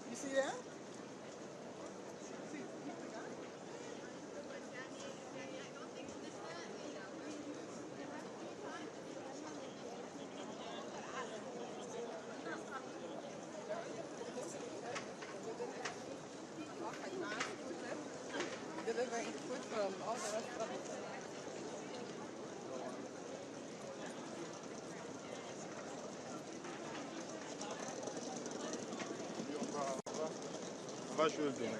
You see that? Delivering food from all the restaurants. On va jouer le domaine.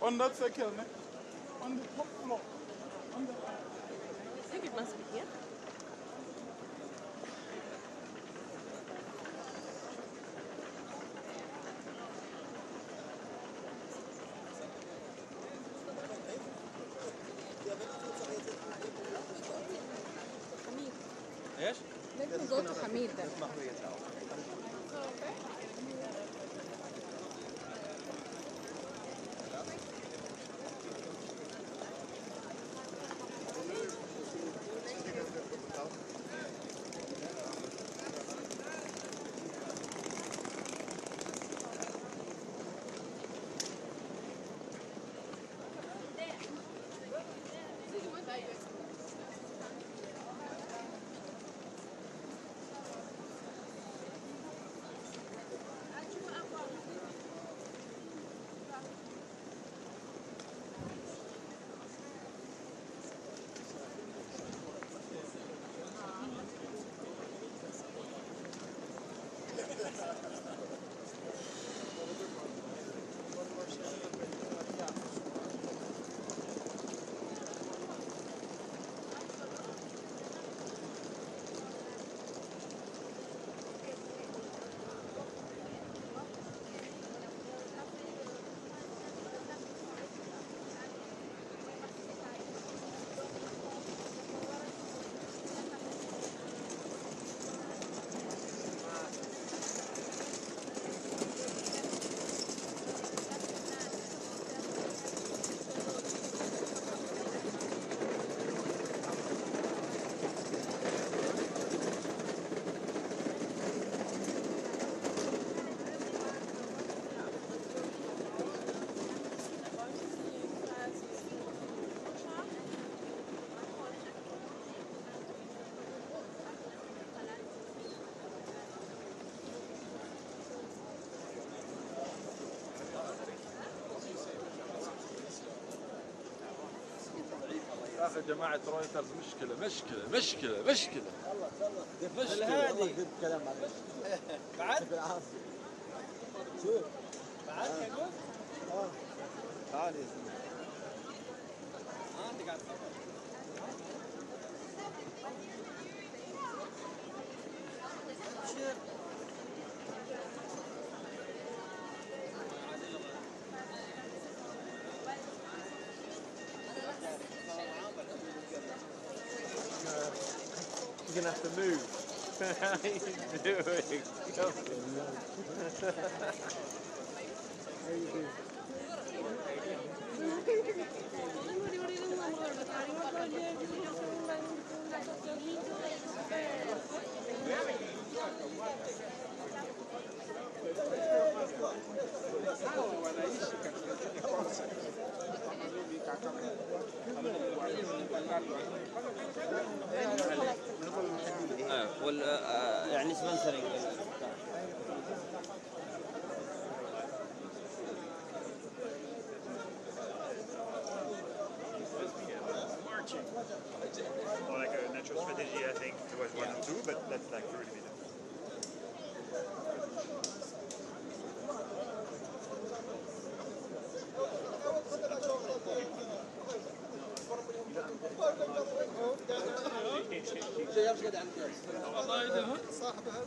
On that second, on the top floor. On the I think it must be here. حميد. ايش؟ لكن صوته حميد ده. يا جماعة رويترز مشكلة الهادي كلام بعد بالعافية شوف بعد يقول تعال يا زلمة انت قاعد You're gonna have to move. How are you doing? How you doing? يعني سبونسرنج More like a natural strategy, I think it was 1 and 2, but that's like really big. صاحبها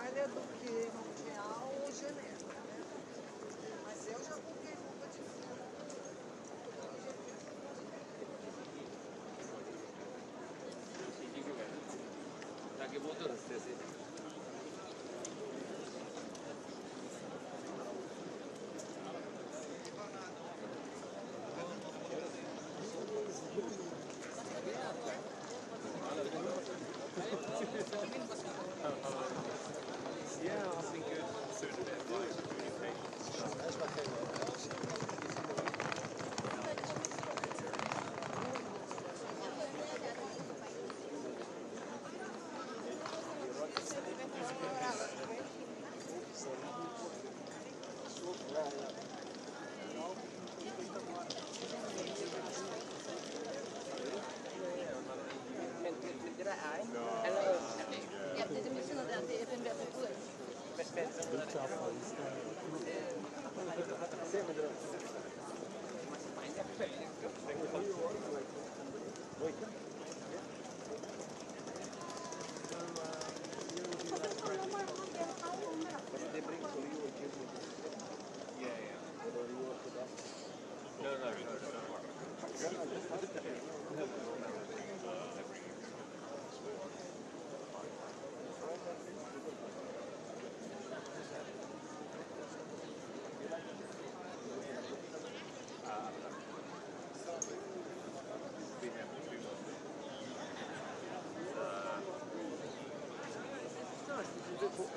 Área do que real ou genérico, né? Mas eu já coloquei roupa de frio. 자기 모드는 스트레스. Yeah, I've been good. Soon a bit of like communication.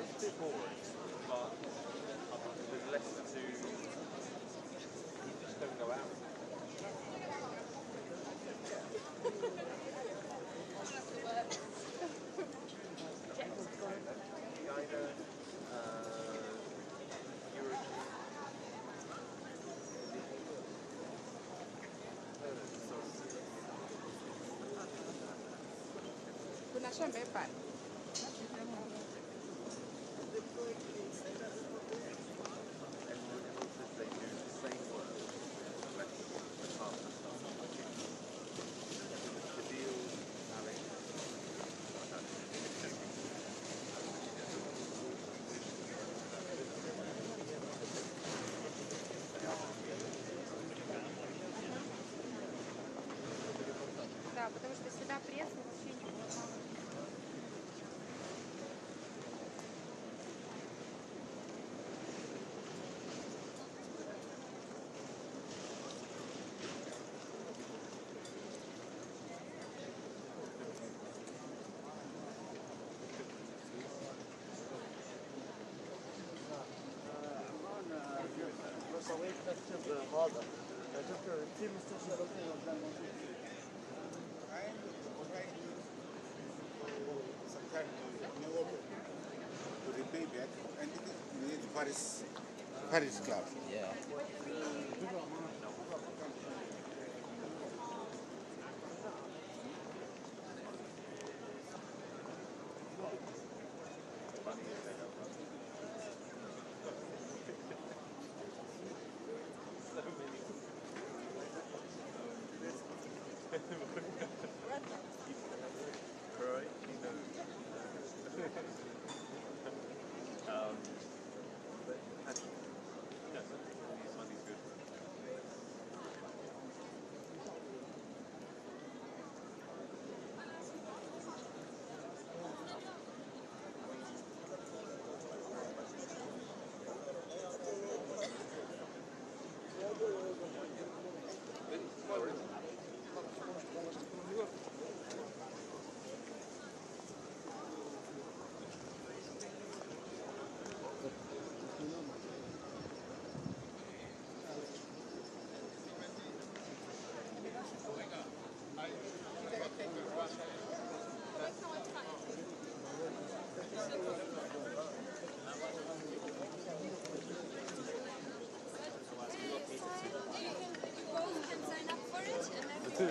It's a bit boring, but there's less to do. You just don't go out. China, Europe. Kuna shamba pale. They do the same work, less department. The deal, Alex. Да, потому что сюда пресно вообще не было. Sometimes you open to repay back and it is Paris club. Yeah. Right? He knows. But actually, yes, money's good. Yeah.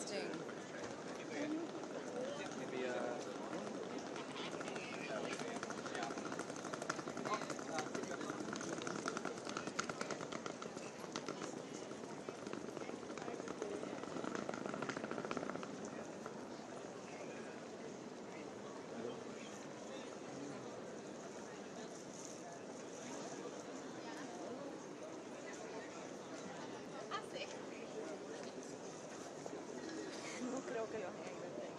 Sting. No creo que los negros tengan.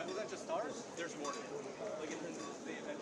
Was that just stars? There's more. Like in terms of the event.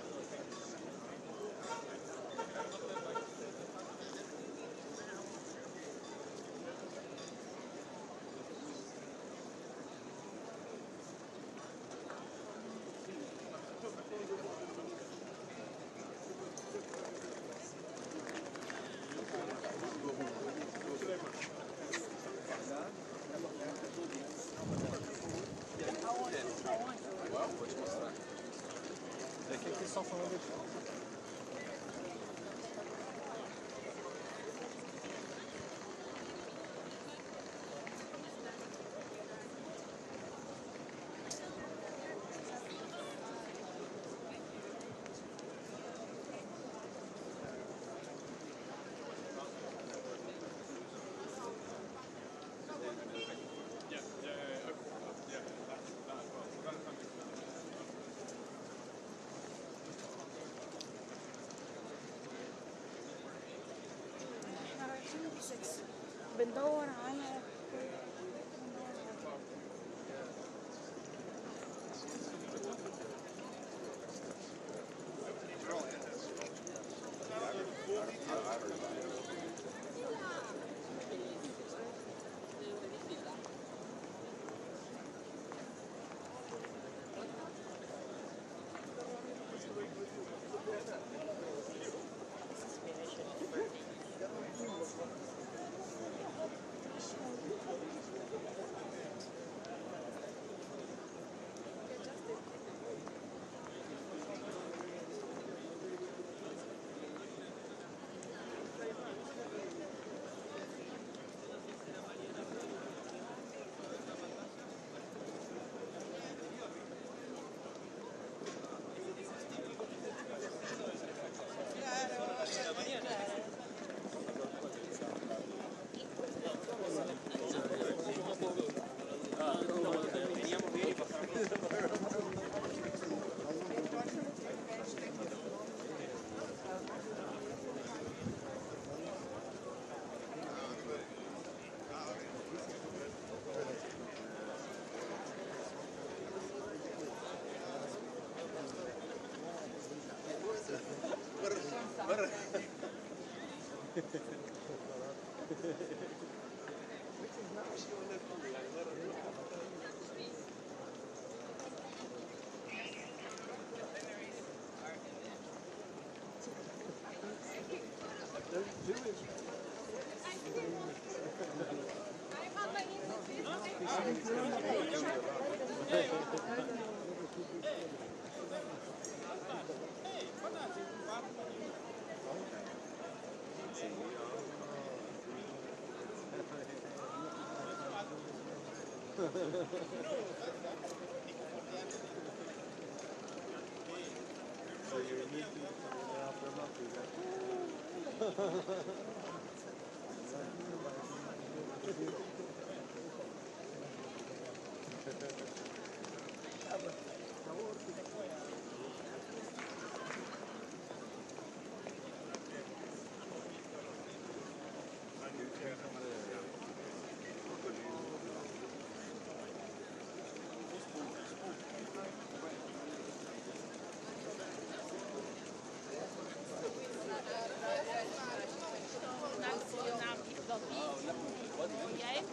بندور على Jij?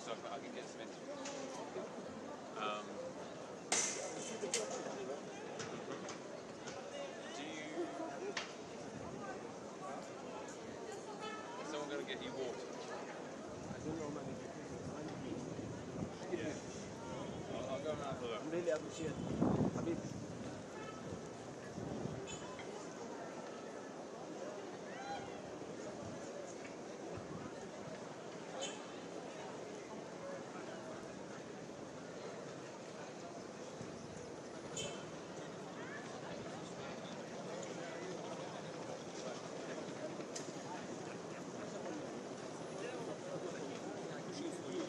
so I can get some interviews. Do you... Is someone going to get you water? I'll go and have a look. I'm really appreciate it. Habib.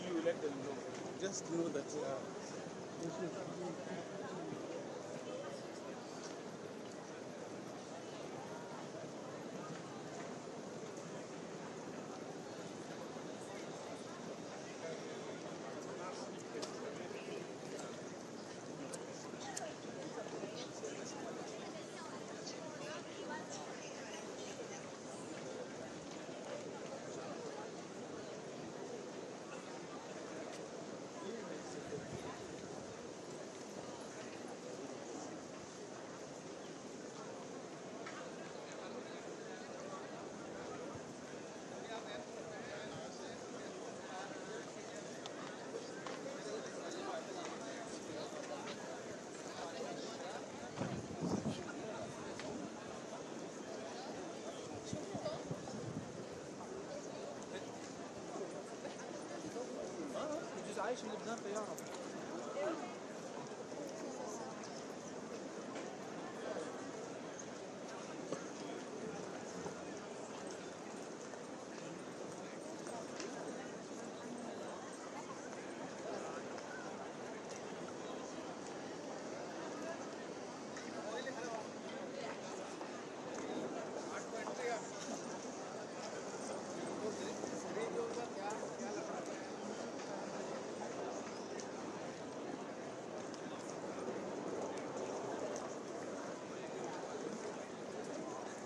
You let them know. Just know that الجزء عايش من لبنان طيارة.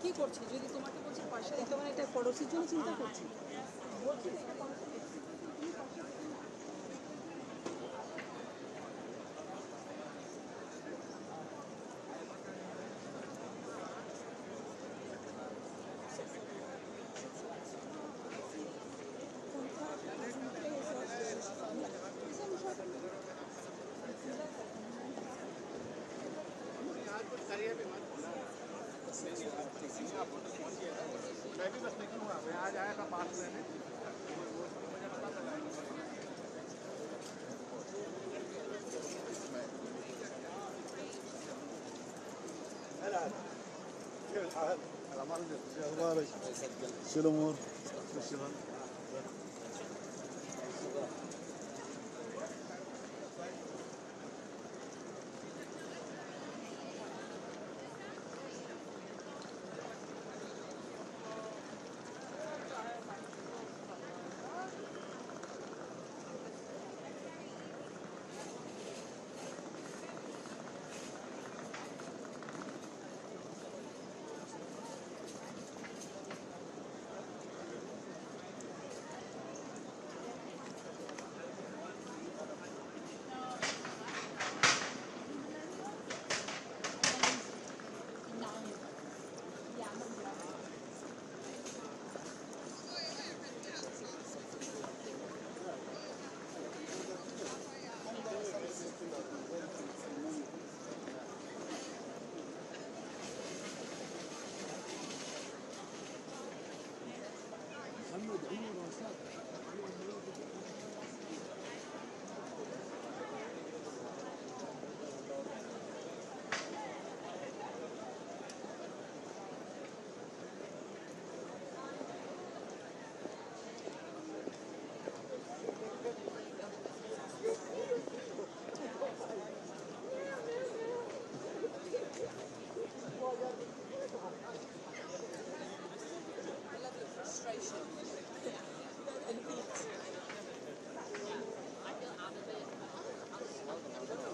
কি করছি যদি তোমাকে বলছি পয়সা দিতে মানে এটা পড়োশির জন্য চিন্তা করছি বলছি তো এটা পড়োশি তুমি পয়সা দিতে मैं भी बस निकलूंगा मैं आज आया था पास लेने هلا كيف الحال؟ الأمر شو أخبارك؟ شو الأمور؟ شو الشغل؟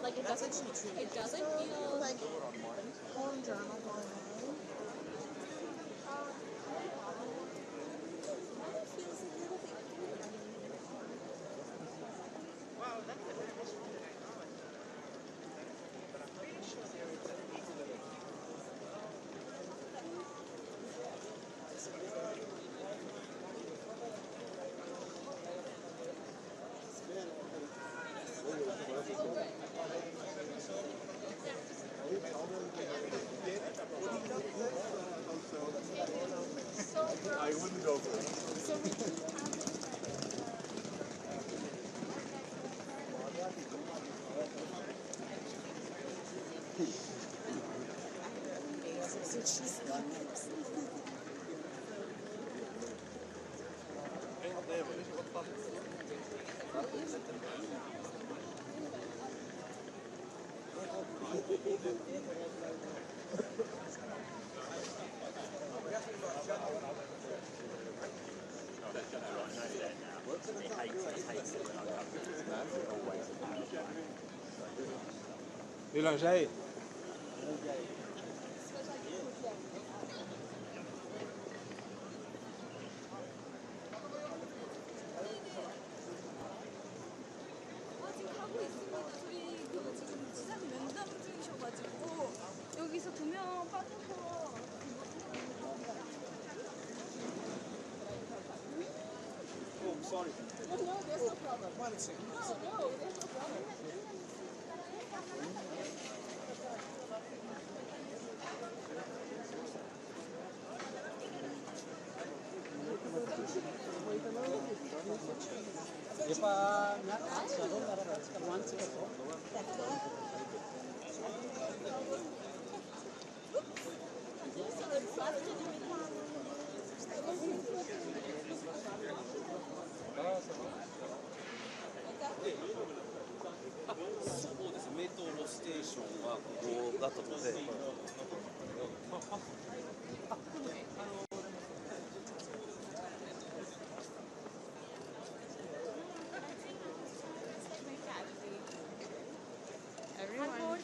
Like it doesn't feel like home journal going on. it feels a little bit I wouldn't go for it. إلى جاي 하고 있습니다. 저희 지금 지사님 면담 중이셔가지고 여기서 2명 빠져서 sorry. No, there's no problem. No, there's no problem. Everyone.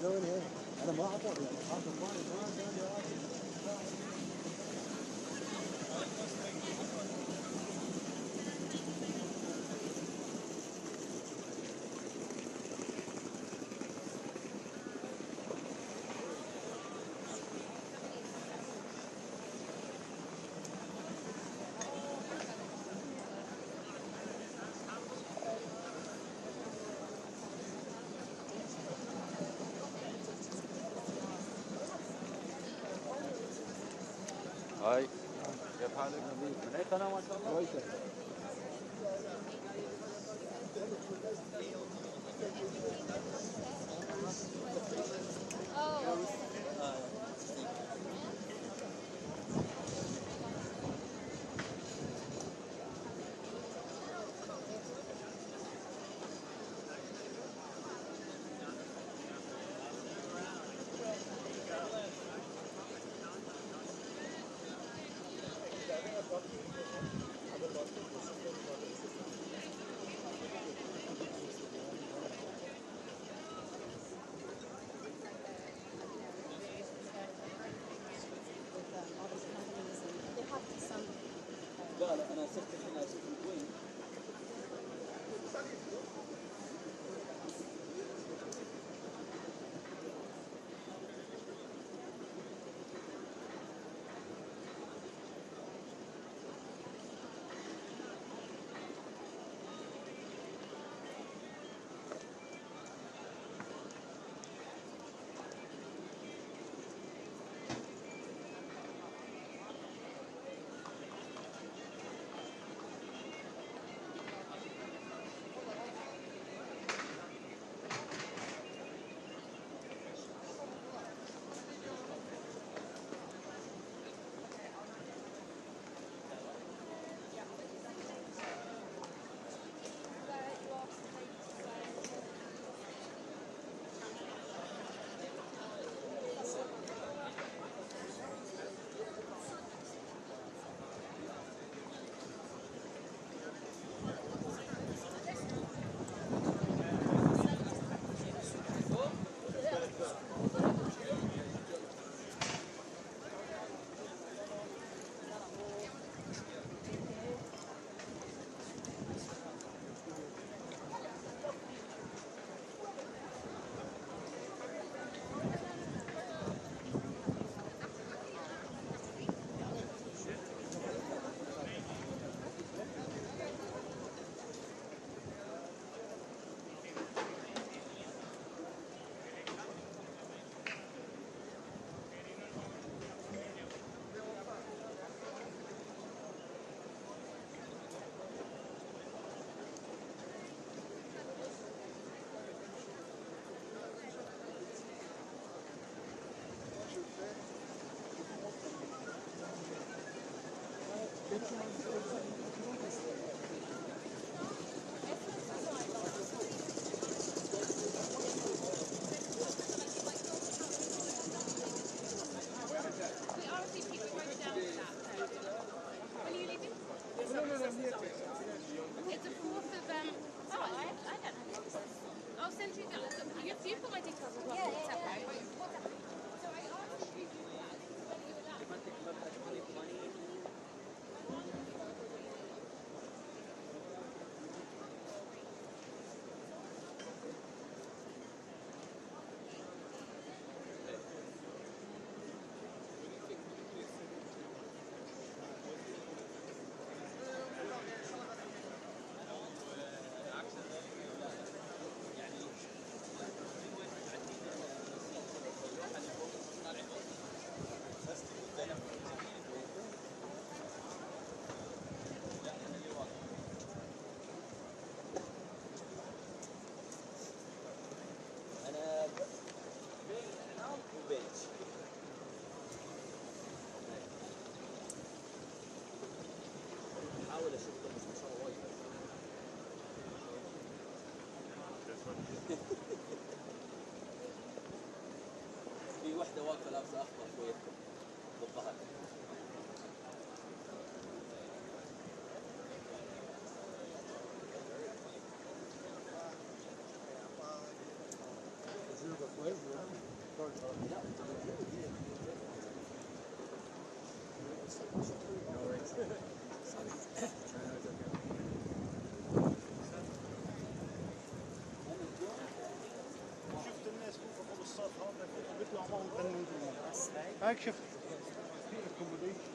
going here. أنا ما أعرف هاي كيف حالك؟ هيك أنا ما شاء الله. واقفه لابسه اخضر شويه بالظهر. شفت الناس فوق فوق السطح هون بيطلعوا معهم فنانين هيك شفت في accommodation.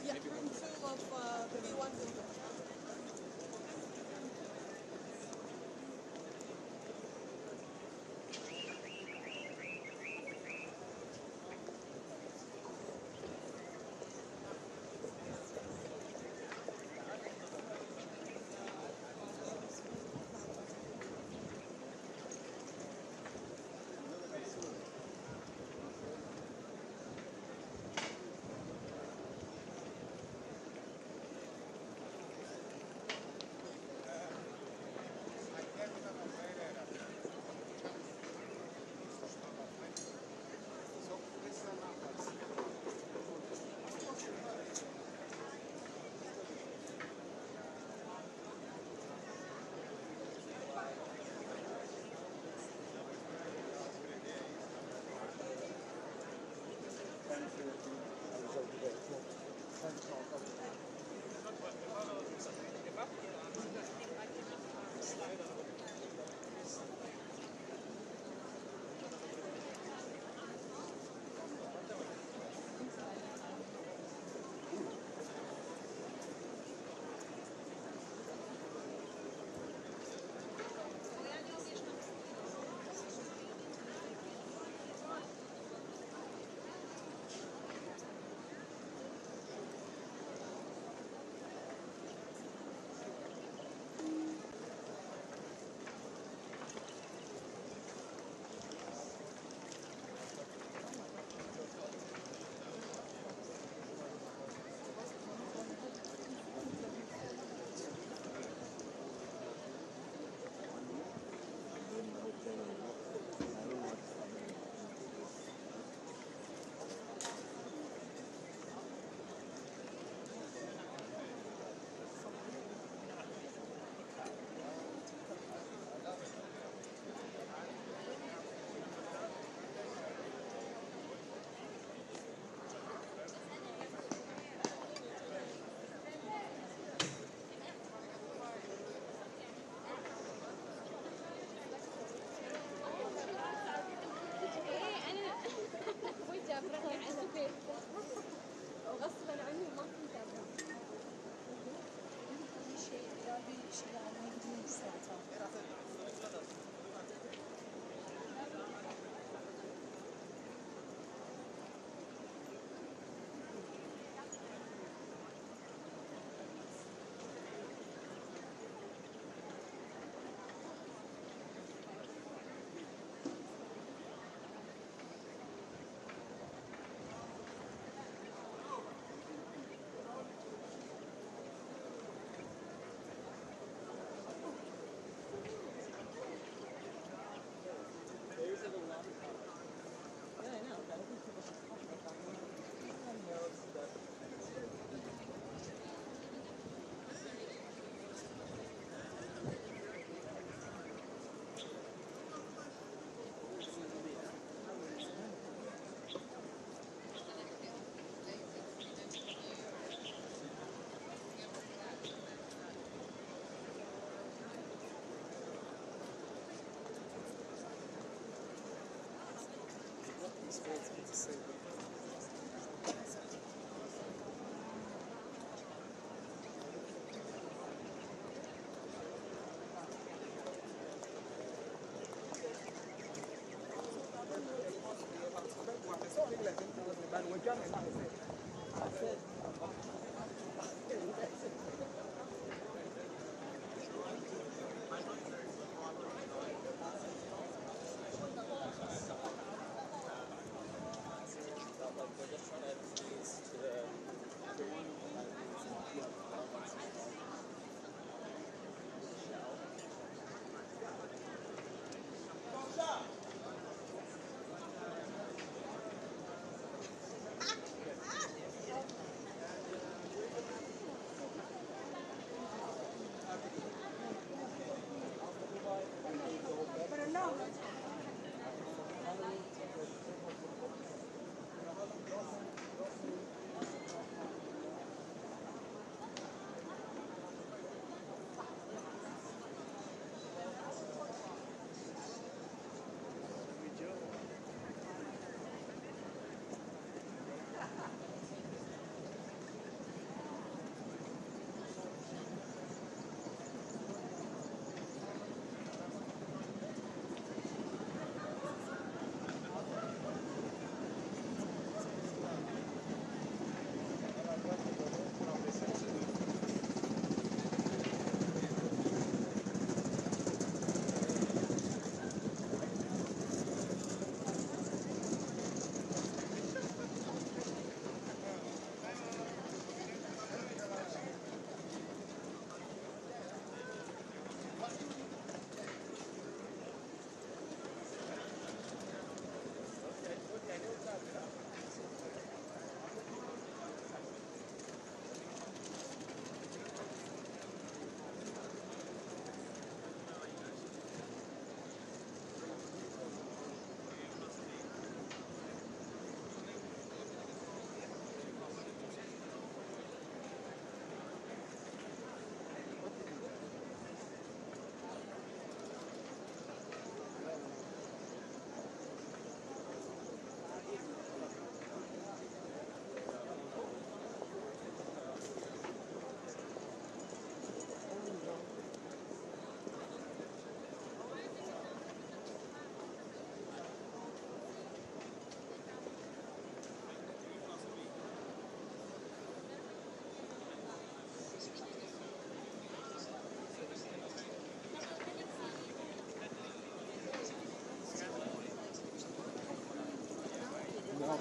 Yeah, I'm full of B1 window.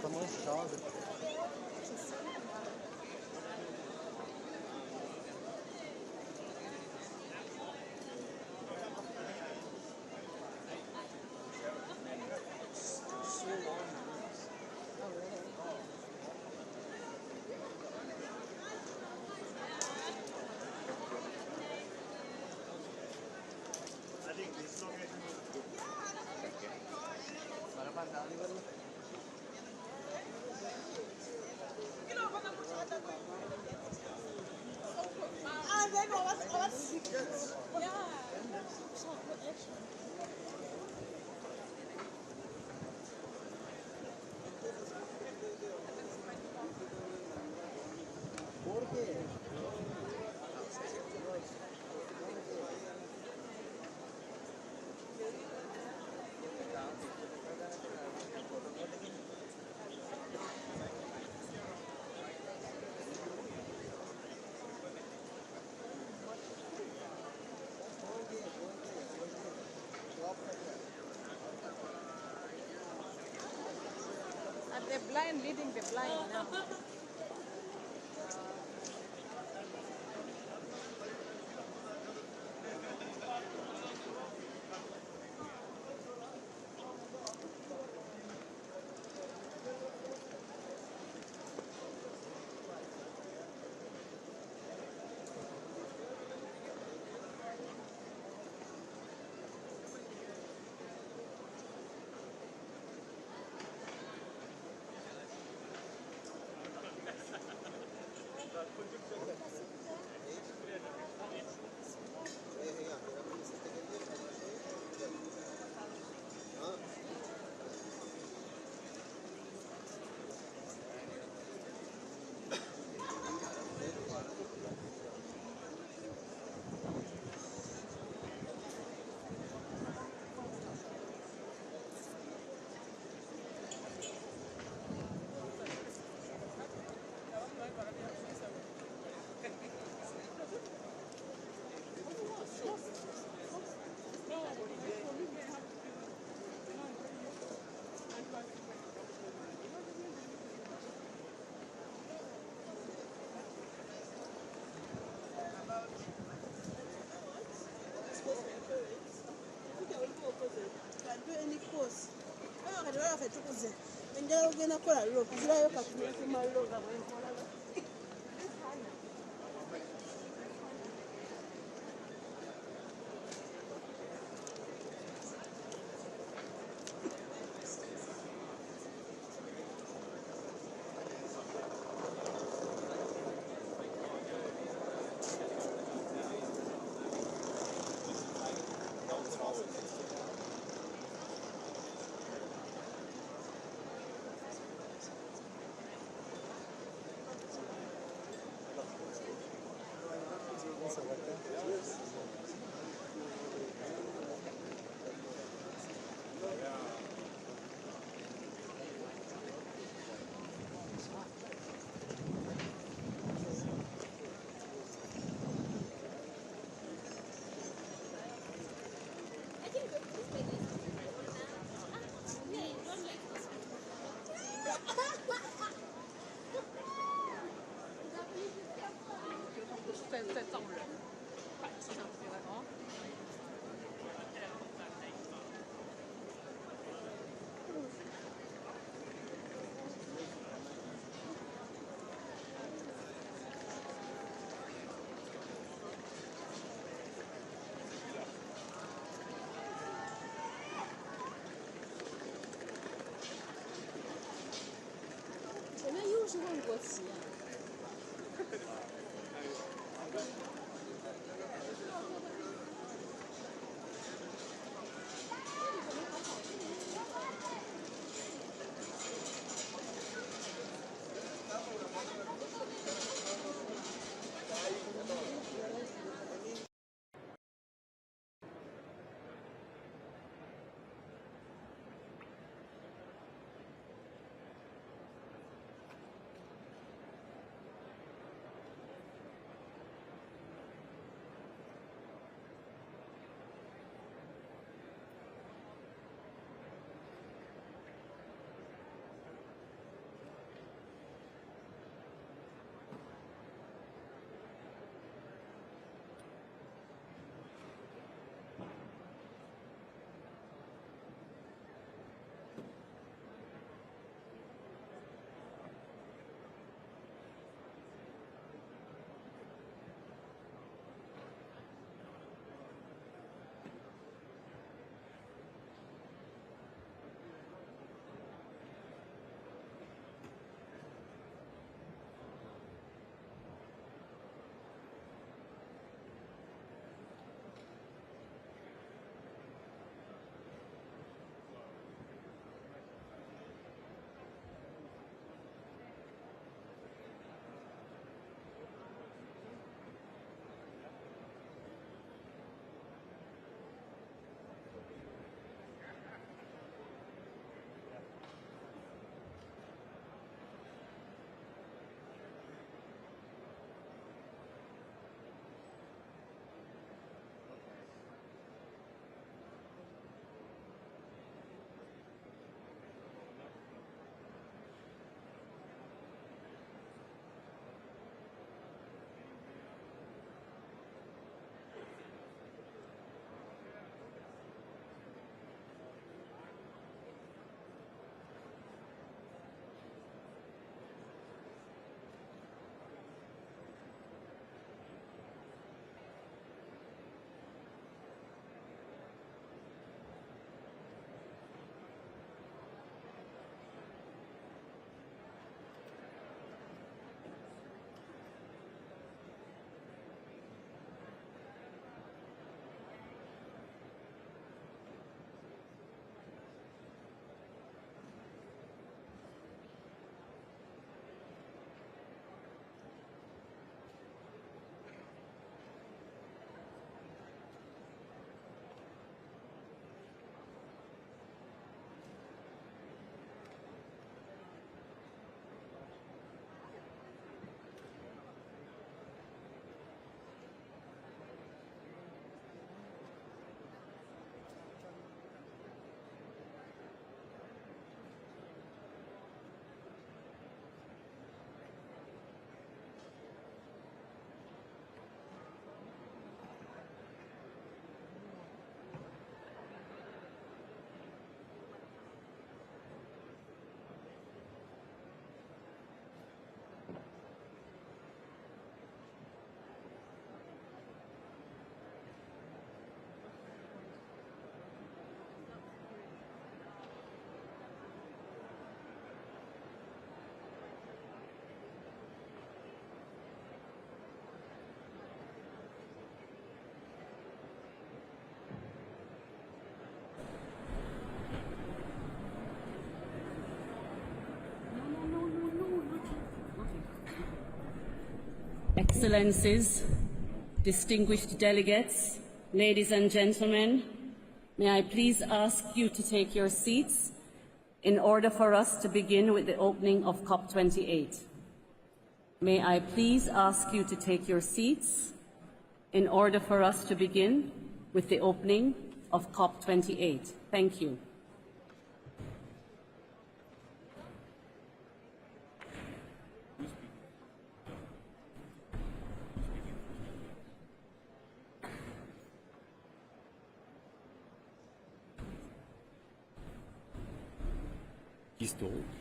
tá manchado. And the blind leading the blind now. Njala ogenda kukola rope zirayo kafunye ku mallo nga bwenkola在造人，机场飞来哦。前面又是万国旗啊！ Excellencies, distinguished delegates, ladies and gentlemen, may I please ask you to take your seats in order for us to begin with the opening of Cop28. May I please ask you to take your seats in order for us to begin with the opening of Cop28. Thank you. Historique.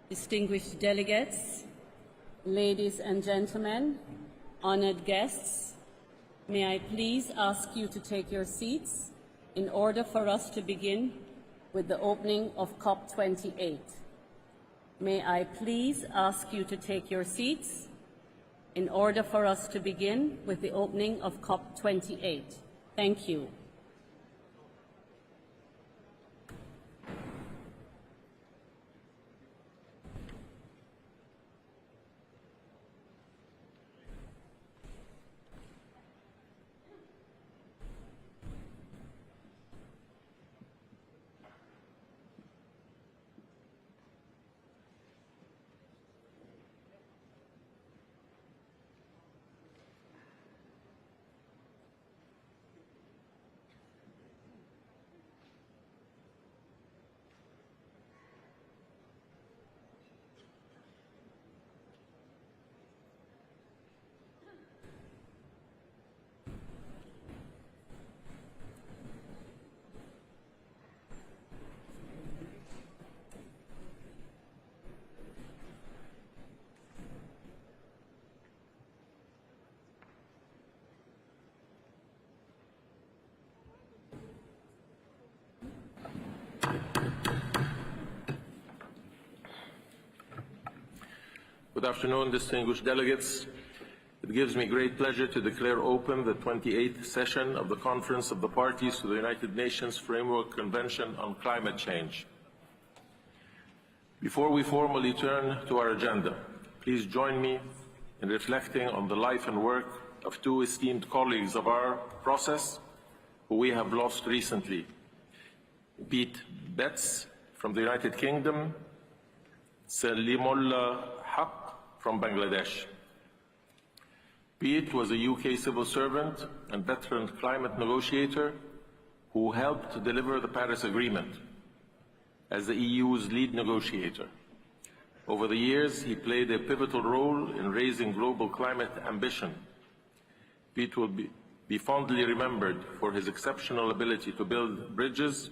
distinguished delegates, ladies and gentlemen, honored guests, may I please ask you to take your seats in order for us to begin with the opening of Cop28. May I please ask you to take your seats in order for us to begin with the opening of Cop28. Thank you. Good afternoon, distinguished delegates. It gives me great pleasure to declare open the 28th session of the Conference of the Parties to the United Nations Framework Convention on Climate Change. Before we formally turn to our agenda, please join me in reflecting on the life and work of two esteemed colleagues of our process who we have lost recently. Pete Betts from the United Kingdom, Salimullah Haq from Bangladesh. Pete was a UK civil servant and veteran climate negotiator who helped deliver the Paris Agreement as the EU's lead negotiator. Over the years, he played a pivotal role in raising global climate ambition. Pete will be fondly remembered for his exceptional ability to build bridges,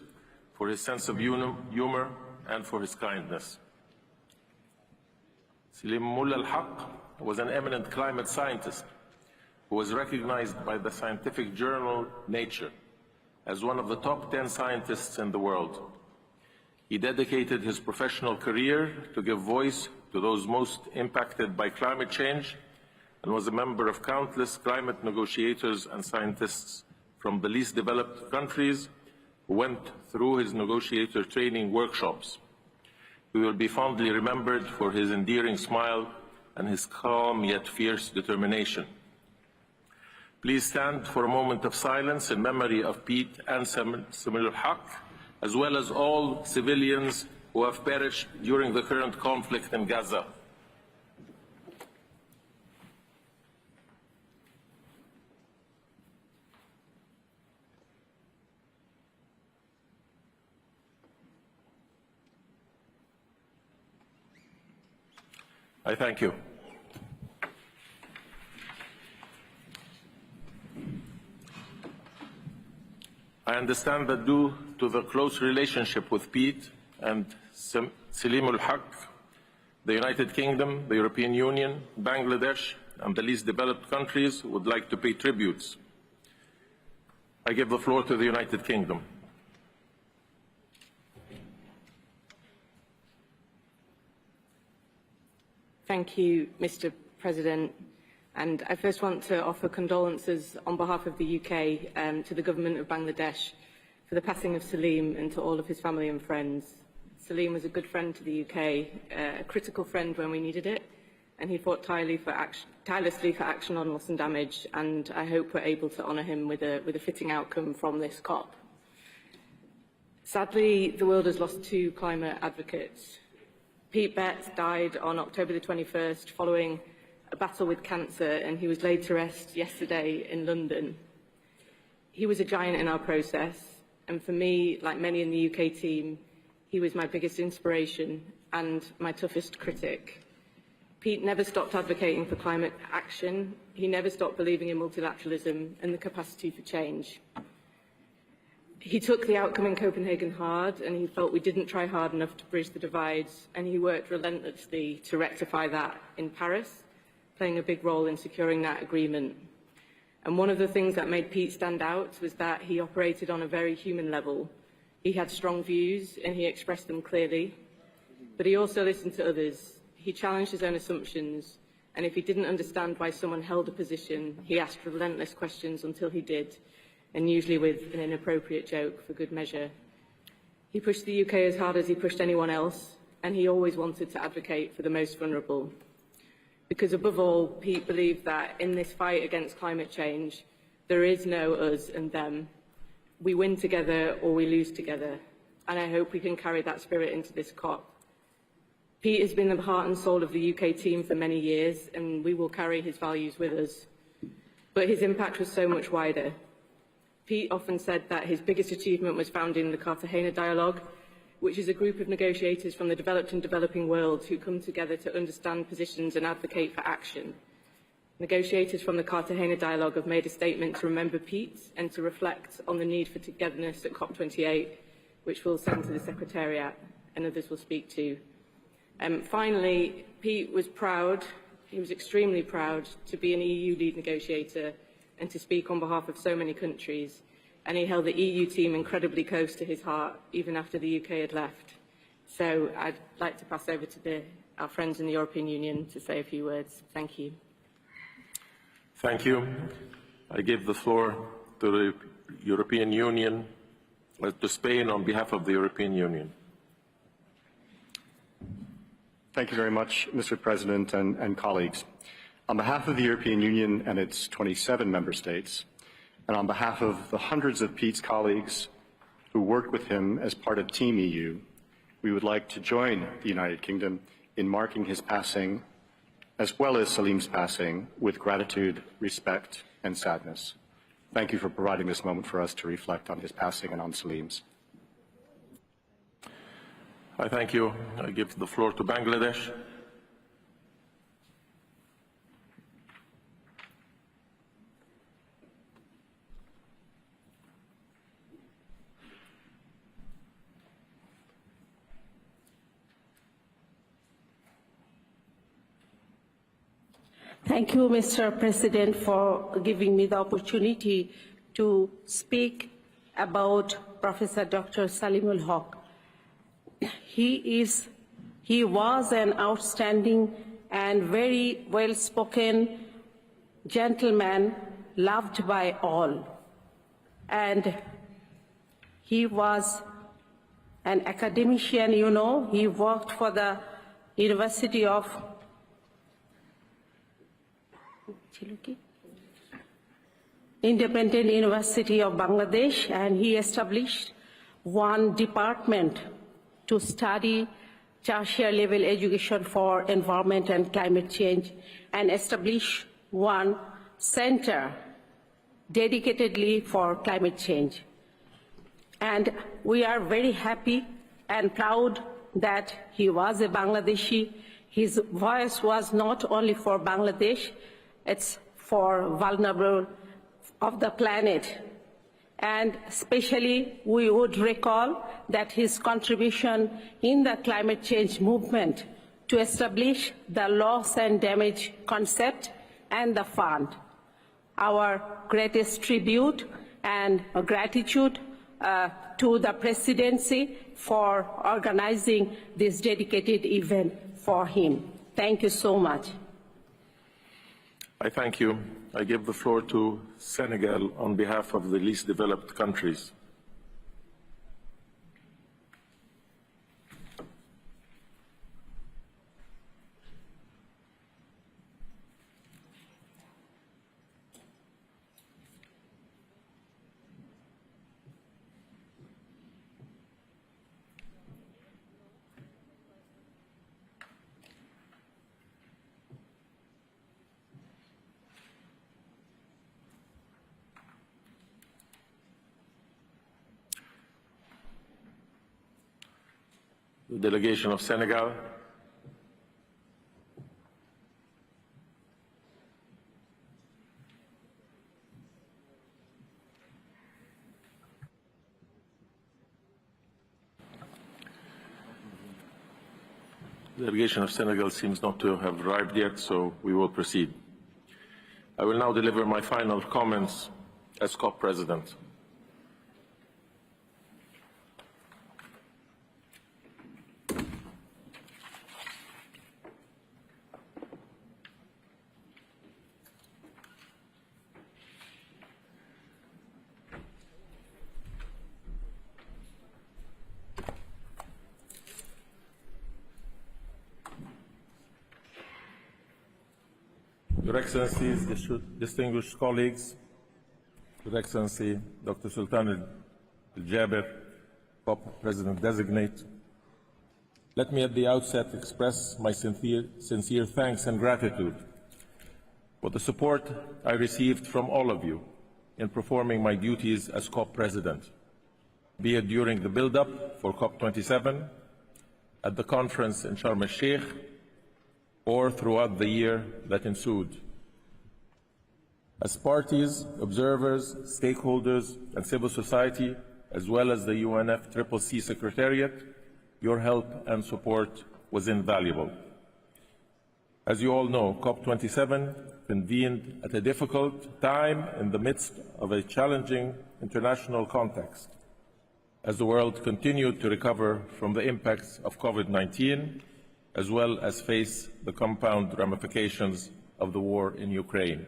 for his sense of humor, and for his kindness. Salimullah al-Haq was an eminent climate scientist who was recognized by the scientific journal Nature as one of the top 10 scientists in the world. He dedicated his professional career to give voice to those most impacted by climate change and was a member of countless climate negotiators and scientists from the least developed countries who went through his negotiator training workshops. He will be fondly remembered for his endearing smile and his calm yet fierce determination. Please stand for a moment of silence in memory of Pete and Salimullah Haq, as well as all civilians who have perished during the current conflict in Gaza. I thank you. I understand that due to the close relationship with Pete and Salimullah Haq, the United Kingdom, the European Union, Bangladesh, and the least developed countries would like to pay tributes. I give the floor to the United Kingdom. Thank you, Mr. President. And I first want to offer condolences on behalf of the UK to the government of Bangladesh for the passing of Salim and to all of his family and friends. Salim was a good friend to the UK, a critical friend when we needed it, and he fought tirelessly for action on loss and damage, and I hope we're able to honour him with a fitting outcome from this COP. Sadly, the world has lost two climate advocates. Pete Betts died on October the 21st following a battle with cancer, and he was laid to rest yesterday in London. He was a giant in our process, and for me, like many in the UK team, he was my biggest inspiration and my toughest critic. Pete never stopped advocating for climate action. He never stopped believing in multilateralism and the capacity for change. He took the outcome in Copenhagen hard, and he felt we didn't try hard enough to bridge the divides, and he worked relentlessly to rectify that in Paris, playing a big role in securing that agreement. And one of the things that made Pete stand out was that he operated on a very human level. He had strong views, and he expressed them clearly, but he also listened to others. He challenged his own assumptions, and if he didn't understand why someone held a position, he asked relentless questions until he did, and usually with an inappropriate joke for good measure. He pushed the UK as hard as he pushed anyone else, and he always wanted to advocate for the most vulnerable. Because above all, Pete believed that in this fight against climate change, there is no us and them. We win together or we lose together, and I hope we can carry that spirit into this COP. Pete has been the heart and soul of the UK team for many years, and we will carry his values with us. But his impact was so much wider. Pete often said that his biggest achievement was founding the Cartagena Dialogue, which is a group of negotiators from the developed and developing world who come together to understand positions and advocate for action. Negotiators from the Cartagena Dialogue have made a statement to remember Pete and to reflect on the need for togetherness at Cop28, which we'll send to the Secretariat and others will speak to. Finally, Pete was proud, he was extremely proud to be an EU lead negotiator and to speak on behalf of so many countries, and he held the EU team incredibly close to his heart, even after the UK had left. So I'd like to pass over to our friends in the European Union to say a few words. Thank you. Thank you. I give the floor to the European Union, to Spain on behalf of the European Union. Thank you very much, Mr. President and colleagues. On behalf of the European Union and its 27 member states, and on behalf of the hundreds of Pete's colleagues who worked with him as part of Team EU, we would like to join the United Kingdom in marking his passing, as well as Salim's passing, with gratitude, respect, and sadness. Thank you for providing this moment for us to reflect on his passing and on Salim's. I thank you. I give the floor to Bangladesh. Thank you, Mr. President, for giving me the opportunity to speak about Professor Dr. Salimul Haq. He was an outstanding and very well-spoken gentleman, loved by all. And he was an academician, you know. He worked for the University of Independent University of Bangladesh, and he established one department to study tertiary level education for environment and climate change, and establish one center dedicatedly for climate change. And we are very happy and proud that he was a Bangladeshi. His voice was not only for Bangladesh, it's for vulnerable of the planet. And especially we would recall that his contribution in the climate change movement to establish the loss and damage concept and the fund. Our greatest tribute and gratitude to the presidency for organizing this dedicated event for him. Thank you so much. I thank you. I give the floor to Senegal on behalf of the least developed countries. The delegation of Senegal. delegation of Senegal seems not to have arrived yet, so we will proceed. I will now deliver my final comments as COP President. Your Excellencies, distinguished colleagues, Your Excellency Dr. Sultan Al-Jaber, COP President-designate, let me at the outset express my sincere thanks and gratitude for the support I received from all of you in performing my duties as COP President, be it during the build-up for COP27, at the conference in Sharm el-Sheikh, or throughout the year that ensued. As parties, observers, stakeholders, and civil society, as well as the UNFCCC Secretariat, your help and support was invaluable. As you all know, COP27 convened at a difficult time in the midst of a challenging international context, as the world continued to recover from the impacts of COVID-19, as well as face the compound ramifications of the war in Ukraine.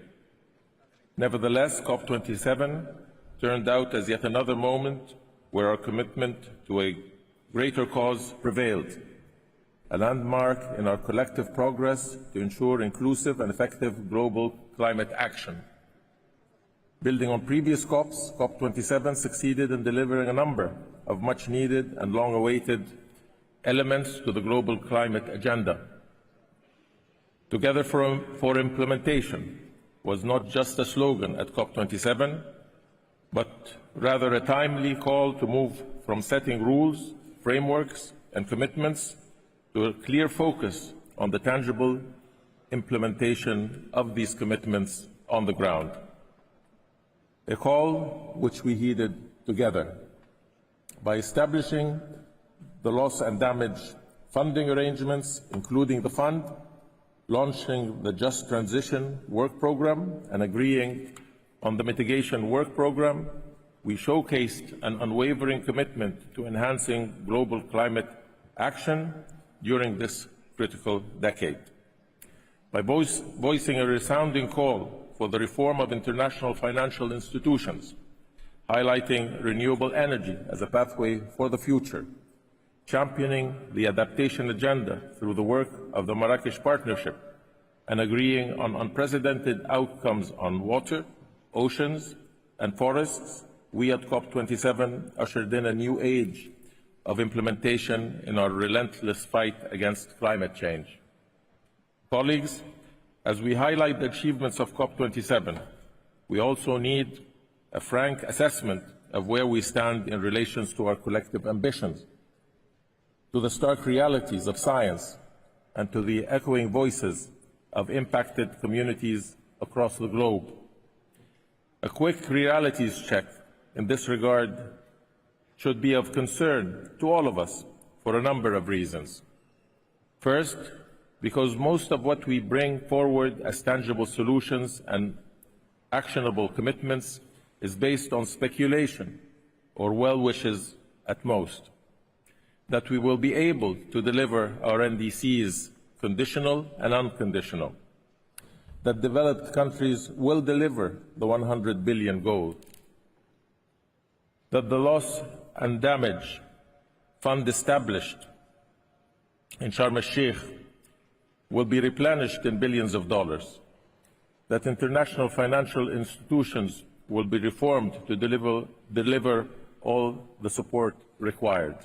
Nevertheless, COP27 turned out as yet another moment where our commitment to a greater cause prevailed, a landmark in our collective progress to ensure inclusive and effective global climate action. Building on previous COPs, COP27 succeeded in delivering a number of much-needed and long-awaited elements to the global climate agenda. Together for implementation was not just a slogan at COP27, but rather a timely call to move from setting rules, frameworks, and commitments to a clear focus on the tangible implementation of these commitments on the ground. A call which we heeded together by establishing the loss and damage funding arrangements, including the fund, launching the Just Transition Work Programme, and agreeing on the Mitigation Work Programme. We showcased an unwavering commitment to enhancing global climate action during this critical decade. By voicing a resounding call for the reform of international financial institutions, highlighting renewable energy as a pathway for the future, championing the adaptation agenda through the work of the Marrakesh Partnership, and agreeing on unprecedented outcomes on water, oceans, and forests, we at COP27 ushered in a new age of implementation in our relentless fight against climate change. Colleagues, as we highlight the achievements of COP27, we also need a frank assessment of where we stand in relation to our collective ambitions, to the stark realities of science, and to the echoing voices of impacted communities across the globe. A quick realities check in this regard should be of concern to all of us for a number of reasons. First, because most of what we bring forward as tangible solutions and actionable commitments is based on speculation or well wishes at most. That we will be able to deliver our NDCs conditional and unconditional. That developed countries will deliver the 100 billion goal. That the loss and damage fund established in Sharm el-Sheikh will be replenished in billions of dollars. That international financial institutions will be reformed to deliver all the support required.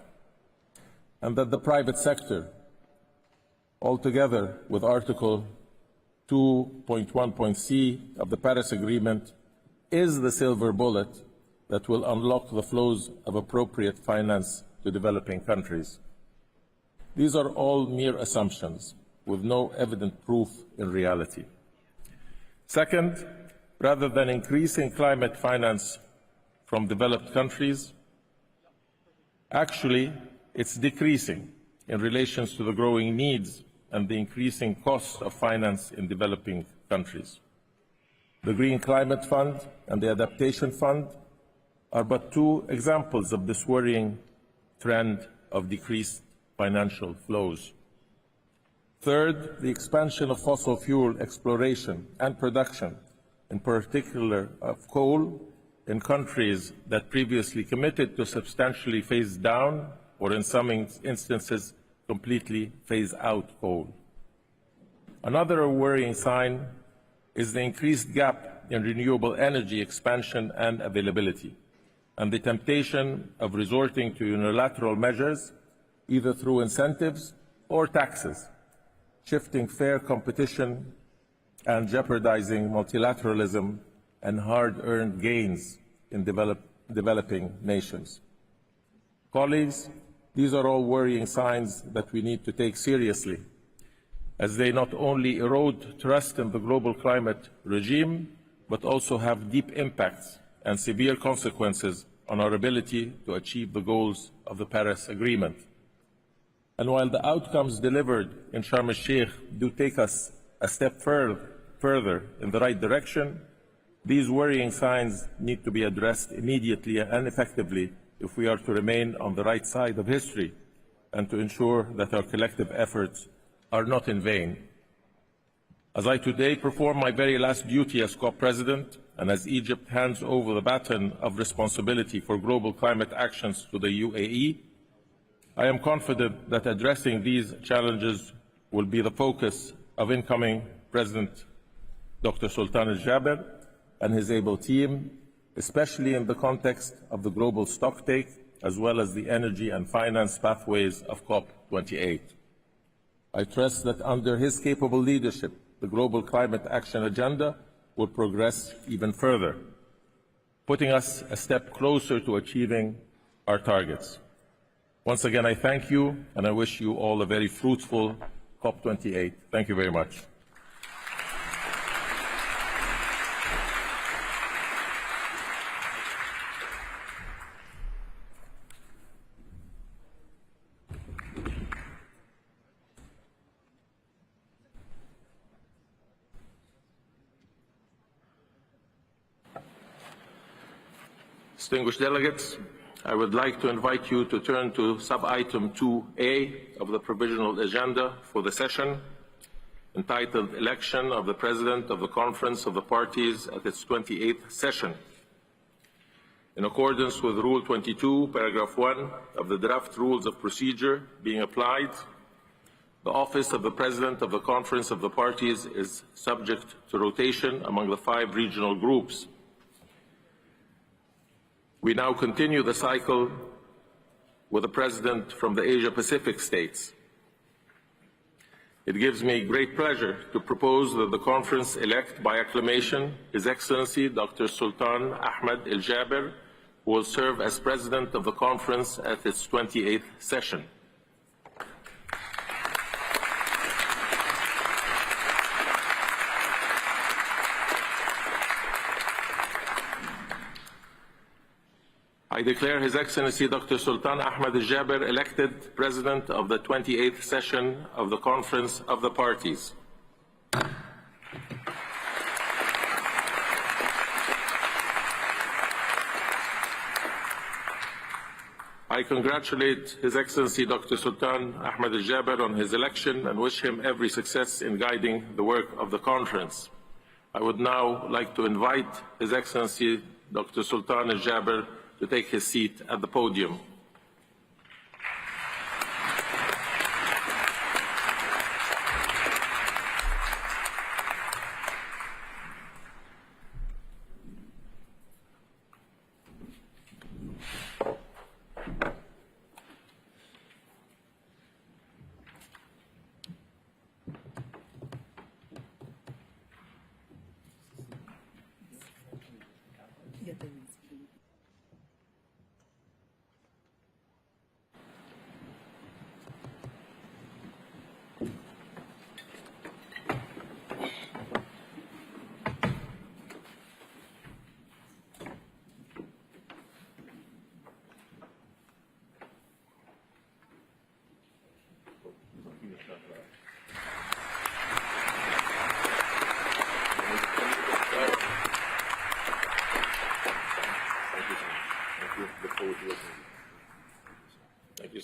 And that the private sector, altogether with Article 2.1.c of the Paris Agreement, is the silver bullet that will unlock the flows of appropriate finance to developing countries. These are all mere assumptions, with no evident proof in reality. Second, rather than increasing climate finance from developed countries, actually it's decreasing in relation to the growing needs and the increasing costs of finance in developing countries. The Green Climate Fund and the Adaptation Fund are but two examples of this worrying trend of decreased financial flows. Third, the expansion of fossil fuel exploration and production, in particular of coal, in countries that previously committed to substantially phase down or in some instances completely phase out coal. Another worrying sign is the increased gap in renewable energy expansion and availability, and the temptation of resorting to unilateral measures, either through incentives or taxes, shifting fair competition and jeopardizing multilateralism and hard-earned gains in developing nations. Colleagues, these are all worrying signs that we need to take seriously, as they not only erode trust in the global climate regime, but also have deep impacts and severe consequences on our ability to achieve the goals of the Paris Agreement. And while the outcomes delivered in Sharm el-Sheikh do take us a step further in the right direction, these worrying signs need to be addressed immediately and effectively if we are to remain on the right side of history and to ensure that our collective efforts are not in vain. As I today perform my very last duty as COP President, and as Egypt hands over the baton of responsibility for global climate actions to the UAE, I am confident that addressing these challenges will be the focus of incoming President Dr. Sultan Al-Jaber and his able team, especially in the context of the global stocktake, as well as the energy and finance pathways of Cop28. I trust that under his capable leadership, the global climate action agenda will progress even further, putting us a step closer to achieving our targets. Once again, I thank you, and I wish you all a very fruitful COP28. Thank you very much. Distinguished delegates, I would like to invite you to turn to sub-item 2A of the provisional agenda for the session, entitled Election of the President of the Conference of the Parties at its 28th session. In accordance with Rule 22, Paragraph 1 of the Draft Rules of Procedure being applied, the office of the President of the Conference of the Parties is subject to rotation among the 5 regional groups. We now continue the cycle with a president from the Asia-Pacific states. It gives me great pleasure to propose that the conference elect by acclamation His Excellency Dr. Sultan Ahmed Al-Jaber, who will serve as president of the conference at its 28th session. I declare His Excellency Dr. Sultan Ahmed Al-Jaber elected President of the 28th session of the Conference of the Parties. I congratulate His Excellency Dr. Sultan Ahmed Al-Jaber on his election and wish him every success in guiding the work of the conference. I would now like to invite His Excellency Dr. Sultan Al-Jaber to take his seat at the podium.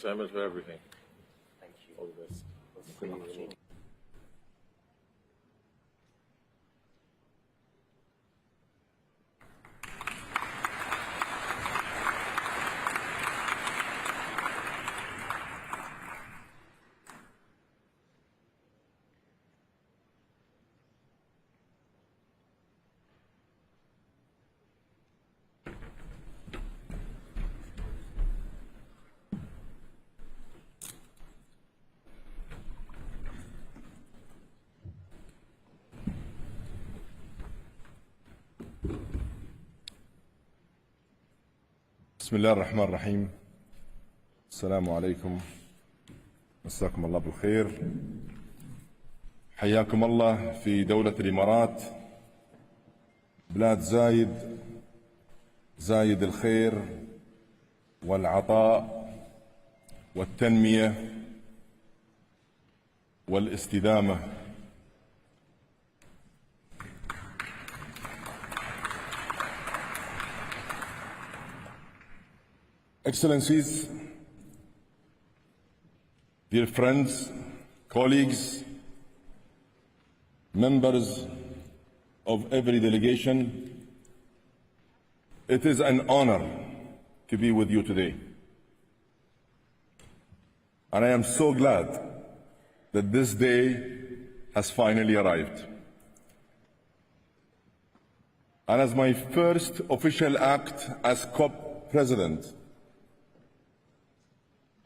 Simon, for everything. Thank you. All the best. بسم الله الرحمن الرحيم. السلام عليكم، مساكم الله بالخير. حياكم الله في دولة الإمارات، بلاد زايد الخير والعطاء والتنمية والاستدامة. Excellencies, dear friends, colleagues, members of every delegation, it is an honor to be with you today. And I am so glad that this day has finally arrived. And as my first official act as COP President,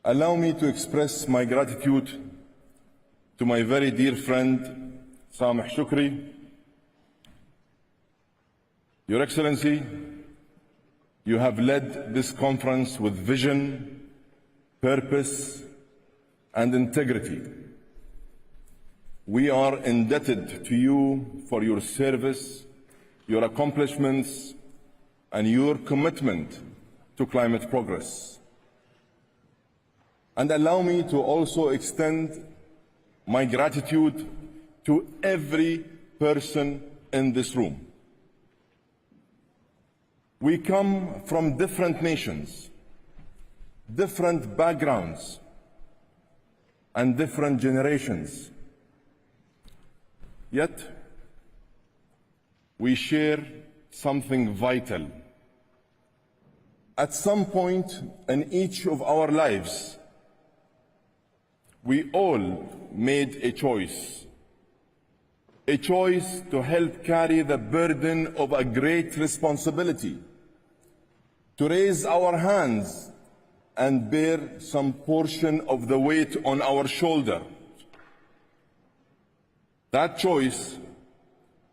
allow me to express my gratitude to my very dear friend, Sameh Shukri. Your Excellency, you have led this conference with vision, purpose, and integrity. We are indebted to you for your service, your accomplishments, and your commitment to climate progress. And allow me to also extend my gratitude to every person in this room. We come from different nations, different backgrounds, and different generations. Yet, we share something vital. At some point in each of our lives, we all made a choice to help carry the burden of a great responsibility, to raise our hands and bear some portion of the weight on our shoulder. That choice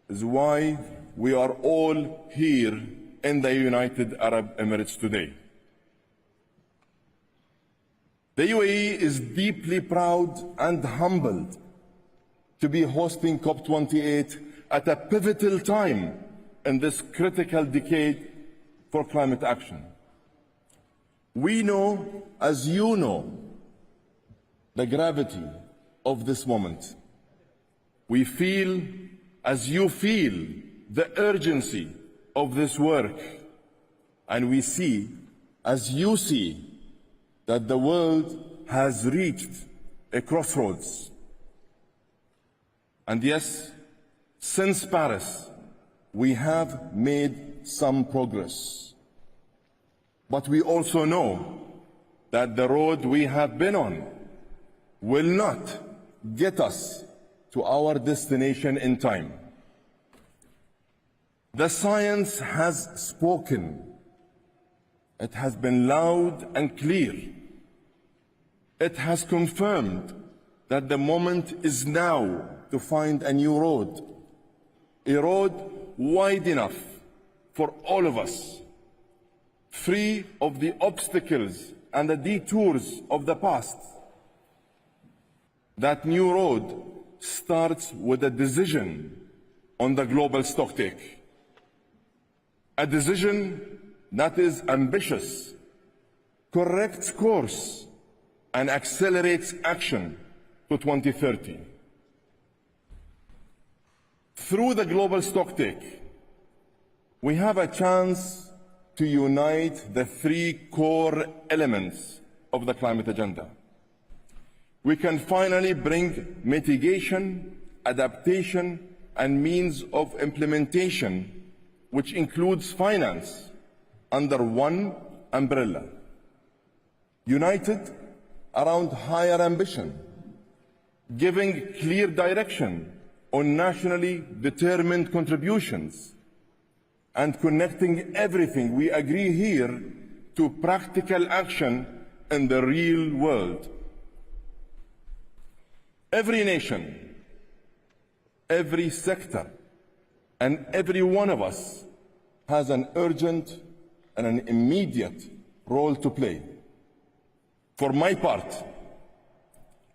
is why we are all here in the United Arab Emirates today. The UAE is deeply proud and humbled to be hosting COP28 at a pivotal time in this critical decade for climate action. We know, as you know, the gravity of this moment. We feel, as you feel, the urgency of this work. And we see, as you see, that the world has reached a crossroads. And yes, since Paris, we have made some progress. But we also know that the road we have been on will not get us to our destination in time. The science has spoken. It has been loud and clear. It has confirmed that the moment is now to find a new road, a road wide enough for all of us, free of the obstacles and the detours of the past. That new road starts with a decision on the global stocktake, a decision that is ambitious, corrects course, and accelerates action to 2030. Through the global stocktake, we have a chance to unite the three core elements of the climate agenda. We can finally bring mitigation, adaptation, and means of implementation, which includes finance, under one umbrella, united around higher ambition, giving clear direction on nationally determined contributions, and connecting everything we agree here to practical action in the real world. Every nation, every sector, and every one of us has an urgent and an immediate role to play. For my part,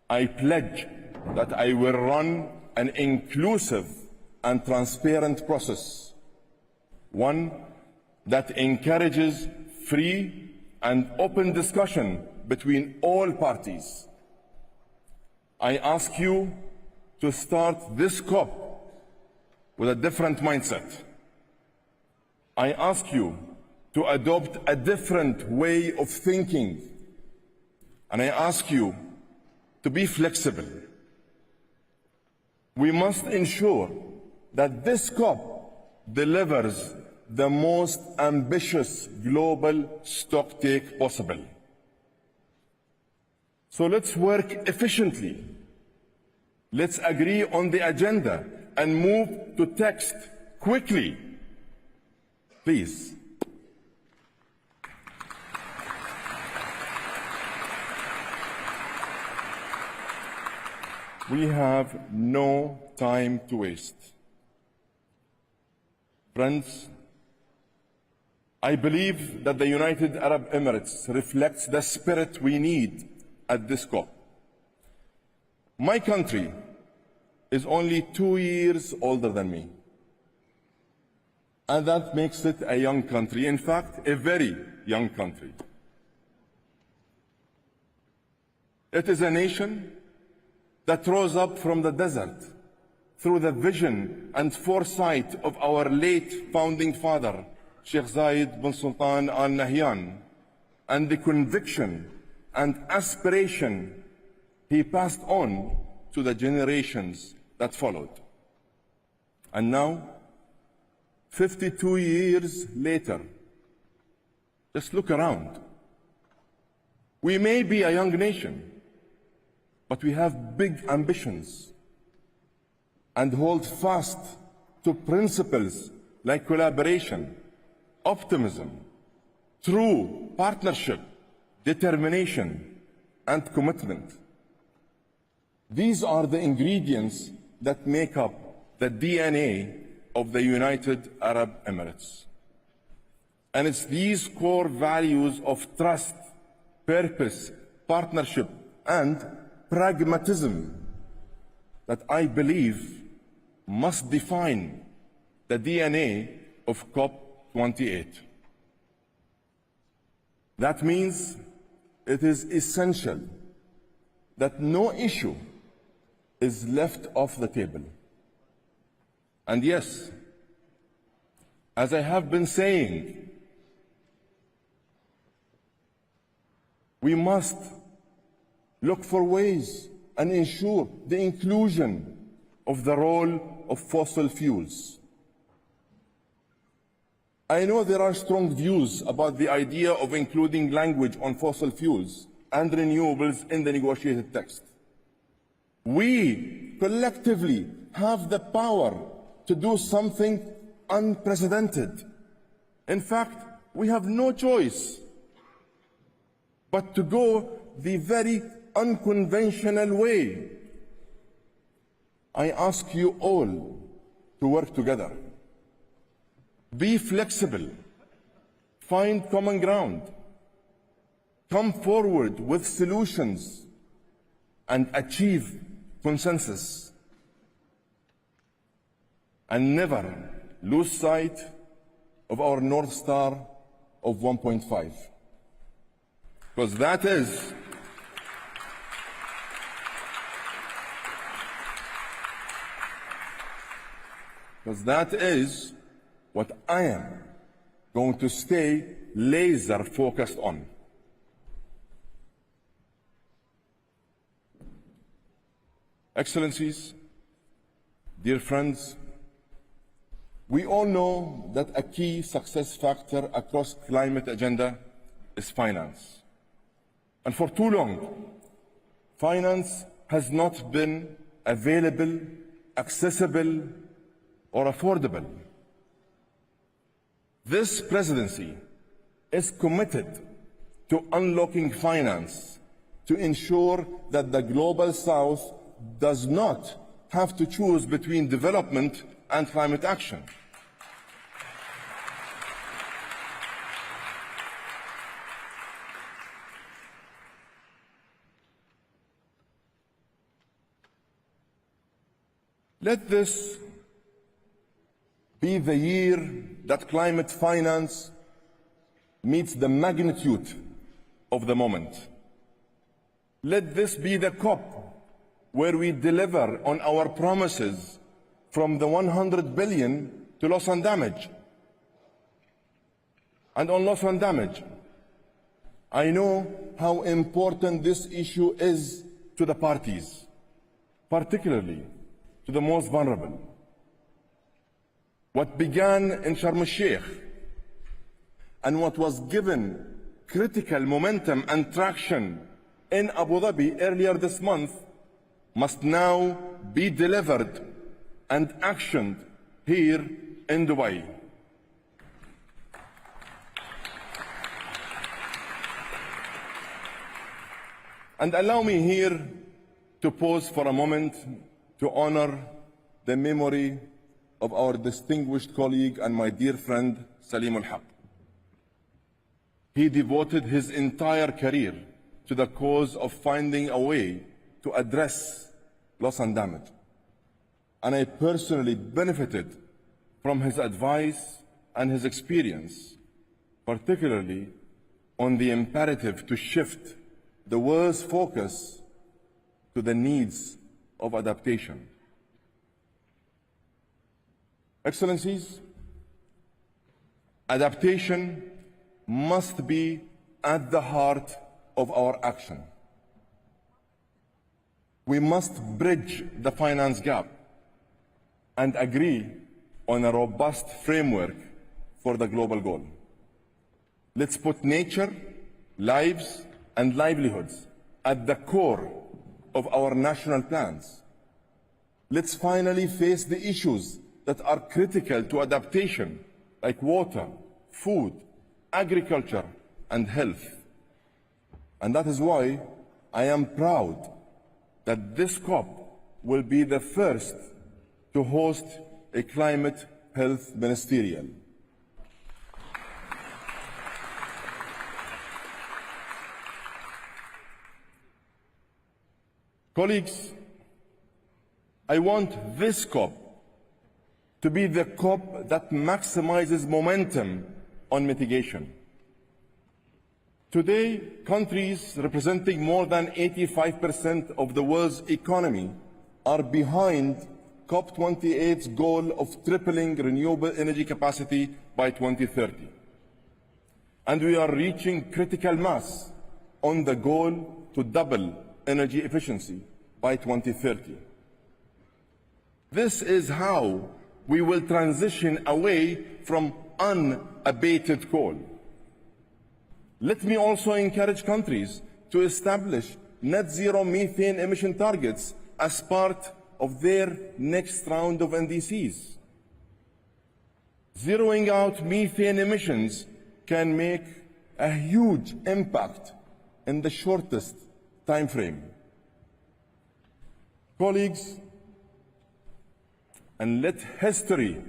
I pledge that I will run an inclusive and transparent process, one that encourages free and open discussion between all parties. I ask you to start this COP with a different mindset. I ask you to adopt a different way of thinking. And I ask you to be flexible. We must ensure that this COP delivers the most ambitious global stocktake possible. So let's work efficiently. Let's agree on the agenda and move to text quickly. Please. We have no time to waste. Friends, I believe that the United Arab Emirates reflects the spirit we need at this COP. My country is only 2 years older than me. And that makes it a young country, in fact, a very young country. It is a nation that rose up from the desert through the vision and foresight of our late founding father, Sheikh Zayed bin Sultan Al Nahyan, and the conviction and aspiration he passed on to the generations that followed. And now, 52 years later, just look around. We may be a young nation, but we have big ambitions and hold fast to principles like collaboration, optimism, true partnership, determination, and commitment. These are the ingredients that make up the DNA of the United Arab Emirates. And it's these core values of trust, purpose, partnership, and pragmatism that I believe must define the DNA of Cop28. That means it is essential that no issue is left off the table. And yes, as I have been saying, we must look for ways and ensure the inclusion of the role of fossil fuels. I know there are strong views about the idea of including language on fossil fuels and renewables in the negotiated text. We collectively have the power to do something unprecedented. In fact, we have no choice but to go the very unconventional way. I ask you all to work together. Be flexible. Find common ground. Come forward with solutions and achieve consensus. And never lose sight of our North Star of 1.5. Because that is what I am going to stay laser focused on. Excellencies, dear friends, we all know that a key success factor across climate agenda is finance. And for too long, finance has not been available, accessible, or affordable. This presidency is committed to unlocking finance to ensure that the Global South does not have to choose between development and climate action. Let this be the year that climate finance meets the magnitude of the moment. Let this be the COP where we deliver on our promises, from the 100 billion to loss and damage. And on loss and damage, I know how important this issue is to the parties, particularly to the most vulnerable. What began in Sharm el-Sheikh and what was given critical momentum and traction in Abu Dhabi earlier this month must now be delivered and actioned here in Dubai. And allow me here to pause for a moment to honor the memory of our distinguished colleague and my dear friend, Salim al-Haq. He devoted his entire career to the cause of finding a way to address loss and damage. And I personally benefited from his advice and his experience, particularly on the imperative to shift the world's focus to the needs of adaptation. Excellencies, adaptation must be at the heart of our action. We must bridge the finance gap and agree on a robust framework for the global goal. Let's put nature, lives, and livelihoods at the core of our national plans. Let's finally face the issues that are critical to adaptation, like water, food, agriculture, and health. And that is why I am proud that this COP will be the first to host a climate health ministerial. Colleagues, I want this COP to be the COP that maximizes momentum on mitigation. Today, countries representing more than 85% of the world's economy are behind Cop28's goal of tripling renewable energy capacity by 2030. And we are reaching critical mass on the goal to double energy efficiency by 2030. This is how we will transition away from unabated coal. Let me also encourage countries to establish net zero methane emission targets as part of their next round of NDCs. Zeroing out methane emissions can make a huge impact in the shortest time frame. Colleagues, and let history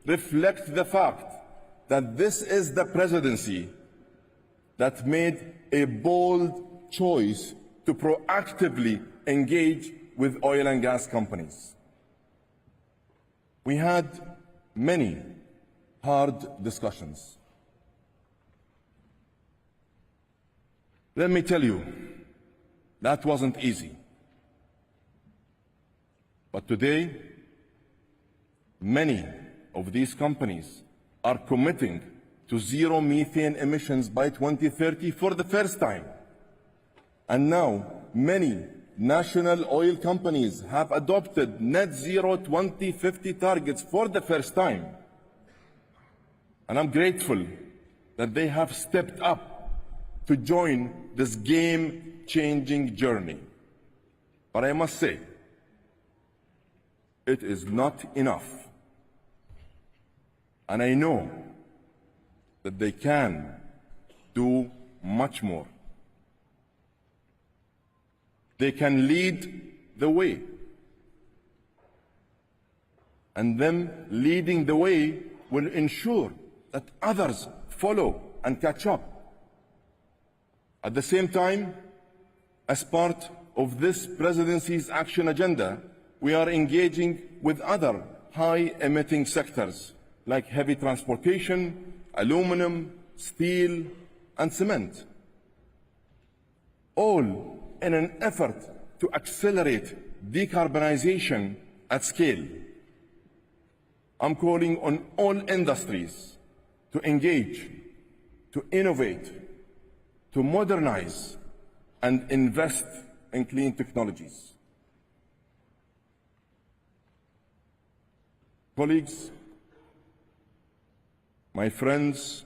reflect the fact that this is the presidency that made a bold choice to proactively engage with oil and gas companies. We had many hard discussions. Let me tell you, that wasn't easy. But today, many of these companies are committing to zero methane emissions by 2030 for the first time. And now, many national oil companies have adopted net zero 2050 targets for the first time. And I'm grateful that they have stepped up to join this game-changing journey. But I must say, it is not enough. And I know that they can do much more. They can lead the way. And them leading the way will ensure that others follow and catch up. At the same time, as part of this presidency's action agenda, we are engaging with other high-emitting sectors like heavy transportation, aluminum, steel, and cement, all in an effort to accelerate decarbonization at scale. I'm calling on all industries to engage, to innovate, to modernize, and invest in clean technologies. Colleagues, my friends,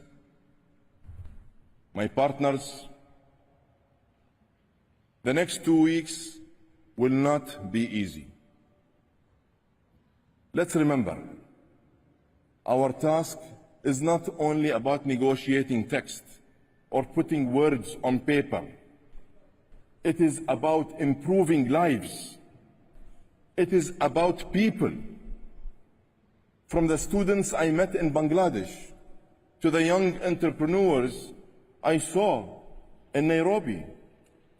my partners, the next 2 weeks will not be easy. Let's remember, our task is not only about negotiating text or putting words on paper. It is about improving lives. It is about people. From the students I met in Bangladesh to the young entrepreneurs I saw in Nairobi,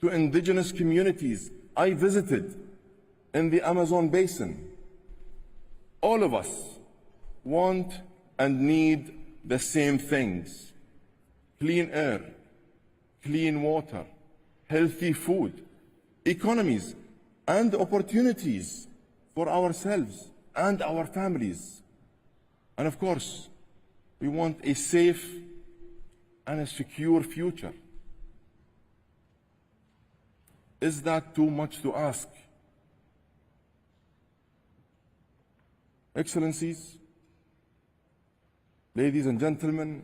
to indigenous communities I visited in the Amazon basin. All of us want and need the same things: clean air, clean water, healthy food, economies, and opportunities for ourselves and our families. And of course, we want a safe and a secure future. Is that too much to ask? Excellencies, ladies and gentlemen,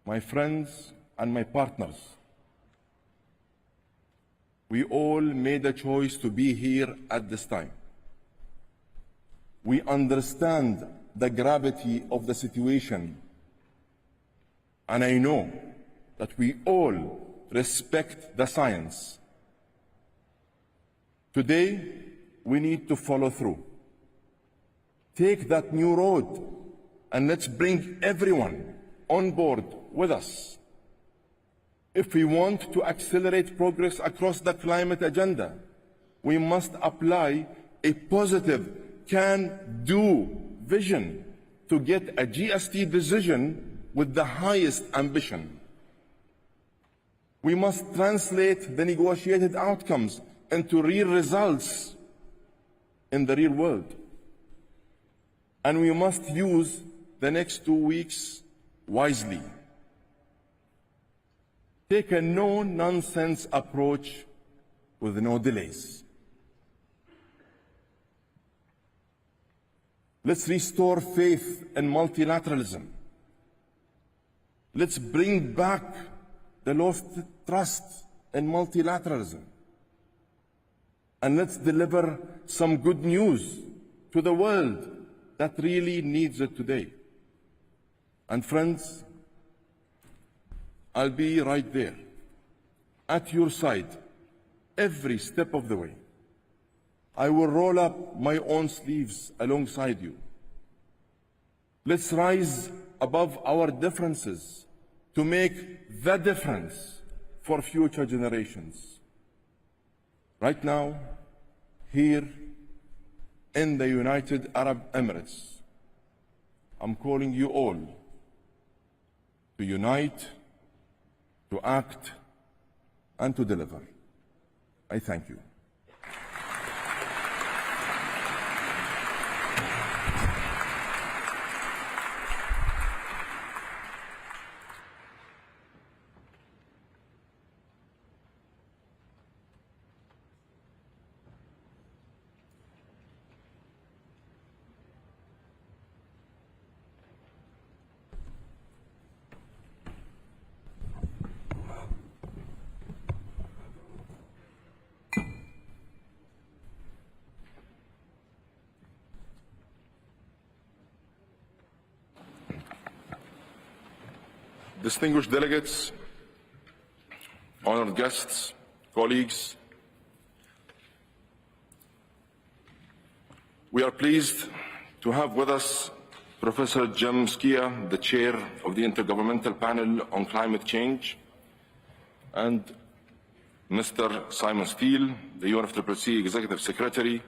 my friends and my partners, we all made a choice to be here at this time. We understand the gravity of the situation, and I know that we all respect the science. Today, we need to follow through. Take that new road, and let's bring everyone on board with us. If we want to accelerate progress across the climate agenda, we must apply a positive can-do vision to get a GST decision with the highest ambition. We must translate the negotiated outcomes into real results in the real world. And we must use the next 2 weeks wisely. Take a no-nonsense approach with no delays. Let's restore faith in multilateralism. Let's bring back the lost trust in multilateralism. And let's deliver some good news to the world that really needs it today. And friends, I'll be right there, at your side, every step of the way. I will roll up my own sleeves alongside you. Let's rise above our differences to make the difference for future generations. Right now, here in the United Arab Emirates, I'm calling you all to unite, to act, and to deliver. I thank you. distinguished delegates, honored guests, colleagues, we are pleased to have with us Professor Jem Skia, the chair of the Intergovernmental Panel on Climate Change, and Mr. Simon Steele, the UNFCCC Executive Secretary.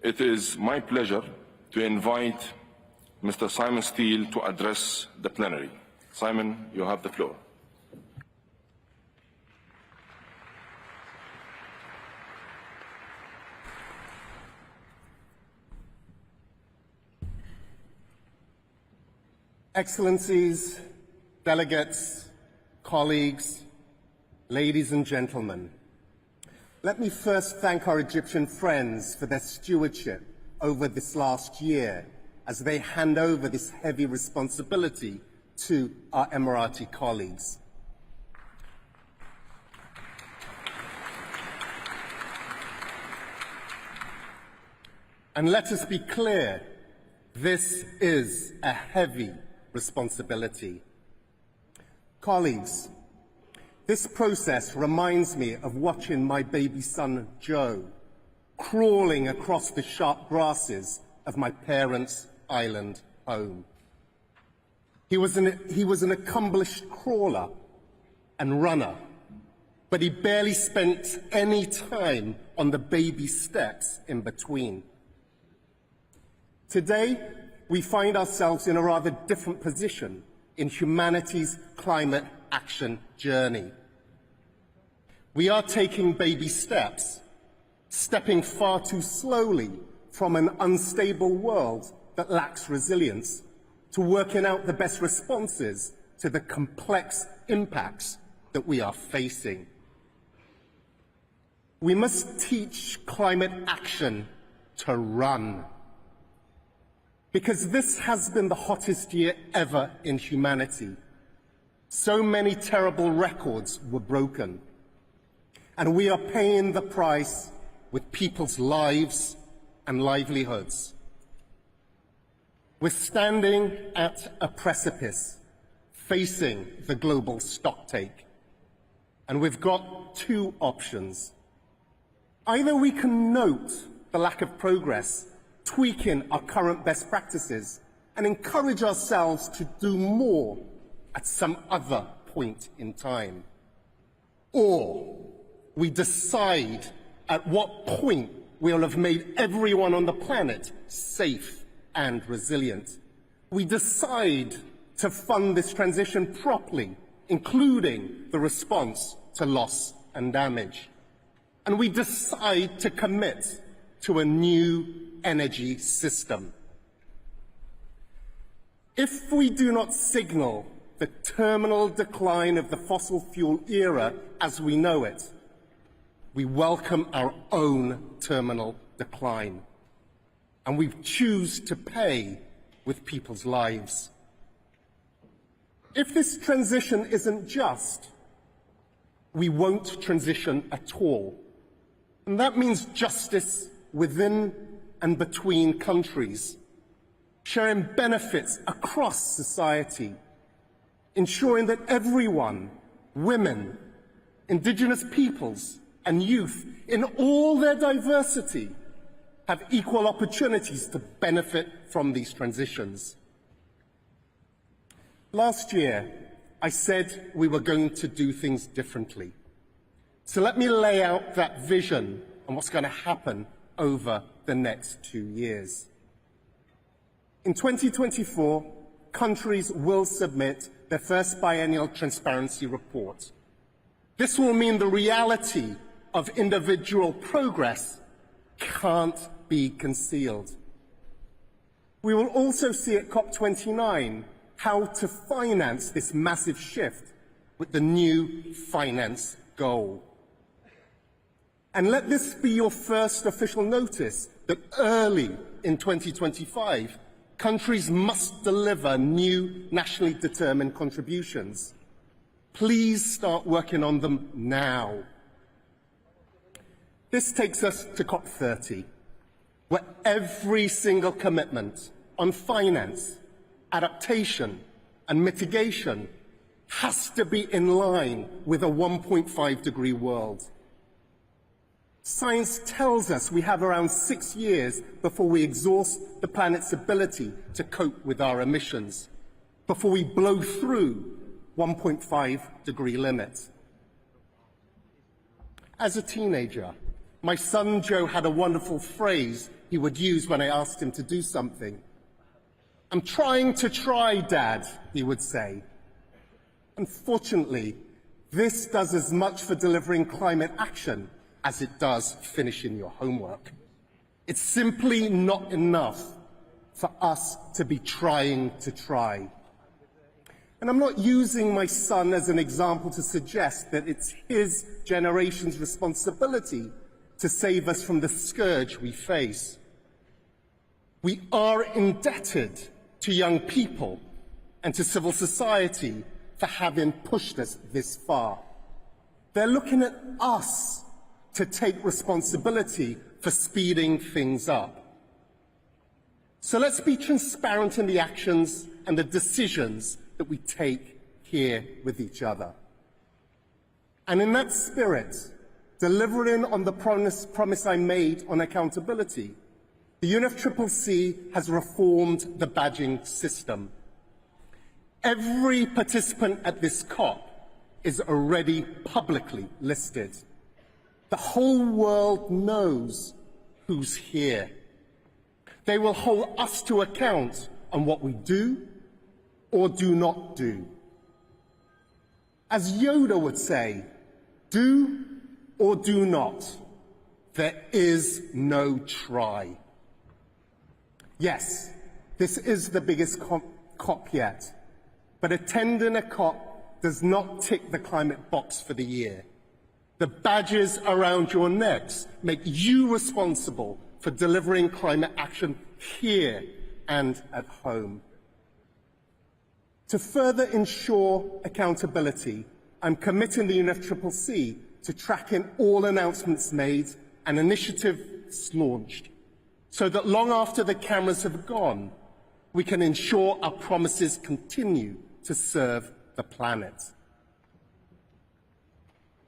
It is my pleasure to invite Mr. Simon Steele to address the plenary. Simon, you have the floor. Excellencies, delegates, colleagues, ladies and gentlemen, let me first thank our Egyptian friends for their stewardship over this last year as they hand over this heavy responsibility to our Emirati colleagues. And let us be clear, this is a heavy responsibility. Colleagues, this process reminds me of watching my baby son, Joe, crawling across the sharp grasses of my parents' island home. He was an accomplished crawler and runner, but he barely spent any time on the baby steps in between. Today, we find ourselves in a rather different position in humanity's climate action journey. We are taking baby steps, stepping far too slowly from an unstable world that lacks resilience to working out the best responses to the complex impacts that we are facing. We must teach climate action to run, because this has been the hottest year ever in humanity. So many terrible records were broken, and we are paying the price with people's lives and livelihoods. We're standing at a precipice, facing the global stocktake, and we've got two options. Either we can note the lack of progress, tweaking our current best practices, and encourage ourselves to do more at some other point in time. Or we decide at what point we'll have made everyone on the planet safe and resilient. We decide to fund this transition properly, including the response to loss and damage. And we decide to commit to a new energy system. If we do not signal the terminal decline of the fossil fuel era as we know it, we welcome our own terminal decline, and we choose to pay with people's lives. If this transition isn't just, we won't transition at all. And that means justice within and between countries, sharing benefits across society, ensuring that everyone, women, indigenous peoples, and youth, in all their diversity, have equal opportunities to benefit from these transitions. Last year, I said we were going to do things differently. So let me lay out that vision and what's going to happen over the next 2 years. In 2024, countries will submit their first biennial transparency report. This will mean the reality of individual progress can't be concealed. We will also see at Cop29 how to finance this massive shift with the new finance goal. And let this be your first official notice that early in 2025, countries must deliver new nationally determined contributions. Please start working on them now. This takes us to COP30, where every single commitment on finance, adaptation, and mitigation has to be in line with a 1.5 degree world. Science tells us we have around 6 years before we exhaust the planet's ability to cope with our emissions, before we blow through 1.5 degree limits. As a teenager, my son Joe had a wonderful phrase he would use when I asked him to do something. "I'm trying to try, Dad," he would say. Unfortunately, this does as much for delivering climate action as it does finishing your homework. It's simply not enough for us to be trying to try. And I'm not using my son as an example to suggest that it's his generation's responsibility to save us from the scourge we face. We are indebted to young people and to civil society for having pushed us this far. They're looking at us to take responsibility for speeding things up. So let's be transparent in the actions and the decisions that we take here with each other. And in that spirit, delivering on the promise I made on accountability, the UNFCCC has reformed the badging system. Every participant at this COP is already publicly listed. The whole world knows who's here. They will hold us to account on what we do or do not do. As Yoda would say, do or do not. There is no try. Yes, this is the biggest COP yet, but attending a COP does not tick the climate box for the year. The badges around your necks make you responsible for delivering climate action here and at home. To further ensure accountability, I'm committing the UNFCCC to tracking all announcements made and initiatives launched, so that long after the cameras have gone, we can ensure our promises continue to serve the planet.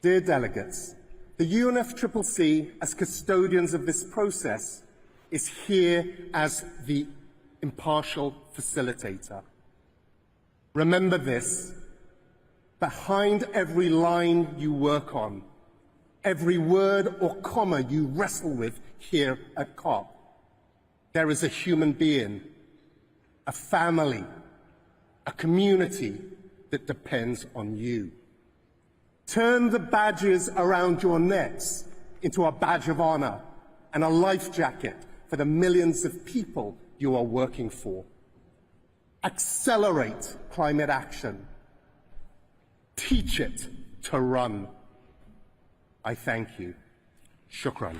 Dear delegates, the UNFCCC, as custodians of this process, is here as the impartial facilitator. Remember this: behind every line you work on, every word or comma you wrestle with here at COP, there is a human being, a family, a community that depends on you. Turn the badges around your necks into a badge of honor and a life jacket for the millions of people you are working for. Accelerate climate action. Teach it to run. I thank you. Shukran.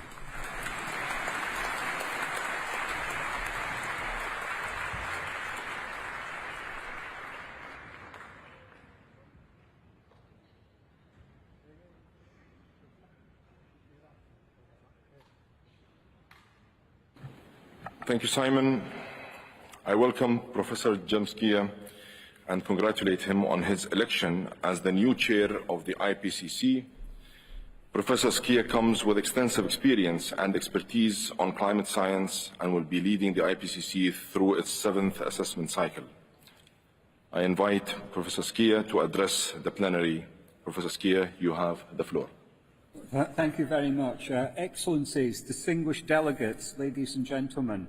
Thank you, Simon. I welcome Professor Jamskia and congratulate him on his election as the new chair of the IPCC. Professor Skia comes with extensive experience and expertise on climate science and will be leading the IPCC through its 7th assessment cycle. I invite Professor Skia to address the plenary. Professor Skia, you have the floor. Thank you very much. Excellencies, distinguished delegates, ladies and gentlemen,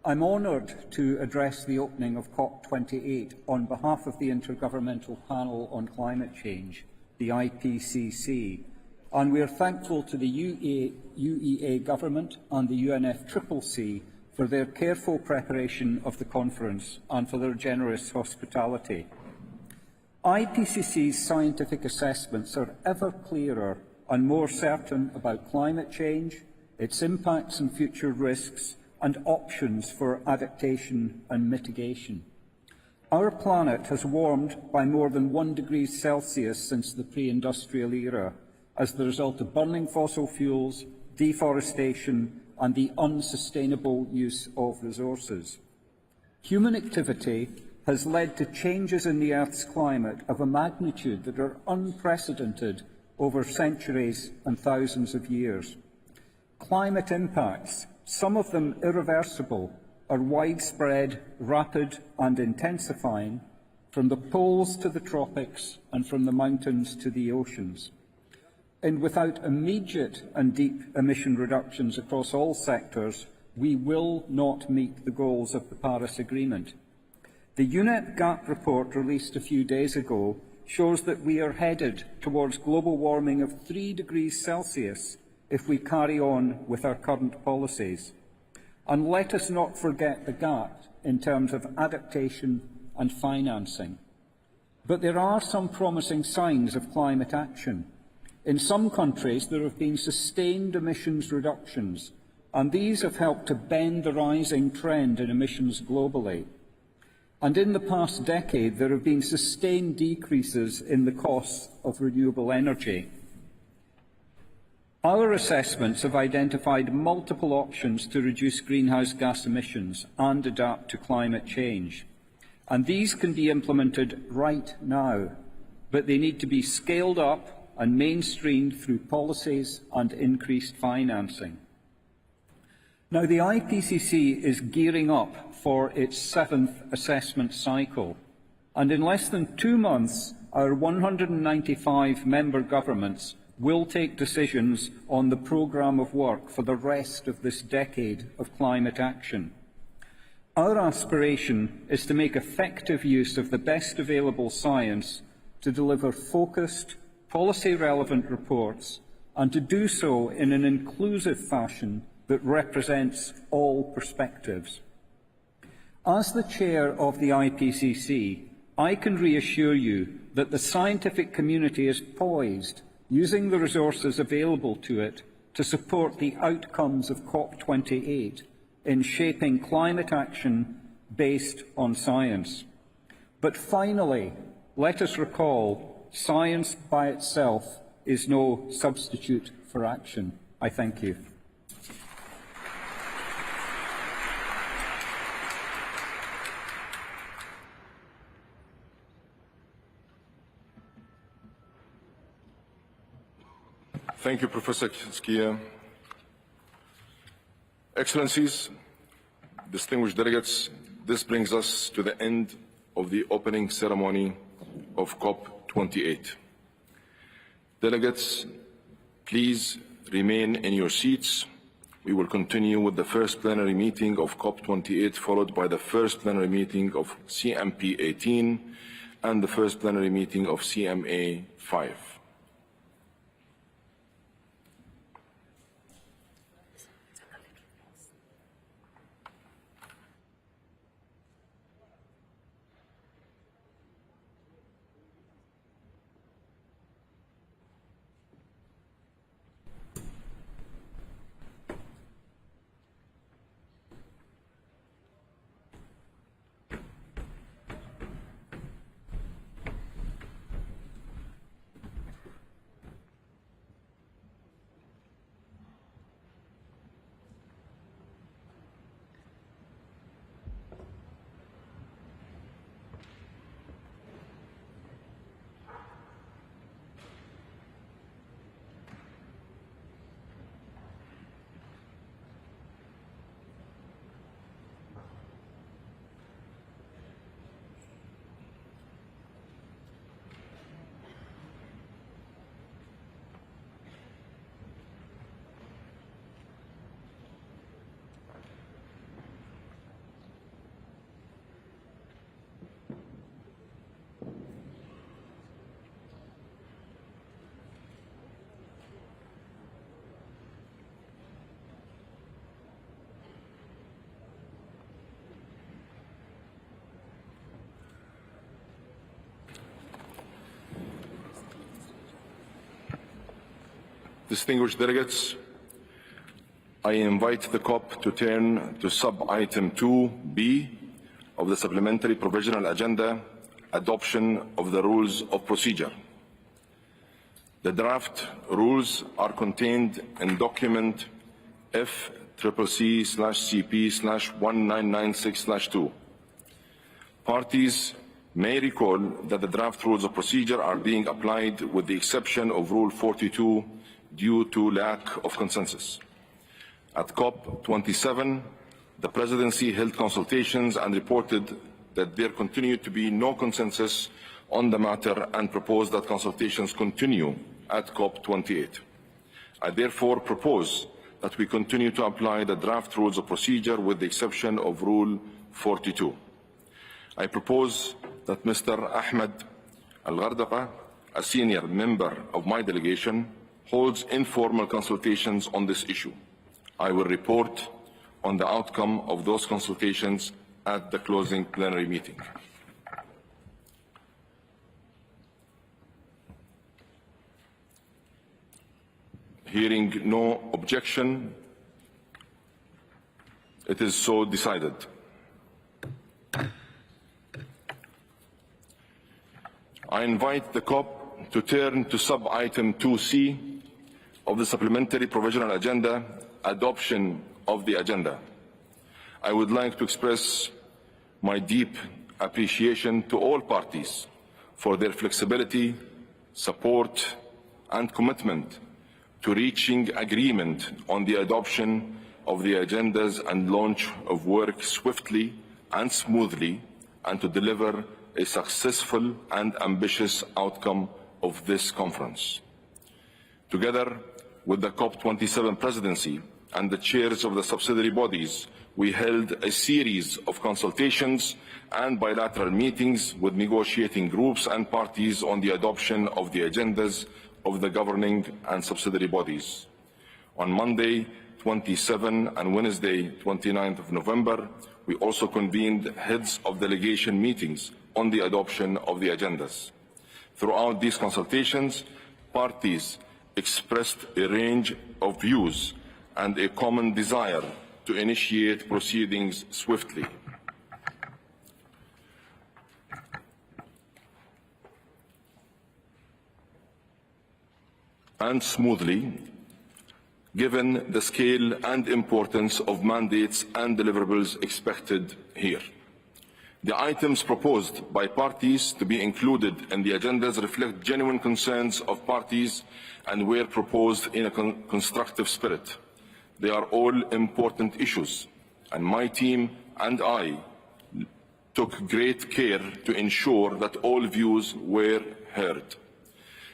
I'm honoured to address the opening of Cop28 on behalf of the Intergovernmental Panel on Climate Change, the IPCC, and we are thankful to the UEA government and the UNFCCC for their careful preparation of the conference and for their generous hospitality. IPCC's scientific assessments are ever clearer and more certain about climate change, its impacts and future risks, and options for adaptation and mitigation. Our planet has warmed by more than 1 degree Celsius since the pre-industrial era as the result of burning fossil fuels, deforestation, and the unsustainable use of resources. Human activity has led to changes in the Earth's climate of a magnitude that are unprecedented over centuries and thousands of years. Climate impacts, some of them irreversible, are widespread, rapid and intensifying, from the poles to the tropics and from the mountains to the oceans. And without immediate and deep emission reductions across all sectors, we will not meet the goals of the Paris Agreement. The UNEP GAP report released a few days ago shows that we are headed towards global warming of 3 degrees Celsius if we carry on with our current policies. And let us not forget the gap in terms of adaptation and financing. But there are some promising signs of climate action. In some countries, there have been sustained emissions reductions, and these have helped to bend the rising trend in emissions globally. And in the past decade, there have been sustained decreases in the costs of renewable energy. Our assessments have identified multiple options to reduce greenhouse gas emissions and adapt to climate change. And these can be implemented right now, but they need to be scaled up and mainstreamed through policies and increased financing. Now, the IPCC is gearing up for its 7th assessment cycle, and in less than 2 months, our 195 member governments will take decisions on the programme of work for the rest of this decade of climate action. Our aspiration is to make effective use of the best available science to deliver focused, policy-relevant reports, and to do so in an inclusive fashion that represents all perspectives. As the chair of the IPCC, I can reassure you that the scientific community is poised, using the resources available to it, to support the outcomes of Cop28 in shaping climate action based on science. But finally, let us recall, science by itself is no substitute for action. I thank you. Thank you, Professor Skia. Excellencies, distinguished delegates, this brings us to the end of the opening ceremony of COP28. Delegates, please remain in your seats. We will continue with the first plenary meeting of COP28, followed by the first plenary meeting of CMP 18 and the first plenary meeting of CMA 5. Distinguished delegates, I invite the COP to turn to sub-item 2B of the Supplementary Provisional Agenda, Adoption of the Rules of Procedure. The draft rules are contained in document FCCC/CP/1996/2. Parties may recall that the draft rules of procedure are being applied with the exception of Rule 42 due to lack of consensus. At COP27, the Presidency held consultations and reported that there continued to be no consensus on the matter and proposed that consultations continue at COP28. I therefore propose that we continue to apply the draft rules of procedure with the exception of Rule 42. I propose that Mr. Ahmed Al-Ghardaqa, a senior member of my delegation, holds informal consultations on this issue. I will report on the outcome of those consultations at the closing plenary meeting. Hearing no objection, it is so decided. I invite the COP to turn to sub-item 2C of the supplementary provisional agenda, adoption of the agenda. I would like to express my deep appreciation to all parties for their flexibility, support, and commitment to reaching agreement on the adoption of the agendas and launch of work swiftly and smoothly, and to deliver a successful and ambitious outcome of this conference. Together with the COP27 presidency and the chairs of the subsidiary bodies, we held a series of consultations and bilateral meetings with negotiating groups and parties on the adoption of the agendas of the governing and subsidiary bodies. On Monday, 27 and Wednesday, 29th of November, we also convened heads of delegation meetings on the adoption of the agendas. Throughout these consultations, parties expressed a range of views and a common desire to initiate proceedings swiftly. And smoothly, given the scale and importance of mandates and deliverables expected here. The items proposed by parties to be included in the agendas reflect genuine concerns of parties and were proposed in a constructive spirit. They are all important issues, and my team and I took great care to ensure that all views were heard.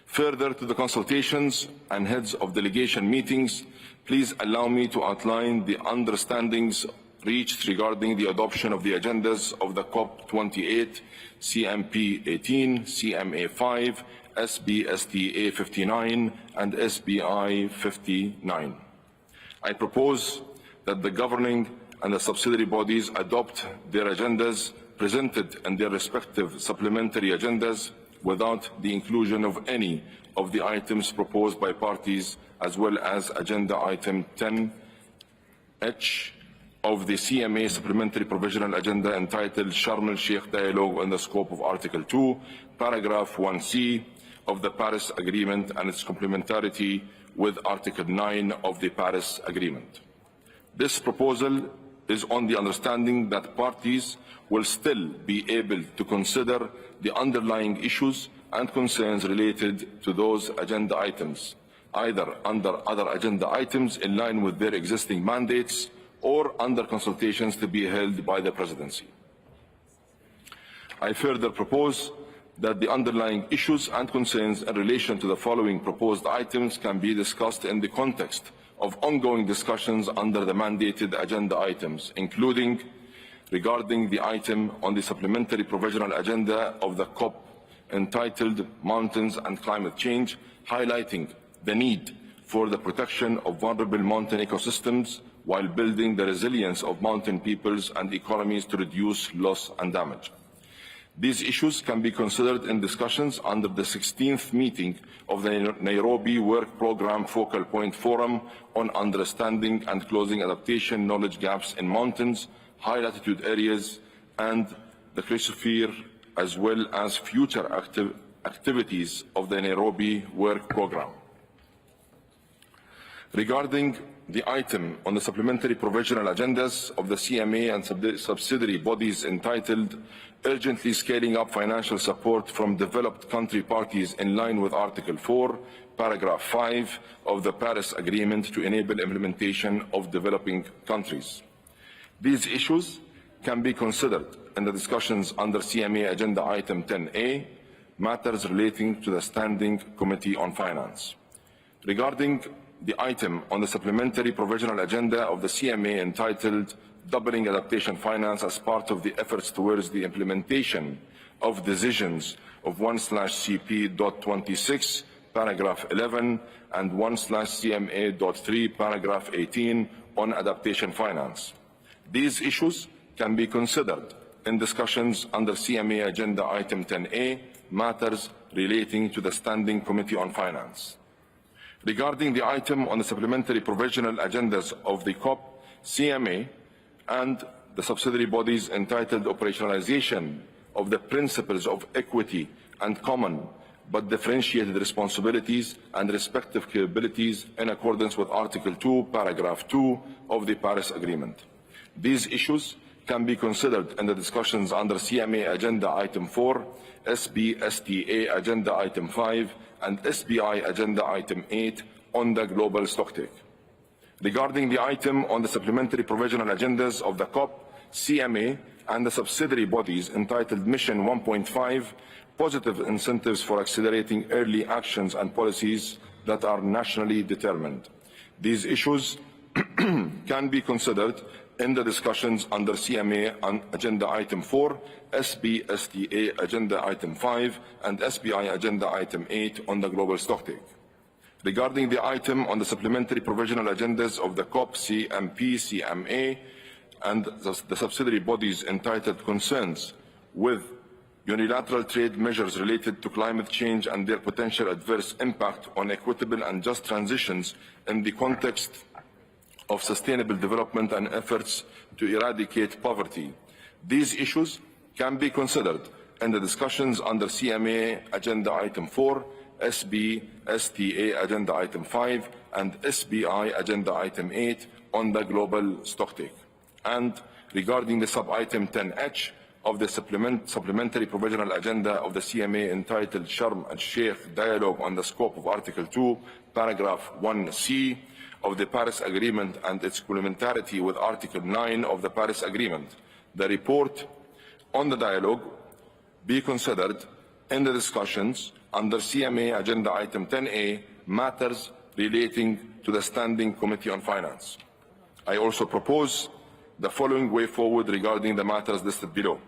Further to the consultations and heads of delegation meetings, please allow me to outline the understandings reached regarding the adoption of the agendas of the COP28, CMP 18, CMA 5, SBSTA 59, and SBI 59. I propose that the governing and the subsidiary bodies adopt their agendas presented in their respective supplementary agendas without the inclusion of any of the items proposed by parties, as well as Agenda Item 10H of the CMA Supplementary Provisional Agenda entitled Sharm el-Sheikh Dialogue in the scope of Article 2, Paragraph 1C of the Paris Agreement and its complementarity with Article 9 of the Paris Agreement. This proposal is on the understanding that parties will still be able to consider the underlying issues and concerns related to those agenda items, either under other agenda items in line with their existing mandates or under consultations to be held by the Presidency. I further propose that the underlying issues and concerns in relation to the following proposed items can be discussed in the context of ongoing discussions under the mandated agenda items, including regarding the item on the supplementary provisional agenda of the COP entitled Mountains and Climate Change, highlighting the need for the protection of vulnerable mountain ecosystems while building the resilience of mountain peoples and economies to reduce loss and damage. These issues can be considered in discussions under the 16th meeting of the Nairobi Work Programme Focal Point Forum on Understanding and Closing Adaptation Knowledge Gaps in Mountains, High Latitude Areas and the Chrysosphere, as well as future activities of the Nairobi Work Programme. Regarding the item on the supplementary provisional agendas of the CMA and subsidiary bodies entitled Urgently Scaling Up Financial Support from Developed Country Parties in line with Article 4, Paragraph 5 of the Paris Agreement to enable implementation of developing countries. These issues can be considered in the discussions under CMA Agenda Item 10A, matters relating to the Standing Committee on Finance. Regarding the item on the supplementary provisional agenda of the CMA entitled Doubling Adaptation Finance as part of the efforts towards the implementation of decisions of 1/CP.26, paragraph 11, and 1/CMA.3, paragraph 18 on adaptation finance. These issues can be considered in discussions under CMA Agenda Item 10A, matters relating to the Standing Committee on Finance. Regarding the item on the supplementary provisional agendas of the COP, CMA, and the subsidiary bodies entitled Operationalization of the Principles of Equity and Common but Differentiated Responsibilities and Respective Capabilities in accordance with Article 2, Paragraph 2 of the Paris Agreement. These issues can be considered in the discussions under CMA Agenda Item 4, SBSTA Agenda Item 5, and SBI Agenda Item 8 on the global stocktake. Regarding the item on the supplementary provisional agendas of the COP, CMA, and the subsidiary bodies entitled Mission 1.5, positive incentives for accelerating early actions and policies that are nationally determined. These issues can be considered in the discussions under CMA on Agenda Item 4, SBSTA Agenda Item 5, and SBI Agenda Item 8 on the global stocktake. Regarding the item on the supplementary provisional agendas of the COP, CMP, CMA, and the subsidiary bodies entitled Concerns with unilateral trade measures related to climate change and their potential adverse impact on equitable and just transitions in the context of sustainable development and efforts to eradicate poverty. These issues can be considered in the discussions under CMA Agenda Item 4, SBSTA Agenda Item 5, and SBI Agenda Item 8 on the global stocktake. And regarding the sub-item 10H of the supplementary provisional agenda of the CMA entitled Sharm el-Sheikh Dialogue on the Scope of Article 2, Paragraph 1C of the Paris Agreement and its complementarity with Article 9 of the Paris Agreement, the report on the dialogue be considered in the discussions under CMA Agenda Item 10A, matters relating to the Standing Committee on Finance. I also propose the following way forward regarding the matters listed below.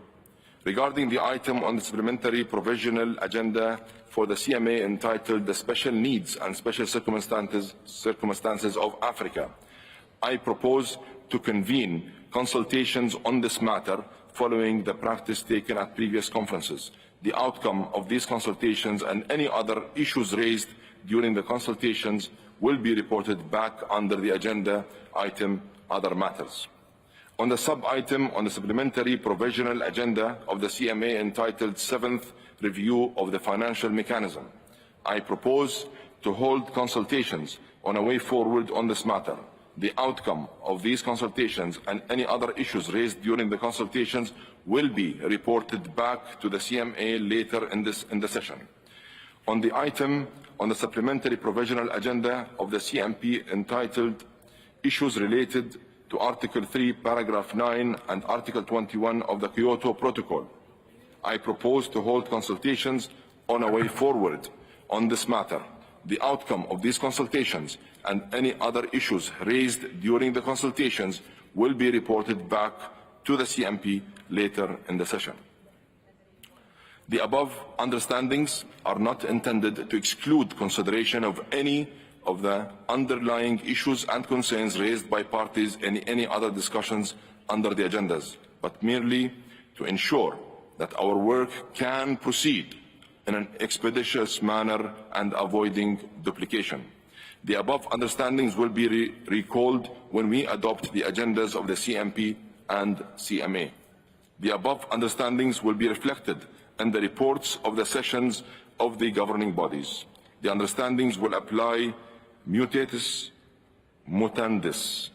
Regarding the item on the supplementary provisional agenda for the CMA entitled The Special Needs and Special Circumstances of Africa, I propose to convene consultations on this matter following the practice taken at previous conferences. The outcome of these consultations and any other issues raised during the consultations will be reported back under the agenda item Other Matters. On the sub-item on the supplementary provisional agenda of the CMA entitled 7th Review of the Financial Mechanism, I propose to hold consultations on a way forward on this matter. The outcome of these consultations and any other issues raised during the consultations will be reported back to the CMA later in the session. On the item on the supplementary provisional agenda of the CMP entitled Issues Related to Article 3, Paragraph 9 and Article 21 of the Kyoto Protocol, I propose to hold consultations on a way forward on this matter. The outcome of these consultations and any other issues raised during the consultations will be reported back to the CMP later in the session. The above understandings are not intended to exclude consideration of any of the underlying issues and concerns raised by parties in any other discussions under the agendas, but merely to ensure that our work can proceed in an expeditious manner and avoiding duplication. The above understandings will be recalled when we adopt the agendas of the CMP and CMA. The above understandings will be reflected in the reports of the sessions of the governing bodies. The understandings will apply mutatis mutandis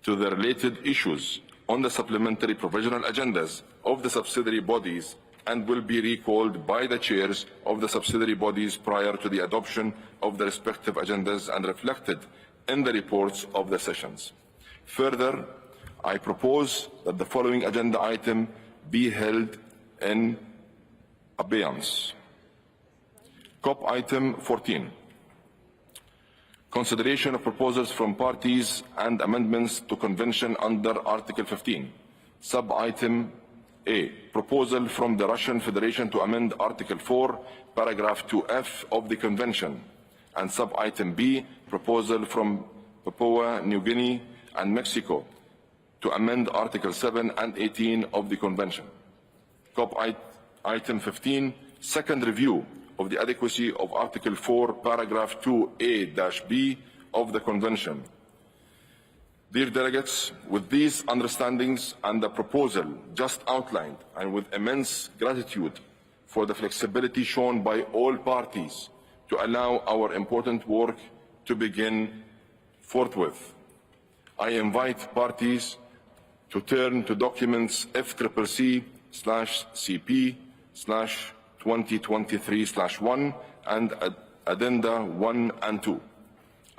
to the related issues on the supplementary provisional agendas of the subsidiary bodies and will be recalled by the chairs of the subsidiary bodies prior to the adoption of the respective agendas and reflected in the reports of the sessions. Further, I propose that the following agenda item be held in abeyance. COP item 14. Consideration of proposals from parties and amendments to convention under Article 15. Sub-item A. Proposal from the Russian Federation to amend Article 4, paragraph 2F of the convention. And sub-item B. Proposal from Papua New Guinea and Mexico to amend Article 7 and 18 of the convention. COP item 15. Second review of the adequacy of Article 4, paragraph 2A-B of the Convention. Dear delegates, with these understandings and the proposal just outlined, and with immense gratitude for the flexibility shown by all parties to allow our important work to begin forthwith, I invite parties to turn to documents FCCP/CP/2023/1 and Addenda 1 and 2.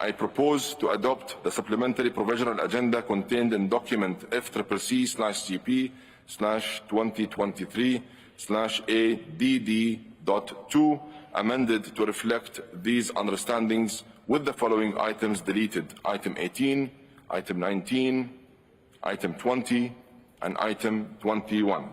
I propose to adopt the supplementary provisional agenda contained in document FCCP/CP/2023/ADD.2, amended to reflect these understandings with the following items deleted: item 18, item 19, item 20, and item 21.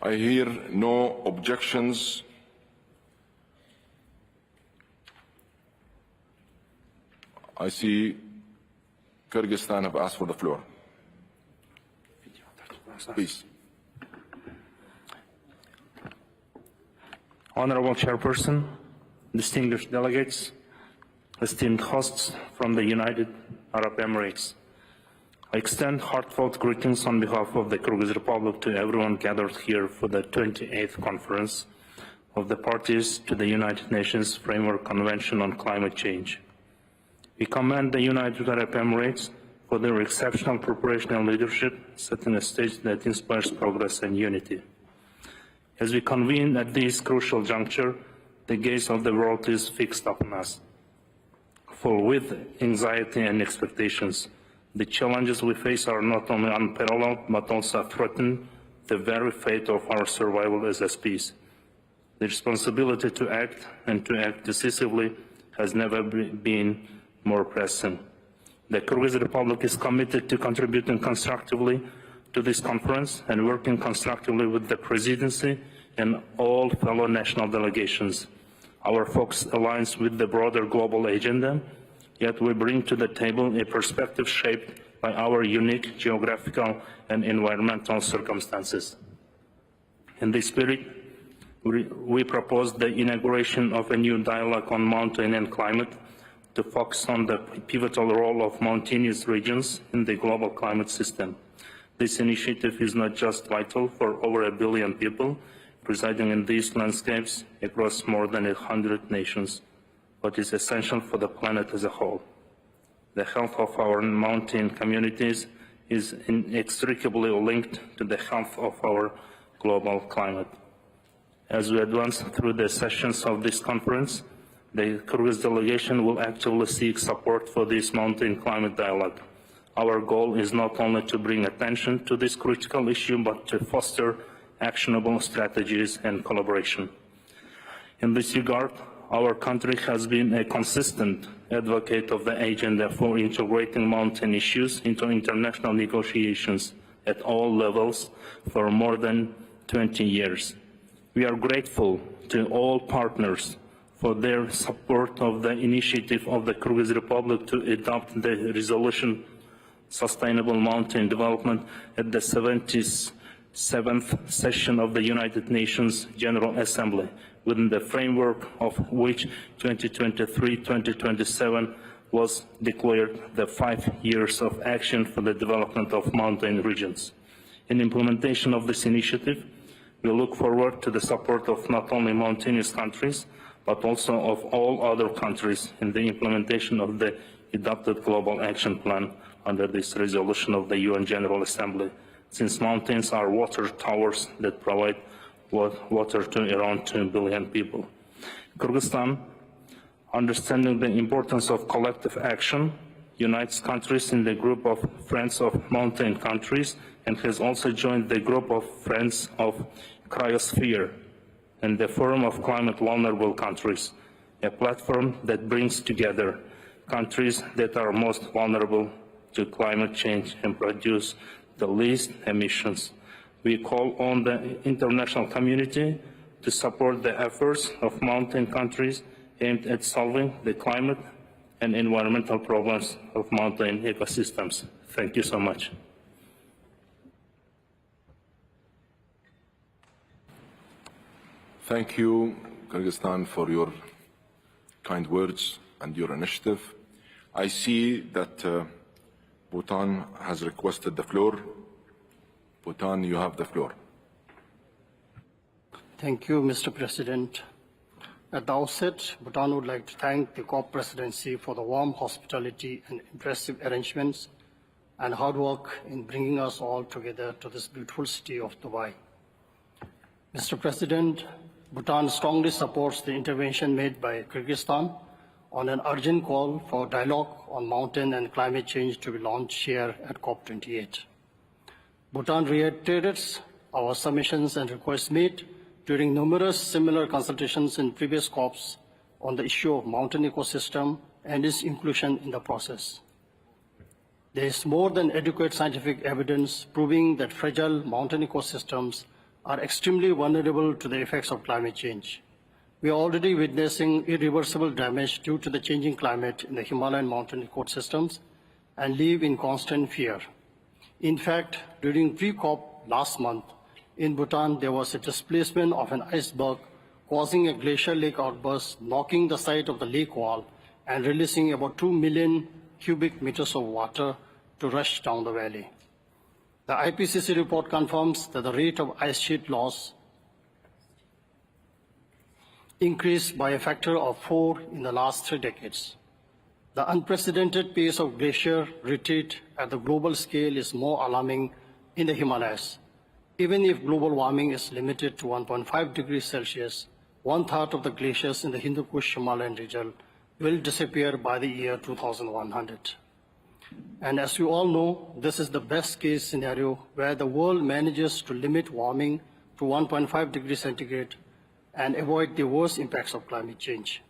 I hear no objections. I see Kyrgyzstan have asked for the floor. Please. Honorable Chairperson, distinguished delegates, esteemed hosts from the United Arab Emirates, I extend heartfelt greetings on behalf of the Kyrgyz Republic to everyone gathered here for the 28th Conference of the Parties to the United Nations Framework Convention on Climate Change. We commend the United Arab Emirates for their exceptional preparation and leadership, setting a stage that inspires progress and unity. As we convene at this crucial juncture, the gaze of the world is fixed upon us. Full with anxiety and expectations, the challenges we face are not only unparalleled, but also threaten the very fate of our survival as a species. The responsibility to act and to act decisively has never been more pressing. The Kyrgyz Republic is committed to contributing constructively to this conference and working constructively with the Presidency and all fellow national delegations. Our focus aligns with the broader global agenda, yet we bring to the table a perspective shaped by our unique geographical and environmental circumstances. In this spirit, we propose the inauguration of a new dialogue on mountain and climate to focus on the pivotal role of mountainous regions in the global climate system. This initiative is not just vital for over 1 billion people residing in these landscapes across more than 100 nations, but is essential for the planet as a whole. The health of our mountain communities is inextricably linked to the health of our global climate. As we advance through the sessions of this conference, the Kyrgyz delegation will actively seek support for this mountain climate dialogue. Our goal is not only to bring attention to this critical issue, but to foster actionable strategies and collaboration. In this regard, our country has been a consistent advocate of the agenda for integrating mountain issues into international negotiations at all levels for more than 20 years. We are grateful to all partners for their support of the initiative of the Kyrgyz Republic to adopt the resolution Sustainable Mountain Development at the 77th session of the United Nations General Assembly, within the framework of which 2023-2027 was declared the 5 years of action for the development of mountain regions. In implementation of this initiative, we look forward to the support of not only mountainous countries, but also of all other countries in the implementation of the adopted Global Action Plan under this resolution of the UN General Assembly, since mountains are water towers that provide water to around 2 billion people. Kyrgyzstan, understanding the importance of collective action, unites countries in the group of Friends of Mountain Countries and has also joined the group of Friends of Cryosphere and the Forum of Climate Vulnerable Countries, a platform that brings together countries that are most vulnerable to climate change and produce the least emissions. We call on the international community to support the efforts of mountain countries aimed at solving the climate and environmental problems of mountain ecosystems. Thank you so much. Thank you, Kyrgyzstan, for your kind words and your initiative. I see that Bhutan has requested the floor. Bhutan, you have the floor. Thank you, Mr. President. At the outset, Bhutan would like to thank the COP presidency for the warm hospitality and impressive arrangements and hard work in bringing us all together to this beautiful city of Dubai. Mr. President, Bhutan strongly supports the intervention made by Kyrgyzstan on an urgent call for dialogue on mountain and climate change to be launched here at Cop28. Bhutan reiterates our submissions and requests made during numerous similar consultations in previous COPs on the issue of mountain ecosystem and its inclusion in the process. There is more than adequate scientific evidence proving that fragile mountain ecosystems are extremely vulnerable to the effects of climate change. We are already witnessing irreversible damage due to the changing climate in the Himalayan mountain ecosystems and live in constant fear. In fact, during pre-COP last month, in Bhutan, there was a displacement of an iceberg causing a glacial lake outburst, knocking the site of the lake wall and releasing about 2 million cubic meters of water to rush down the valley. The IPCC report confirms that the rate of ice sheet loss increased by a factor of 4 in the last 3 decades. The unprecedented pace of glacier retreat at the global scale is more alarming in the Himalayas. Even if global warming is limited to 1.5 degrees Celsius, 1/3 of the glaciers in the Hindu Kush Himalayan region will disappear by the year 2100. And as you all know, this is the best case scenario where the world manages to limit warming to 1.5 degrees centigrade and avoid the worst impacts of climate change.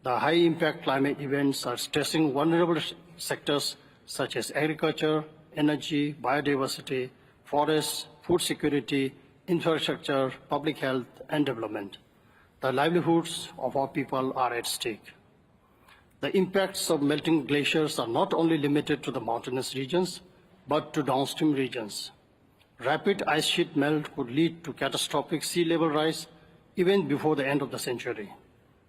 The high-impact climate events are stressing vulnerable sectors such as agriculture, energy, biodiversity, forests, food security, infrastructure, public health, and development. The livelihoods of our people are at stake. The impacts of melting glaciers are not only limited to the mountainous regions, but to downstream regions. Rapid ice sheet melt could lead to catastrophic sea level rise even before the end of the century.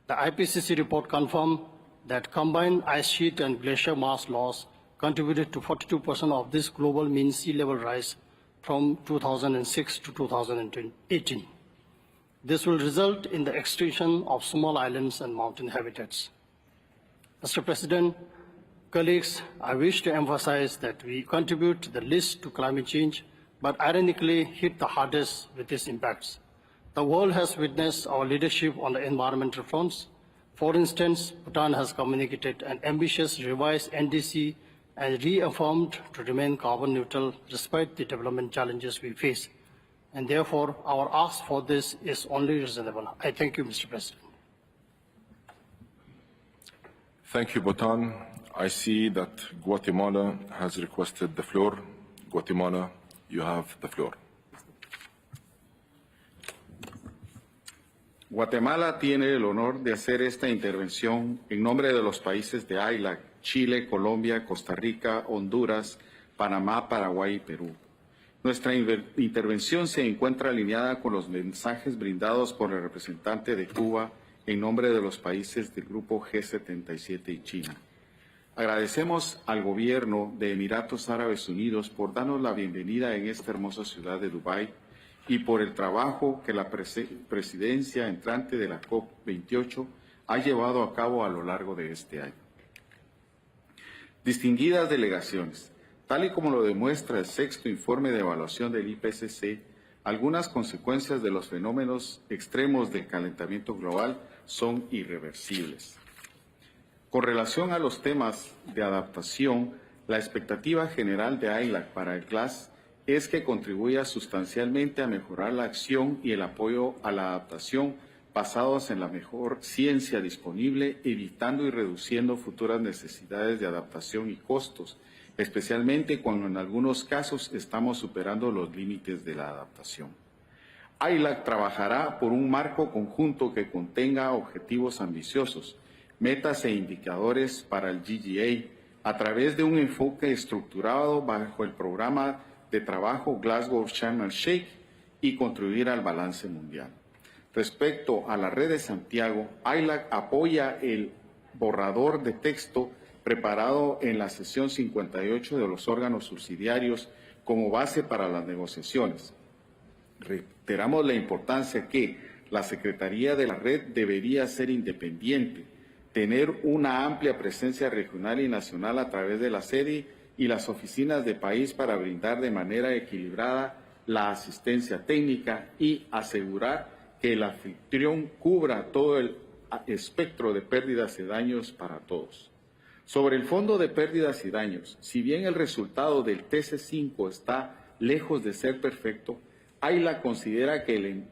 The IPCC report confirmed that combined ice sheet and glacier mass loss contributed to 42% of this global mean sea level rise from 2006 to 2018. This will result in the extinction of small islands and mountain habitats. Mr. President, colleagues, I wish to emphasize that we contribute the least to climate change, but ironically hit the hardest with its impacts. The world has witnessed our leadership on the environmental fronts. For instance, Bhutan has communicated an ambitious revised NDC and reaffirmed to remain carbon neutral despite the development challenges we face. And therefore, our ask for this is only reasonable. I thank you, Mr. President. Thank you, Bhutan. I see that Guatemala has requested the floor. Guatemala, you have the floor. Guatemala tiene el honor de hacer esta intervención en nombre de los países de AILAC, Chile, Colombia, Costa Rica, Honduras, Panamá, Paraguay y Perú. Nuestra intervención se encuentra alineada con los mensajes brindados por el representante de Cuba en nombre de los países del Grupo G77 y China. Agradecemos al Gobierno de Emiratos Árabes Unidos por darnos la bienvenida en esta hermosa ciudad de Dubái y por el trabajo que la presidencia entrante de la Cop28 ha llevado a cabo a lo largo de este año. Distinguidas delegaciones, tal y como lo demuestra el sexto informe de evaluación del IPCC, algunas consecuencias de los fenómenos extremos del calentamiento global son irreversibles. Con relación a los temas de adaptación, la expectativa general de AILAC para el CLAS es que contribuya sustancialmente a mejorar la acción y el apoyo a la adaptación basados en la mejor ciencia disponible, evitando y reduciendo futuras necesidades de adaptación y costos, especialmente cuando en algunos casos estamos superando los límites de la adaptación. AILAC trabajará por un marco conjunto que contenga objetivos ambiciosos, metas e indicadores para el GGA a través de un enfoque estructurado bajo el programa de trabajo Glasgow Sharm el Sheikh y contribuir al balance mundial. Respecto a la red de Santiago, AILAC apoya el borrador de texto preparado en la sesión 58 de los órganos subsidiarios como base para las negociaciones. Reiteramos la importancia que la Secretaría de la Red debería ser independiente, tener una amplia presencia regional y nacional a través de la sede y las oficinas de país para brindar de manera equilibrada la asistencia técnica y asegurar que el anfitrión cubra todo el espectro de pérdidas y daños para todos. Sobre el fondo de pérdidas y daños, si bien el resultado del TC5 está lejos de ser perfecto, AILAC considera que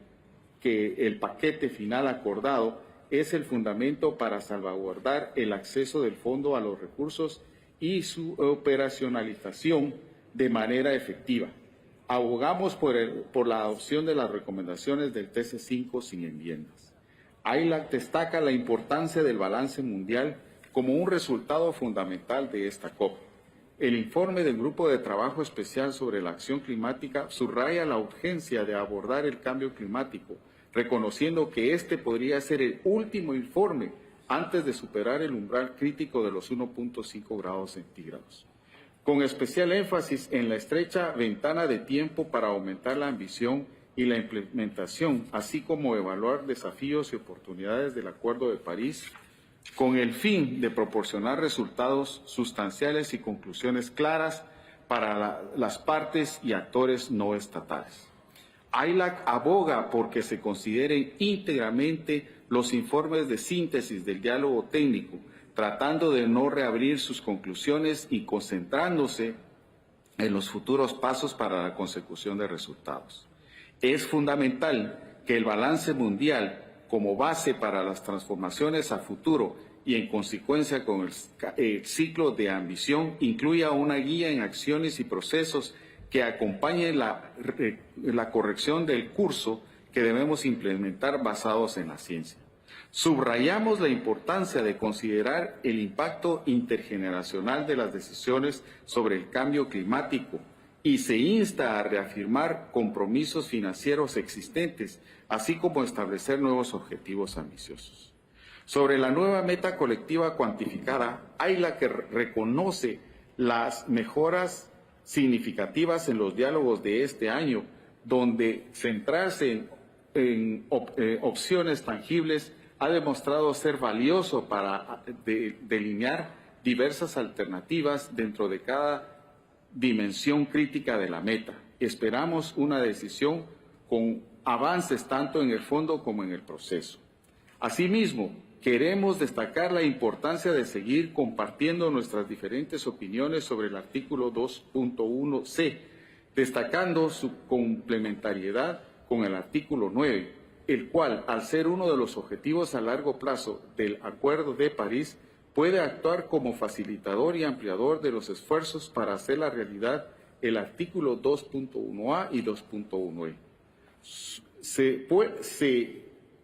el paquete final acordado es el fundamento para salvaguardar el acceso del fondo a los recursos y su operacionalización de manera efectiva. Abogamos por la adopción de las recomendaciones del TC5 sin enmiendas. AILAC destaca la importancia del balance mundial como un resultado fundamental de esta COP. El informe del Grupo de Trabajo Especial sobre la Acción Climática subraya la urgencia de abordar el cambio climático, reconociendo que este podría ser el último informe antes de superar el umbral crítico de los 1.5 grados centígrados. Con especial énfasis en la estrecha ventana de tiempo para aumentar la ambición y la implementación, así como evaluar desafíos y oportunidades del Acuerdo de París, con el fin de proporcionar resultados sustanciales y conclusiones claras para las partes y actores no estatales. AILAC aboga porque se consideren íntegramente los informes de síntesis del diálogo técnico, tratando de no reabrir sus conclusiones y concentrándose en los futuros pasos para la consecución de resultados. Es fundamental que el balance mundial, como base para las transformaciones a futuro y en consecuencia con el ciclo de ambición, incluya una guía en acciones y procesos que acompañen la corrección del curso que debemos implementar basados en la ciencia. Subrayamos la importancia de considerar el impacto intergeneracional de las decisiones sobre el cambio climático y se insta a reafirmar compromisos financieros existentes, así como establecer nuevos objetivos ambiciosos. Sobre la nueva meta colectiva cuantificada, AILAC reconoce las mejoras significativas en los diálogos de este año, donde centrarse en opciones tangibles ha demostrado ser valioso para delinear diversas alternativas dentro de cada dimensión crítica de la meta. Esperamos una decisión con avances tanto en el fondo como en el proceso. Asimismo, queremos destacar la importancia de seguir compartiendo nuestras diferentes opiniones sobre el artículo 2.1c, destacando su complementariedad con el artículo 9, el cual, al ser uno de los objetivos a largo plazo del Acuerdo de París, puede actuar como facilitador y ampliador de los esfuerzos para hacer la realidad el artículo 2.1a y 2.1e.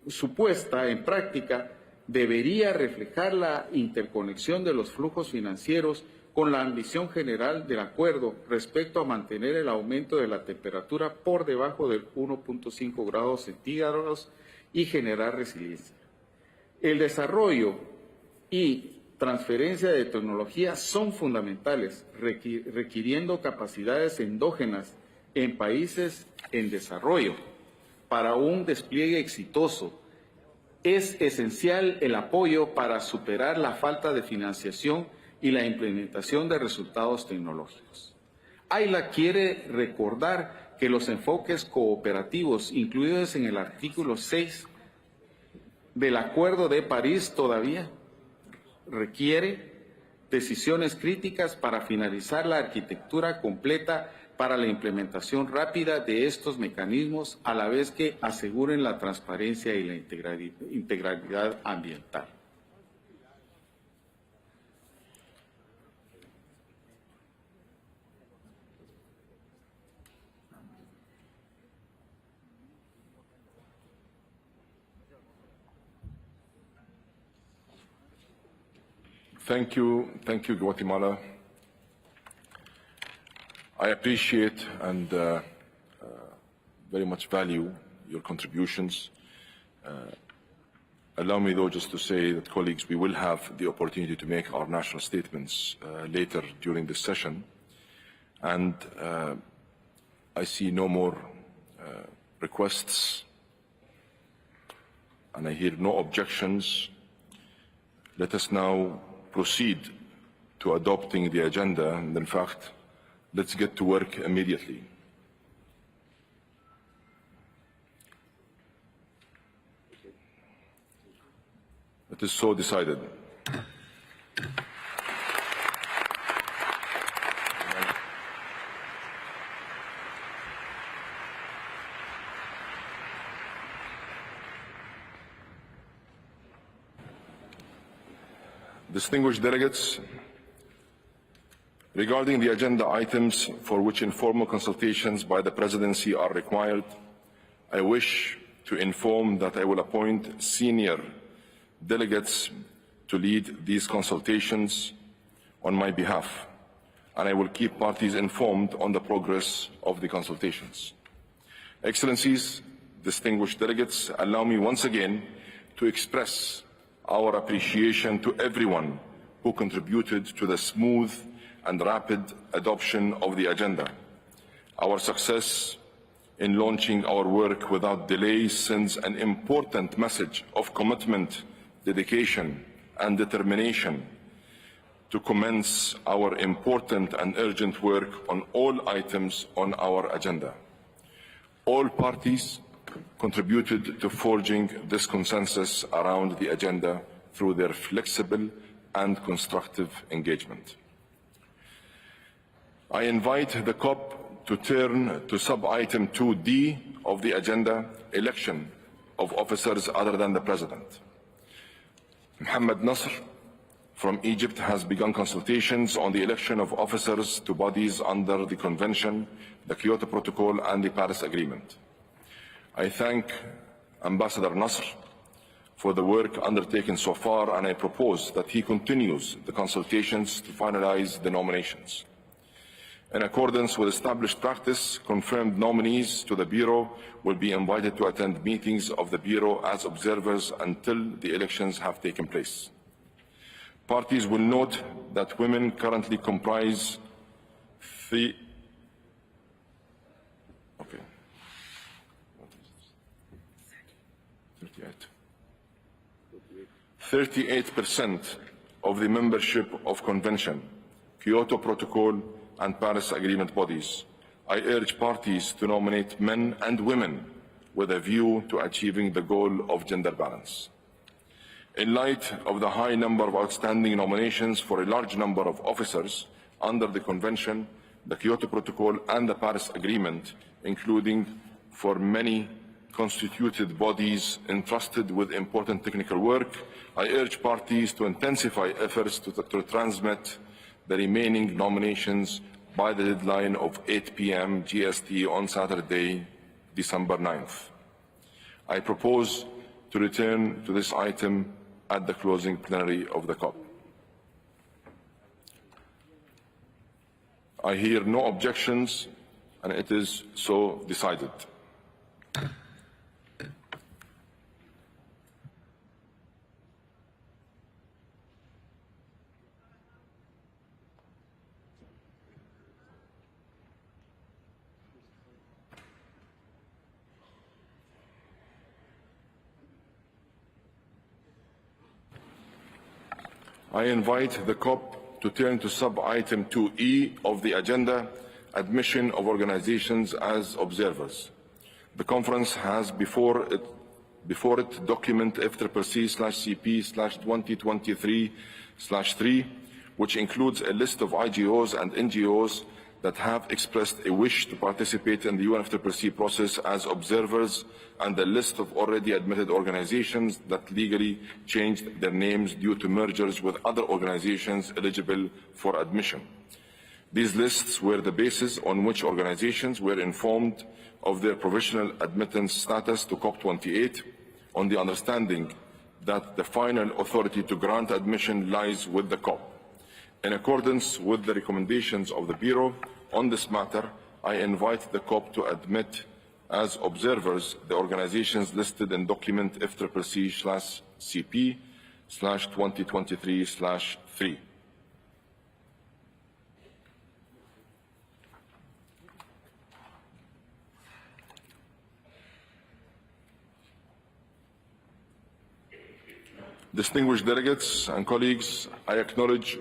su puesta en práctica debería reflejar la interconexión de los flujos financieros con la ambición general del acuerdo respecto a mantener el aumento de la temperatura por debajo del 1.5 grados centígrados y generar resiliencia. El desarrollo y transferencia de tecnología son fundamentales, requiriendo capacidades endógenas en países en desarrollo. Para un despliegue exitoso, es esencial el apoyo para superar la falta de financiación y la implementación de resultados tecnológicos. AILA quiere recordar que los enfoques cooperativos incluidos en el artículo 6 del Acuerdo de París todavía requiere decisiones críticas para finalizar la arquitectura completa para la implementación rápida de estos mecanismos, a la vez que aseguren la transparencia y la integralidad ambiental. Thank you, Guatemala. I appreciate and very much value your contributions. Allow me, though, just to say that, colleagues, we will have the opportunity to make our national statements later during this session. And I see no more requests, and I hear no objections. Let us now proceed to adopting the agenda, and in fact, let's get to work immediately. It is so decided. Distinguished delegates, regarding the agenda items for which informal consultations by the Presidency are required, I wish to inform that I will appoint senior delegates to lead these consultations on my behalf, and I will keep parties informed on the progress of the consultations. Excellencies, distinguished delegates, allow me once again to express our appreciation to everyone who contributed to the smooth and rapid adoption of the agenda. Our success in launching our work without delay sends an important message of commitment, dedication, and determination to commence our important and urgent work on all items on our agenda. All parties contributed to forging this consensus around the agenda through their flexible and constructive engagement. I invite the COP to turn to sub-item 2D of the agenda, election of officers other than the President. Mohammed Nasr from Egypt has begun consultations on the election of officers to bodies under the Convention, the Kyoto Protocol, and the Paris Agreement. I thank Ambassador Nasr for the work undertaken so far, and I propose that he continues the consultations to finalize the nominations. In accordance with established practice, confirmed nominees to the Bureau will be invited to attend meetings of the Bureau as observers until the elections have taken place. Parties will note that women currently comprise 38% of the membership of Convention, Kyoto Protocol, and Paris Agreement bodies. I urge parties to nominate men and women with a view to achieving the goal of gender balance. In light of the high number of outstanding nominations for a large number of officers under the Convention, the Kyoto Protocol, and the Paris Agreement, including for many constituted bodies entrusted with important technical work, I urge parties to intensify efforts to transmit the remaining nominations by the deadline of 8 p.m. GST on Saturday, December 9th. I propose to return to this item at the closing plenary of the COP. I hear no objections, and it is so decided. I invite the COP to turn to sub-item 2E of the agenda, admission of organizations as observers. The conference has before it document F/CP/2023/3, which includes a list of IGOs and NGOs that have expressed a wish to participate in the UN F/CP process as observers, and a list of already admitted organizations that legally changed their names due to mergers with other organizations eligible for admission. These lists were the basis on which organizations were informed of their provisional admittance status to COP28, on the understanding that the final authority to grant admission lies with the COP. In accordance with the recommendations of the Bureau on this matter, I invite the COP to admit as observers the organizations listed in document F/CP/2023/3. Distinguished delegates and colleagues, I acknowledge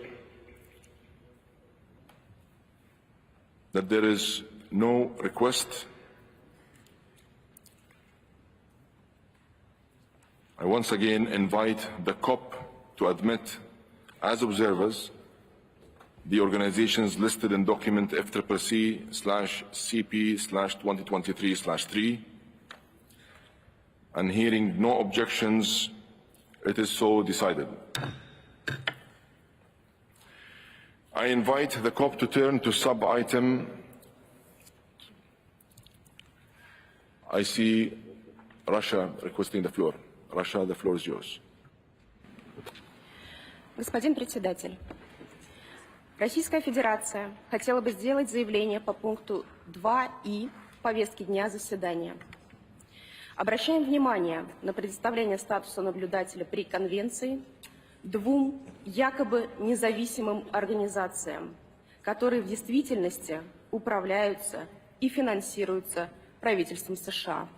that there is no request. I once again invite the COP to admit as observers the organizations listed in document F/CP/CP/2023/3, and hearing no objections, it is so decided. I invite the COP to turn to sub-item. I see Russia requesting the floor. Russia, the floor is yours. Господин председатель, Российская Федерация хотела бы сделать заявление по пункту 2И повестки дня заседания. Обращаем внимание на предоставление статуса наблюдателя при Конвенции двум якобы независимым организациям, которые в действительности управляются и финансируются правительством США.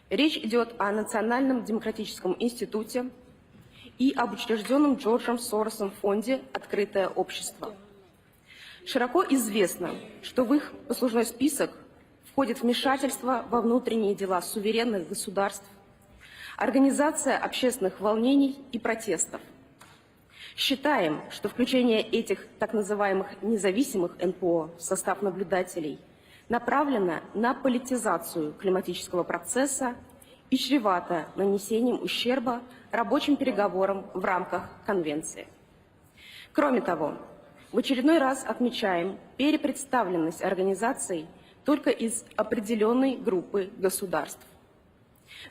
Речь идет о Национальном демократическом институте и об учрежденном Джорджем Соросом фонде «Открытое общество». Широко известно, что в их послужной список входит вмешательство во внутренние дела суверенных государств, организация общественных волнений и протестов. Считаем, что включение этих так называемых независимых НПО в состав наблюдателей направлено на политизацию климатического процесса и чревато нанесением ущерба рабочим переговорам в рамках Конвенции. Кроме того, в очередной раз отмечаем перепредставленность организаций только из определенной группы государств.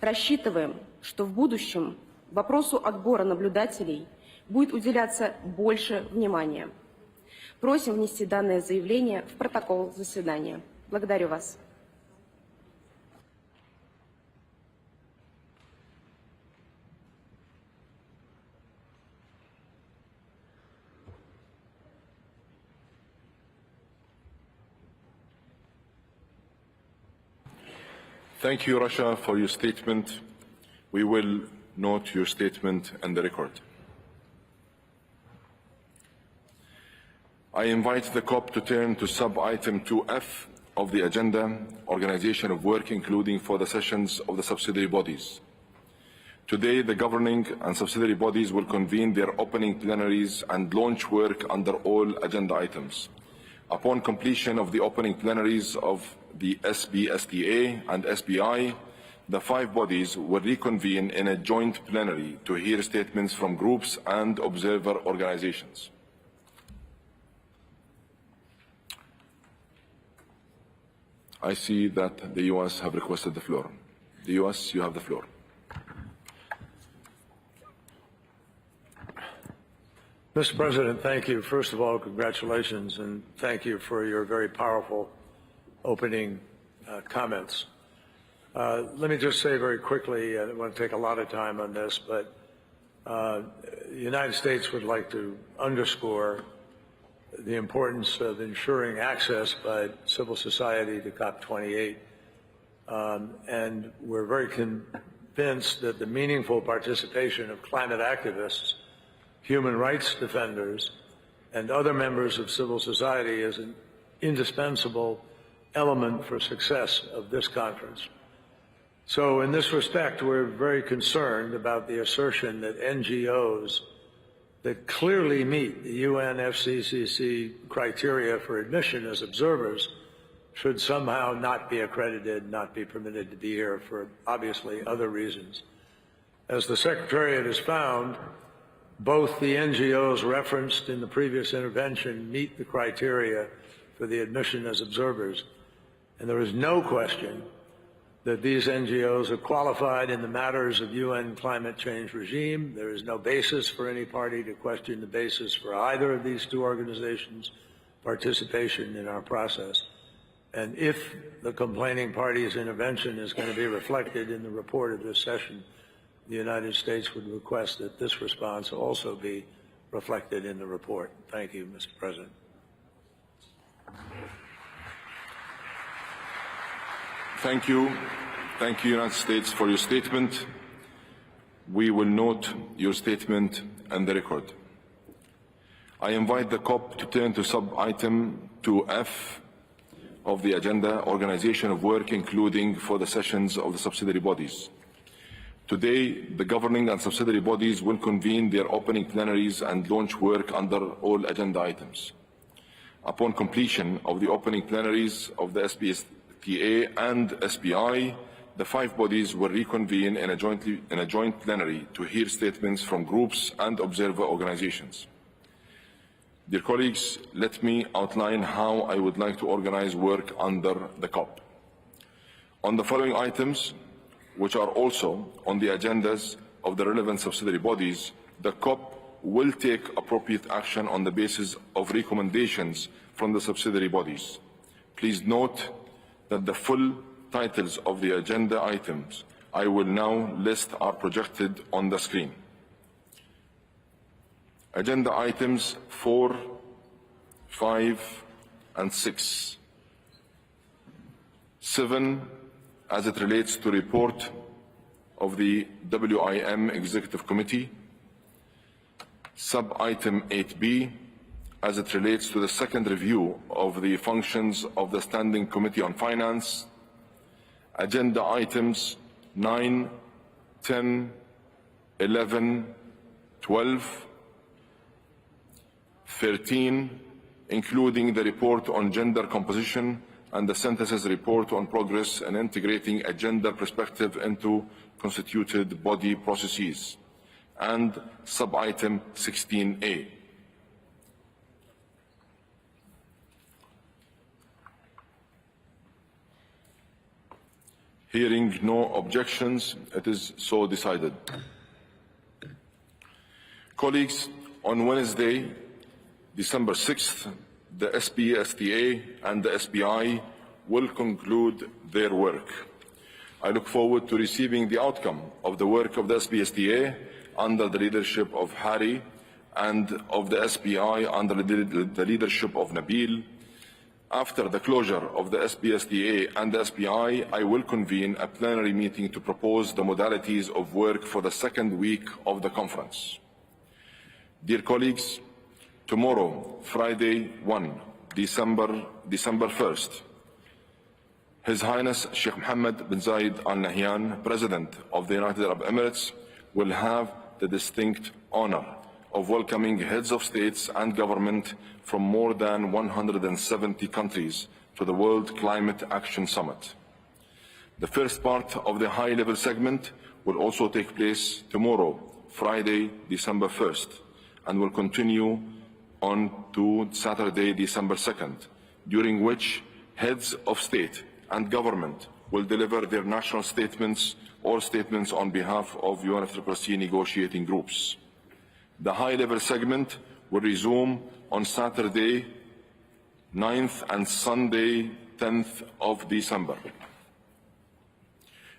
Рассчитываем, что в будущем вопросу отбора наблюдателей будет уделяться больше внимания. Просим внести данное заявление в протокол заседания. Благодарю вас. Thank you, Russia, for your statement. We will note your statement in the record. I invite the COP to turn to sub-item 2F of the agenda, organization of work, including for the sessions of the subsidiary bodies. Today, the governing and subsidiary bodies will convene their opening plenaries and launch work under all agenda items. Upon completion of the opening plenaries of the SBSTA and SBI, the 5 bodies will reconvene in a joint plenary to hear statements from groups and observer organizations. I see that the US have requested the floor. The US, you have the floor. Mr. President, thank you. First of all, congratulations, and thank you for your very powerful opening comments. Let me just say very quickly, I don't want to take a lot of time on this, but the United States would like to underscore the importance of ensuring access by civil society to Cop28. And we're very convinced that the meaningful participation of climate activists, human rights defenders, and other members of civil society is an indispensable element for success of this conference. So in this respect, we're very concerned about the assertion that NGOs that clearly meet the UNFCCC criteria for admission as observers should somehow not be accredited, not be permitted to be here for obviously other reasons. As the Secretariat has found, both the NGOs referenced in the previous intervention meet the criteria for the admission as observers, and there is no question that these NGOs are qualified in the matters of UN climate change regime. There is no basis for any party to question the basis for either of these two organizations' participation in our process. And if the complaining party's intervention is going to be reflected in the report of this session, the United States would request that this response also be reflected in the report. Thank you, Mr. President. Thank you. Thank you, United States, for your statement. We will note your statement and the record. I invite the COP to turn to sub-item 2F of the agenda, organization of work, including for the sessions of the subsidiary bodies. Today, the governing and subsidiary bodies will convene their opening plenaries and launch work under all agenda items. Upon completion of the opening plenaries of the SBSTA and SBI, the 5 bodies will reconvene in a joint plenary to hear statements from groups and observer organizations. Dear colleagues, let me outline how I would like to organize work under the COP. On the following items, which are also on the agendas of the relevant subsidiary bodies, the COP will take appropriate action on the basis of recommendations from the subsidiary bodies. Please note that the full titles of the agenda items I will now list are projected on the screen. Agenda items 4, 5, and 6. 7, as it relates to report of the WIM Executive Committee. Sub-item 8B, as it relates to the second review of the functions of the Standing Committee on Finance. Agenda items 9, 10, 11, 12, 13, including the report on gender composition and the synthesis report on progress in integrating a gender perspective into constituted body processes, and sub-item 16A. Hearing no objections, it is so decided. Colleagues, on Wednesday, December 6th, the SBSTA and the SBI will conclude their work. I look forward to receiving the outcome of the work of the SBSTA under the leadership of Harry and of the SBI under the leadership of Nabil. After the closure of the SBSTA and the SBI, I will convene a plenary meeting to propose the modalities of work for the second week of the conference. Dear colleagues, tomorrow, Friday 1, December 1st, His Highness Sheikh Mohammed bin Zayed Al Nahyan, President of the United Arab Emirates, will have the distinct honor of welcoming heads of states and government from more than 170 countries to the World Climate Action Summit. The first part of the high-level segment will also take place tomorrow, Friday, December 1st, and will continue on to Saturday, December 2nd, during which heads of state and government will deliver their national statements or statements on behalf of UNFCCC negotiating groups. The high-level segment will resume on Saturday 9th and Sunday 10th of December.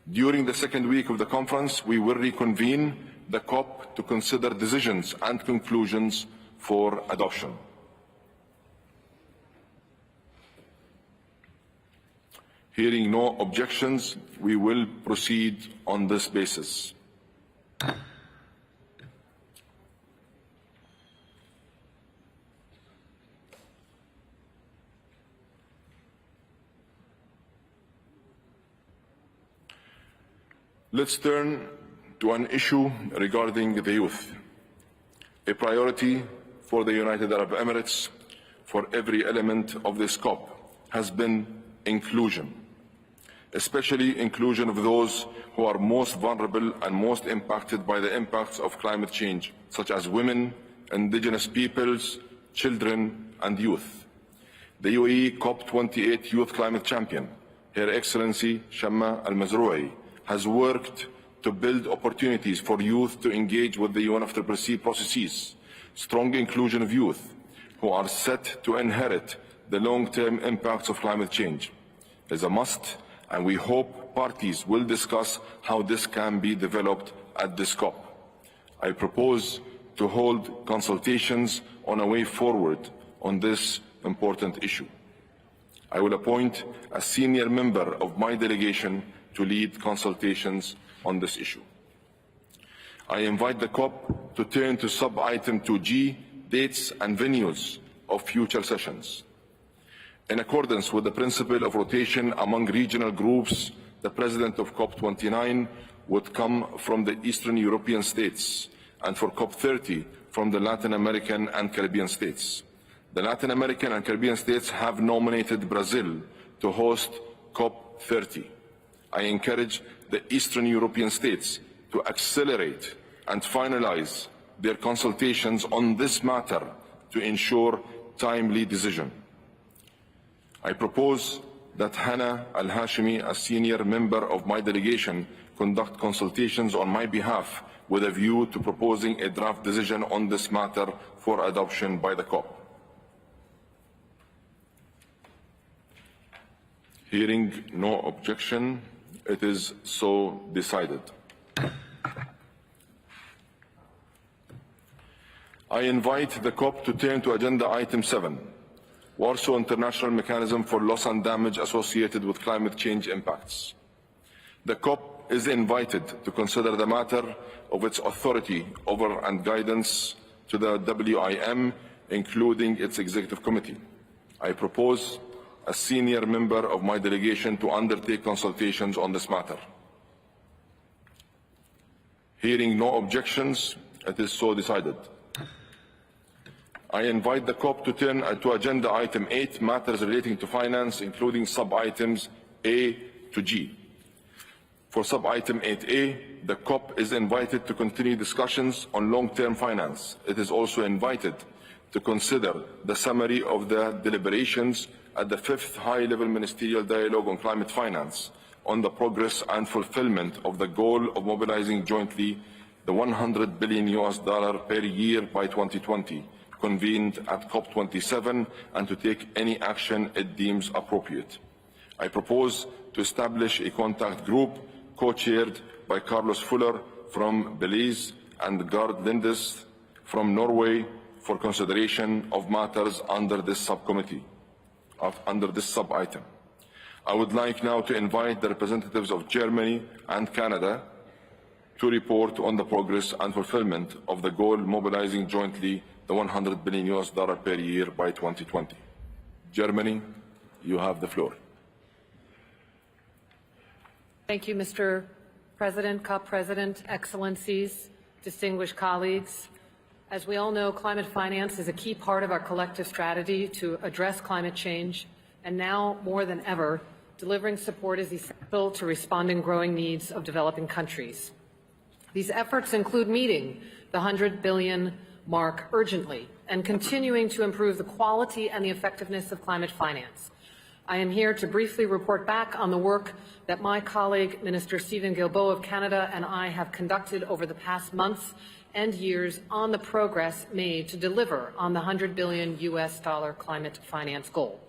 During the second week of the conference, we will reconvene the COP to consider decisions and conclusions for adoption. Hearing no objections, we will proceed on this basis. Let's turn to an issue regarding the youth. A priority for the United Arab Emirates for every element of this COP has been inclusion, especially inclusion of those who are most vulnerable and most impacted by the impacts of climate change, such as women, indigenous peoples, children, and youth. The UAE Cop28 Youth Climate Champion, Her Excellency Shamma Al-Mazroui, has worked to build opportunities for youth to engage with the UNFCCC processes, strong inclusion of youth who are set to inherit the long-term impacts of climate change is a must, and we hope parties will discuss how this can be developed at this COP. I propose to hold consultations on a way forward on this important issue. I will appoint a senior member of my delegation to lead consultations on this issue. I invite the COP to turn to sub-item 2G, dates and venues of future sessions. In accordance with the principle of rotation among regional groups, the President of COP29 would come from the Eastern European states, and for COP30 from the Latin American and Caribbean states. The Latin American and Caribbean states have nominated Brazil to host COP30. I encourage the Eastern European states to accelerate and finalize their consultations on this matter to ensure timely decision. I propose that Hannah Al-Hashimi, a senior member of my delegation, conduct consultations on my behalf with a view to proposing a draft decision on this matter for adoption by the COP. Hearing no objection, it is so decided. I invite the COP to turn to agenda item 7, Warsaw International Mechanism for Loss and Damage Associated with Climate Change Impacts. The COP is invited to consider the matter of its authority over and guidance to the WIM, including its executive committee. I propose a senior member of my delegation to undertake consultations on this matter. Hearing no objections, it is so decided. I invite the COP to turn to agenda item 8, matters relating to finance, including sub-items A to G. For sub-item 8A, the COP is invited to continue discussions on long-term finance. It is also invited to consider the summary of the deliberations at the 5th High-Level Ministerial Dialogue on Climate Finance on the progress and fulfillment of the goal of mobilizing jointly the $100 billion per year by 2020, convened at COP27, and to take any action it deems appropriate. I propose to establish a contact group co-chaired by Carlos Fuller from Belize and Gard Lindes from Norway for consideration of matters under this subcommittee, under this sub-item. I would like now to invite the representatives of Germany and Canada to report on the progress and fulfillment of the goal mobilizing jointly the $100 billion per year by 2020. Germany, you have the floor. Thank you, Mr. President, COP President, Excellencies, distinguished colleagues. As we all know, climate finance is a key part of our collective strategy to address climate change, and now more than ever, delivering support is essential to responding growing needs of developing countries. These efforts include meeting the $100 billion mark urgently and continuing to improve the quality and the effectiveness of climate finance. I am here to briefly report back on the work that my colleague, Minister Stephen Guilbeault of Canada, and I have conducted over the past months and years on the progress made to deliver on the $100 billion climate finance goal.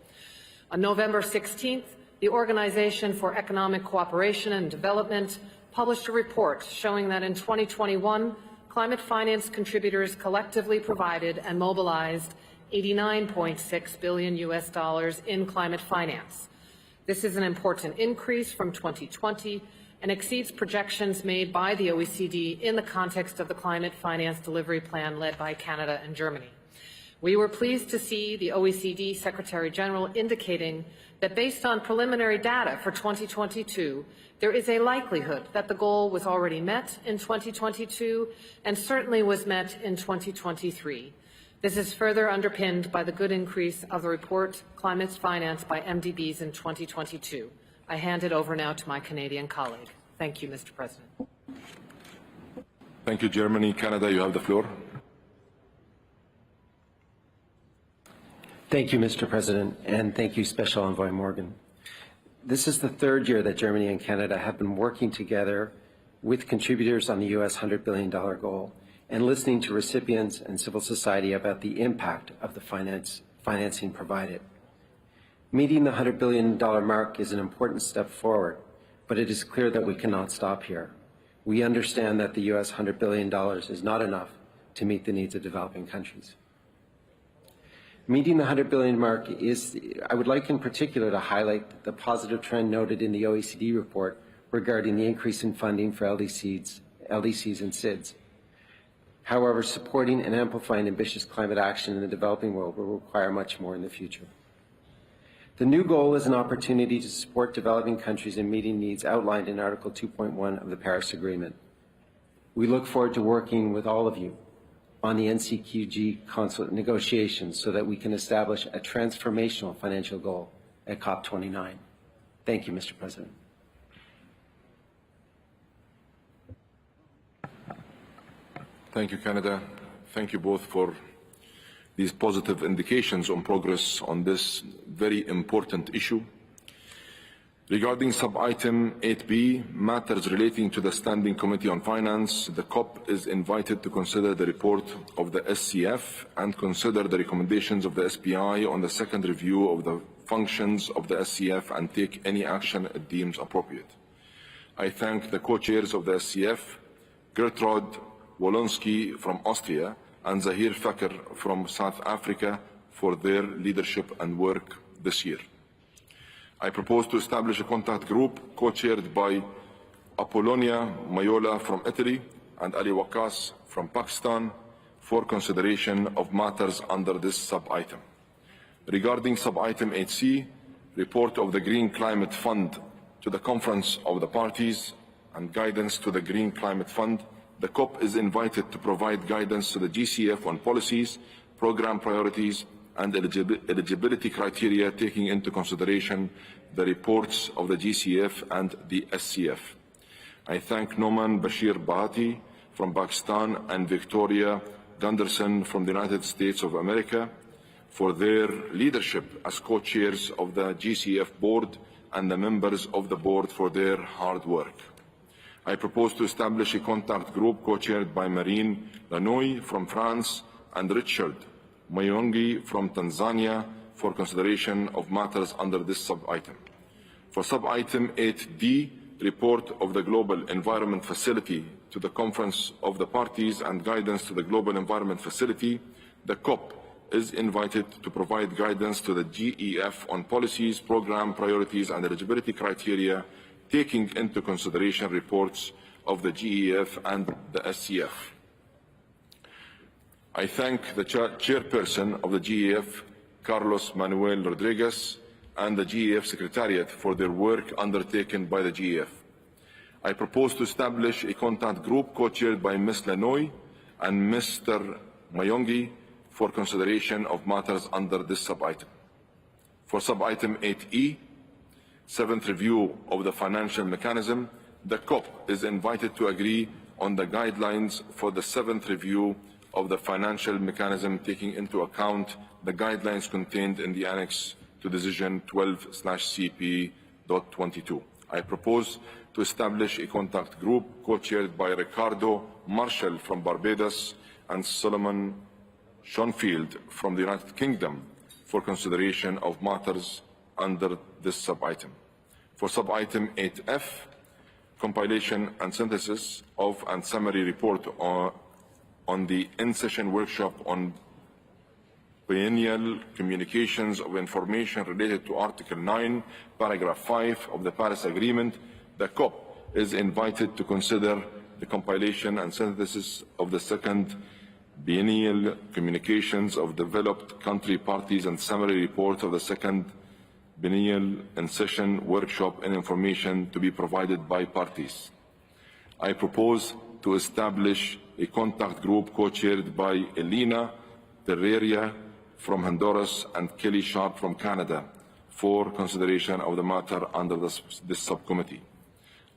On November 16th, the Organization for Economic Cooperation and Development published a report showing that in 2021, climate finance contributors collectively provided and mobilized $89.6 billion in climate finance. This is an important increase from 2020 and exceeds projections made by the OECD in the context of the Climate Finance Delivery Plan led by Canada and Germany. We were pleased to see the OECD Secretary General indicating that based on preliminary data for 2022, there is a likelihood that the goal was already met in 2022 and certainly was met in 2023. This is further underpinned by the good increase of the report Climate Finance by MDBs in 2022. I hand it over now to my Canadian colleague. Thank you, Mr. President. Thank you, Germany. Canada, you have the floor. Thank you, Mr. President, and thank you, Special Envoy Morgan. This is the third year that Germany and Canada have been working together with contributors on the U.S. $100 billion goal and listening to recipients and civil society about the impact of the financing provided. Meeting the $100 billion mark is an important step forward, but it is clear that we cannot stop here. We understand that the U.S. $100 billion is not enough to meet the needs of developing countries. Meeting the $100 billion mark I would like in particular to highlight the positive trend noted in the OECD report regarding the increase in funding for LDCs and SIDS. However, supporting and amplifying ambitious climate action in the developing world will require much more in the future. The new goal is an opportunity to support developing countries in meeting needs outlined in Article 2.1 of the Paris Agreement. We look forward to working with all of you on the NCQG consulate negotiations so that we can establish a transformational financial goal at Cop29. Thank you, Mr. President. Thank you, Canada. Thank you both for these positive indications on progress on this very important issue. Regarding sub-item 8B, matters relating to the Standing Committee on Finance, the COP is invited to consider the report of the SCF and consider the recommendations of the SPI on the second review of the functions of the SCF and take any action it deems appropriate. I thank the co-chairs of the SCF, Gertrud Wolonsky from Austria and Zahir Fakr from South Africa for their leadership and work this year. I propose to establish a contact group co-chaired by Apollonia Mayola from Italy and Ali Waqas from Pakistan for consideration of matters under this sub-item. Regarding sub-item 8C, report of the Green Climate Fund to the Conference of the Parties and guidance to the Green Climate Fund, the COP is invited to provide guidance to the GCF on policies, program priorities, and eligibility criteria taking into consideration the reports of the GCF and the SCF. I thank Noman Bashir Bahati from Pakistan and Victoria Gunderson from the United States of America for their leadership as co-chairs of the GCF board and the members of the board for their hard work. I propose to establish a contact group co-chaired by Marine Lanoy from France and Richard Mayongi from Tanzania for consideration of matters under this sub-item. For sub-item 8D, report of the Global Environment Facility to the Conference of the Parties and guidance to the Global Environment Facility, the COP is invited to provide guidance to the GEF on policies, program priorities and eligibility criteria, taking into consideration reports of the GEF and the SCF. I thank the chairperson of the GEF, Carlos Manuel Rodriguez, and the GEF Secretariat for their work undertaken by the GEF. I propose to establish a contact group co-chaired by Ms. Lanoy and Mr. Mayongi for consideration of matters under this sub-item. For sub-item 8E, seventh review of the financial mechanism, the COP is invited to agree on the guidelines for the seventh review of the financial mechanism, taking into account the guidelines contained in the Annex to Decision 12/CP.22. I propose to establish a contact group co-chaired by Ricardo Marshall from Barbados and Solomon Schoenfield from the United Kingdom for consideration of matters under this sub-item. For sub-item 8F, compilation and synthesis of and summary report on the in-session workshop on biennial communications of information related to Article 9, Paragraph 5 of the Paris Agreement, the COP is invited to consider the compilation and synthesis of the second biennial communications of developed country parties and summary report of the second biennial in-session workshop and information to be provided by parties. I propose to establish a contact group co-chaired by Elena Pereira from Honduras and Kelly Sharp from Canada for consideration of the matter under this subcommittee.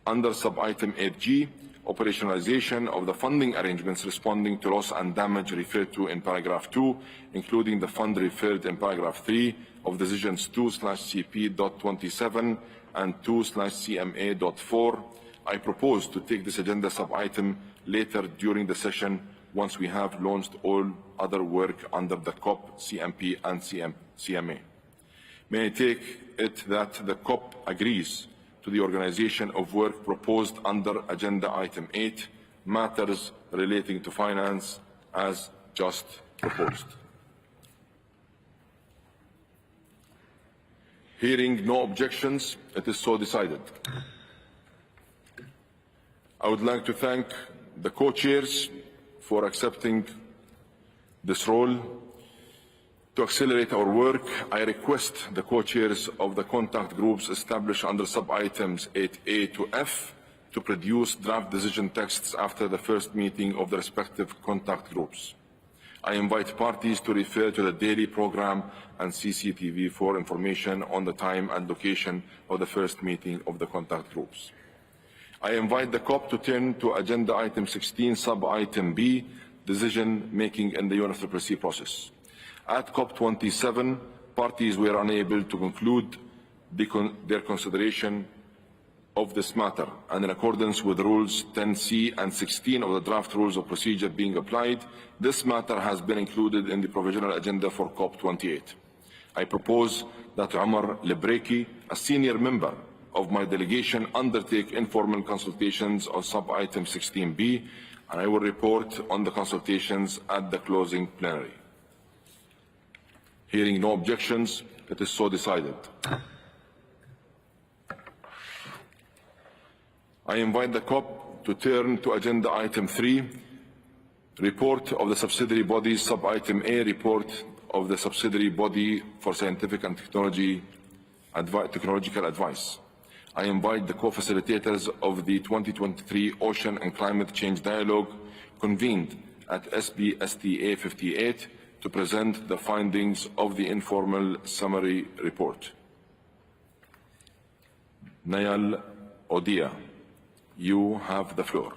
Under sub-item 8G, operationalization of the funding arrangements responding to loss and damage referred to in paragraph 2, including the fund referred in paragraph 3 of decisions 2/CP.27 and 2/CMA.4. I propose to take this agenda sub-item later during the session once we have launched all other work under the COP, CMP and CMA. May I take it that the COP agrees to the organization of work proposed under agenda item 8, matters relating to finance, as just proposed. Hearing no objections, it is so decided. I would like to thank the co-chairs for accepting this role. To accelerate our work, I request the co-chairs of the contact groups established under sub-items 8A to F to produce draft decision texts after the first meeting of the respective contact groups. I invite parties to refer to the daily program and CCTV for information on the time and location of the first meeting of the contact groups. I invite the COP to turn to agenda item 16, sub-item B, decision-making in the UNFCCC process. At COP27, parties were unable to conclude their consideration of this matter, and in accordance with Rules 10C and 16 of the draft Rules of Procedure being applied, this matter has been included in the provisional agenda for COP28. I propose that Omar Lebreki, a senior member of my delegation, undertake informal consultations on sub-item 16B, and I will report on the consultations at the closing plenary. Hearing no objections, it is so decided. I invite the COP to turn to agenda item 3, report of the subsidiary bodies, sub-item A, report of the subsidiary body for scientific and technological advice. I invite the co-facilitators of the 2023 Ocean and Climate Change Dialogue convened at SBSTA 58 to present the findings of the informal summary report. Nayal Odia, you have the floor.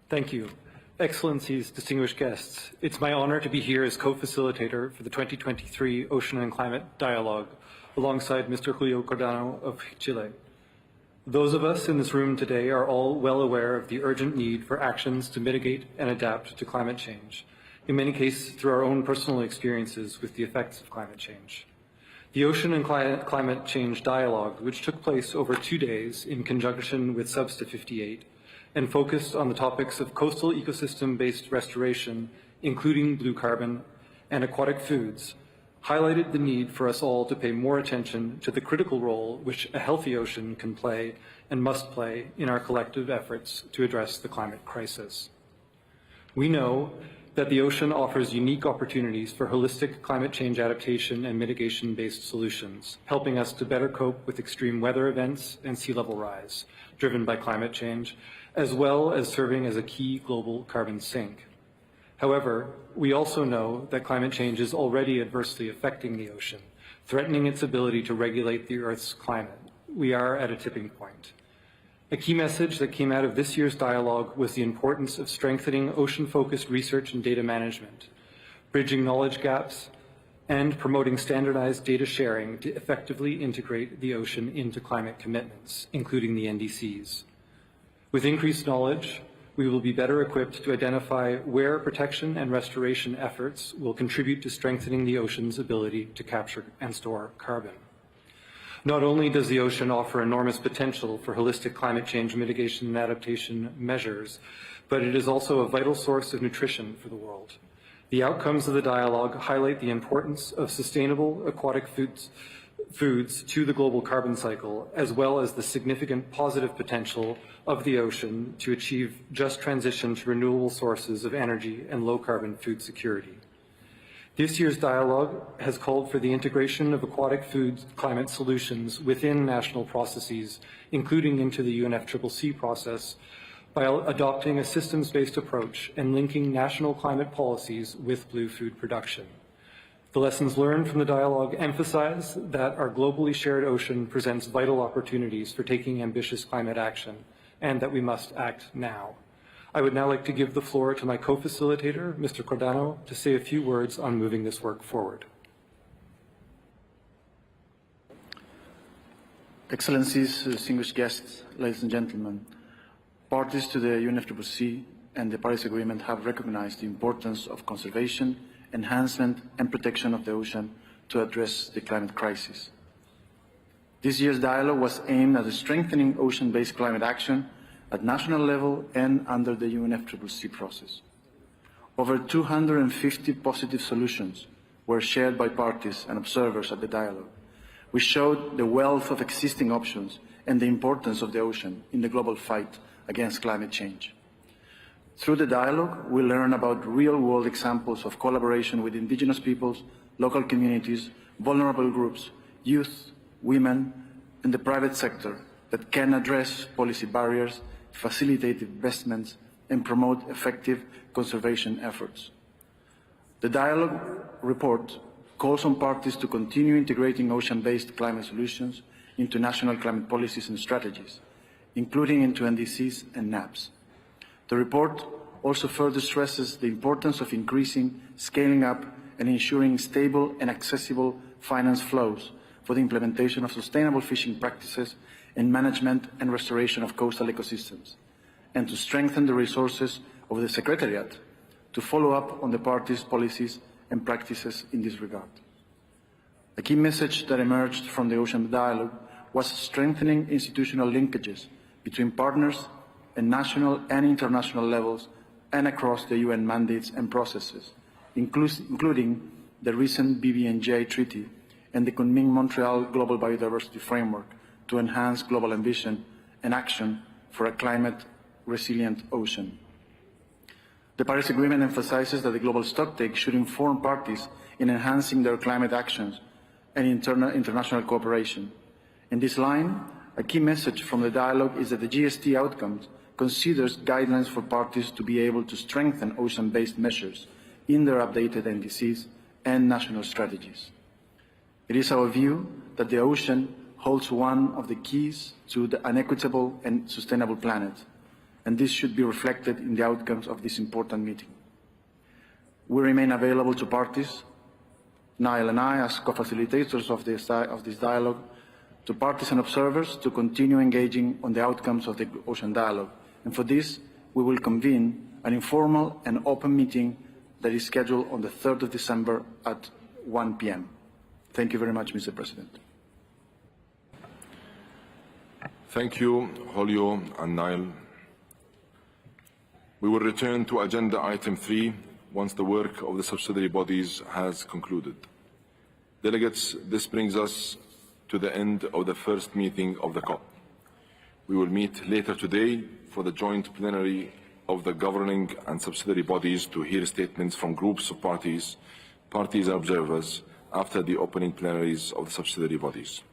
Thank you. Excellencies, distinguished guests, it's my honor to be here as co-facilitator for the 2023 Ocean and Climate Dialogue alongside Mr. Julio Cordano of Chile. Those of us in this room today are all well aware of the urgent need for actions to mitigate and adapt to climate change, in many cases through our own personal experiences with the effects of climate change. The Ocean and Climate Change Dialogue, which took place over 2 days in conjunction with Substa 58, and focused on the topics of coastal ecosystem-based restoration, including blue carbon and aquatic foods, highlighted the need for us all to pay more attention to the critical role which a healthy ocean can play and must play in our collective efforts to address the climate crisis. We know that the ocean offers unique opportunities for holistic climate change adaptation and mitigation-based solutions, helping us to better cope with extreme weather events and sea level rise driven by climate change, as well as serving as a key global carbon sink. However, we also know that climate change is already adversely affecting the ocean, threatening its ability to regulate the Earth's climate. We are at a tipping point. A key message that came out of this year's dialogue was the importance of strengthening ocean-focused research and data management, bridging knowledge gaps, and promoting standardized data sharing to effectively integrate the ocean into climate commitments, including the NDCs. With increased knowledge, we will be better equipped to identify where protection and restoration efforts will contribute to strengthening the ocean's ability to capture and store carbon. Not only does the ocean offer enormous potential for holistic climate change mitigation and adaptation measures, but it is also a vital source of nutrition for the world. The outcomes of the dialogue highlight the importance of sustainable aquatic foods to the global carbon cycle, as well as the significant positive potential of the ocean to achieve just transition to renewable sources of energy and low-carbon food security. This year's dialogue has called for the integration of aquatic food climate solutions within national processes, including into the UNFCCC process, by adopting a systems-based approach and linking national climate policies with blue food production. The lessons learned from the dialogue emphasize that our globally shared ocean presents vital opportunities for taking ambitious climate action, and that we must act now. I would now like to give the floor to my co-facilitator, Mr. Cordano, to say a few words on moving this work forward. Excellencies, distinguished guests, ladies and gentlemen, parties to the UNFCCC and the Paris Agreement have recognized the importance of conservation, enhancement and protection of the ocean to address the climate crisis. This year's dialogue was aimed at strengthening ocean-based climate action at national level and under the UNFCCC process. Over 250 positive solutions were shared by parties and observers at the dialogue. We showed the wealth of existing options and the importance of the ocean in the global fight against climate change. Through the dialogue, we learn about real-world examples of collaboration with indigenous peoples, local communities, vulnerable groups, youth, women, and the private sector that can address policy barriers, facilitate investments, and promote effective conservation efforts. The dialogue report calls on parties to continue integrating ocean-based climate solutions into national climate policies and strategies, including into NDCs and NAPs. The report also further stresses the importance of increasing, scaling up, and ensuring stable and accessible finance flows for the implementation of sustainable fishing practices and management and restoration of coastal ecosystems, and to strengthen the resources of the Secretariat to follow up on the parties' policies and practices in this regard. A key message that emerged from the Ocean Dialogue was strengthening institutional linkages between partners at national and international levels and across the UN mandates and processes, including the recent BBNJ Treaty and the Kunming-Montreal Global Biodiversity Framework to enhance global ambition and action for a climate-resilient ocean. The Paris Agreement emphasizes that the global stocktake should inform parties in enhancing their climate actions and international cooperation. In this line, a key message from the dialogue is that the GST outcomes considers guidelines for parties to be able to strengthen ocean-based measures in their updated NDCs and national strategies. It is our view that the ocean holds one of the keys to an equitable and sustainable planet, and this should be reflected in the outcomes of this important meeting. We remain available to parties, Niall and I, as co-facilitators of this dialogue, to parties and observers to continue engaging on the outcomes of the Ocean Dialogue. And for this, we will convene an informal and open meeting that is scheduled on the 3rd of December at 1 p.m. Thank you very much, Mr. President. Thank you, Julio and Niall. We will return to agenda item 3 once the work of the subsidiary bodies has concluded. Delegates, this brings us to the end of the first meeting of the COP. We will meet later today for the joint plenary of the governing and subsidiary bodies to hear statements from groups of parties and observers after the opening plenaries of the subsidiary bodies.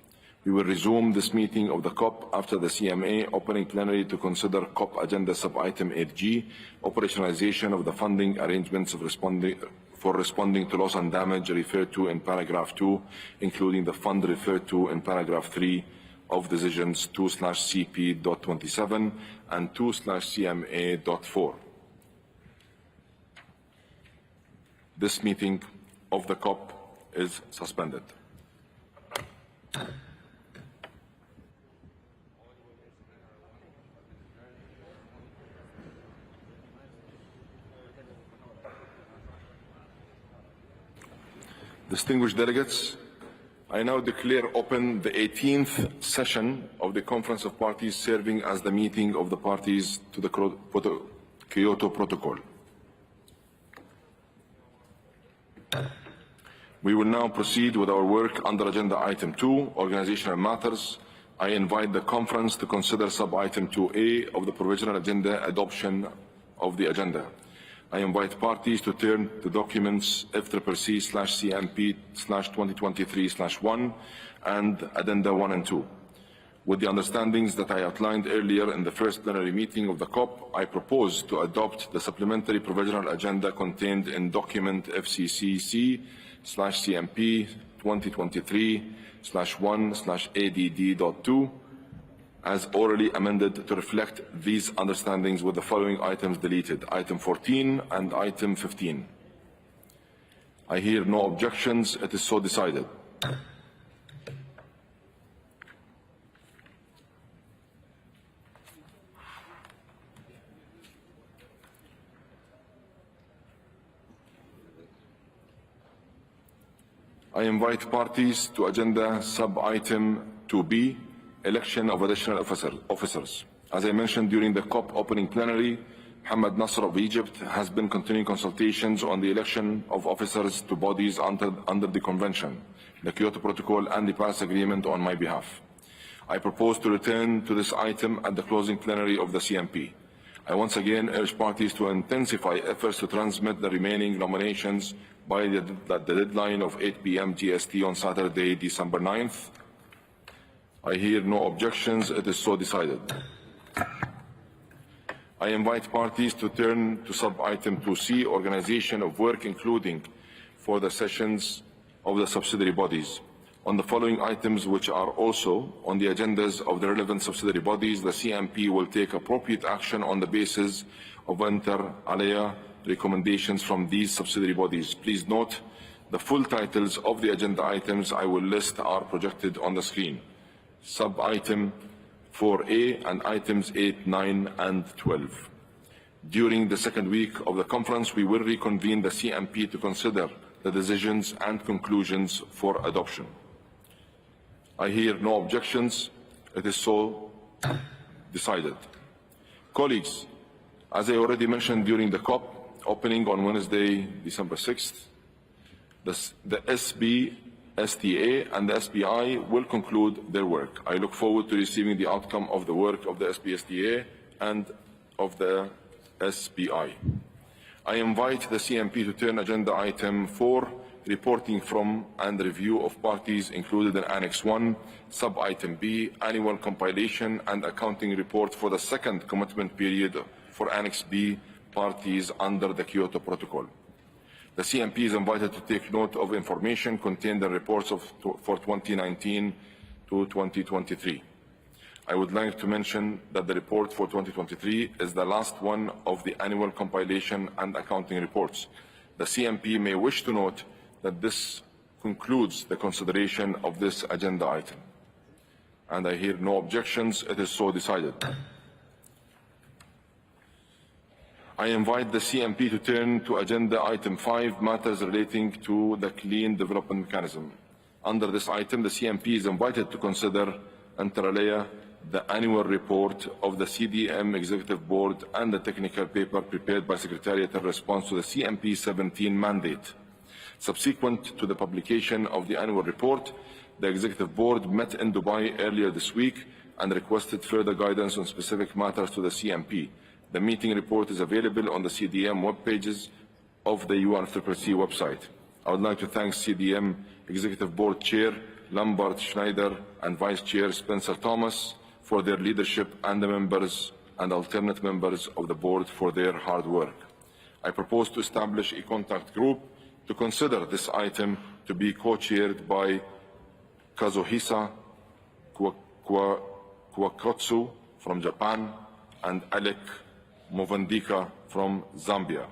We will resume this meeting of the COP after the CMA opening plenary to consider COP agenda sub-item 8G, operationalization of the funding arrangements for responding to loss and damage referred to in paragraph 2, including the fund referred to in paragraph 3 of decisions 2/CP.27 and 2/CMA.4. This meeting of the COP is suspended. Distinguished delegates, I now declare open the 18th session of the Conference of Parties serving as the meeting of the parties to the Kyoto Protocol. We will now proceed with our work under Agenda Item 2, Organizational Matters. I invite the conference to consider Sub-Item 2A of the Provisional Agenda, adoption of the agenda. I invite parties to turn to documents FCCC/CMP/2023/1 and Addenda 1 and 2. With the understandings that I outlined earlier in the first plenary meeting of the COP, I propose to adopt the supplementary provisional agenda contained in document FCCC/CMP/2023/1/ADD.2 as orally amended to reflect these understandings with the following items deleted, Item 14 and Item 15. I hear no objections. It is so decided. I invite parties to Agenda Sub-Item 2B, election of additional officers. As I mentioned during the COP opening plenary, Mohammed Nasser of Egypt has been continuing consultations on the election of officers to bodies under the Convention, the Kyoto Protocol and the Paris Agreement on my behalf. I propose to return to this item at the closing plenary of the CMP. I once again urge parties to intensify efforts to transmit the remaining nominations by the deadline of 8 p.m. GST on Saturday, December 9th. I hear no objections. It is so decided. I invite parties to turn to Sub-Item 2C, organization of work, including for the sessions of the subsidiary bodies. On the following items, which are also on the agendas of the relevant subsidiary bodies, the CMP will take appropriate action on the basis of inter alia recommendations from these subsidiary bodies. Please note the full titles of the agenda items I will list are projected on the screen. Sub-Item 4A and Items 8, 9, and 12. During the second week of the conference, we will reconvene the CMP to consider the decisions and conclusions for adoption. I hear no objections. It is so decided. Colleagues, as I already mentioned during the COP opening on Wednesday, December 6th, the STA and the SBI will conclude their work. I look forward to receiving the outcome of the work of the SBSTA and of the SBI. I invite the CMP to turn agenda item 4, reporting from and review of parties included in Annex 1, Sub-Item B, annual compilation and accounting report for the second commitment period for Annex B parties under the Kyoto Protocol. The CMP is invited to take note of information contained in reports for 2019 to 2023. I would like to mention that the report for 2023 is the last one of the annual compilation and accounting reports. The CMP may wish to note that this concludes the consideration of this agenda item. And I hear no objections. It is so decided. I invite the CMP to turn to agenda item 5, matters relating to the clean development mechanism. Under this item, the CMP is invited to consider, inter alia, the annual report of the CDM Executive Board and the technical paper prepared by Secretariat in response to the CMP 17 mandate. Subsequent to the publication of the annual report, the Executive Board met in Dubai earlier this week and requested further guidance on specific matters to the CMP. The meeting report is available on the CDM web pages of the UNFCCC website. I would like to thank CDM Executive Board Chair Lambert Schneider and Vice Chair Spencer Thomas for their leadership and the members and alternate members of the board for their hard work. I propose to establish a contact group to consider this item to be co-chaired by Kazuhisa Kwakotsu from Japan and Alec Movandika from Zambia.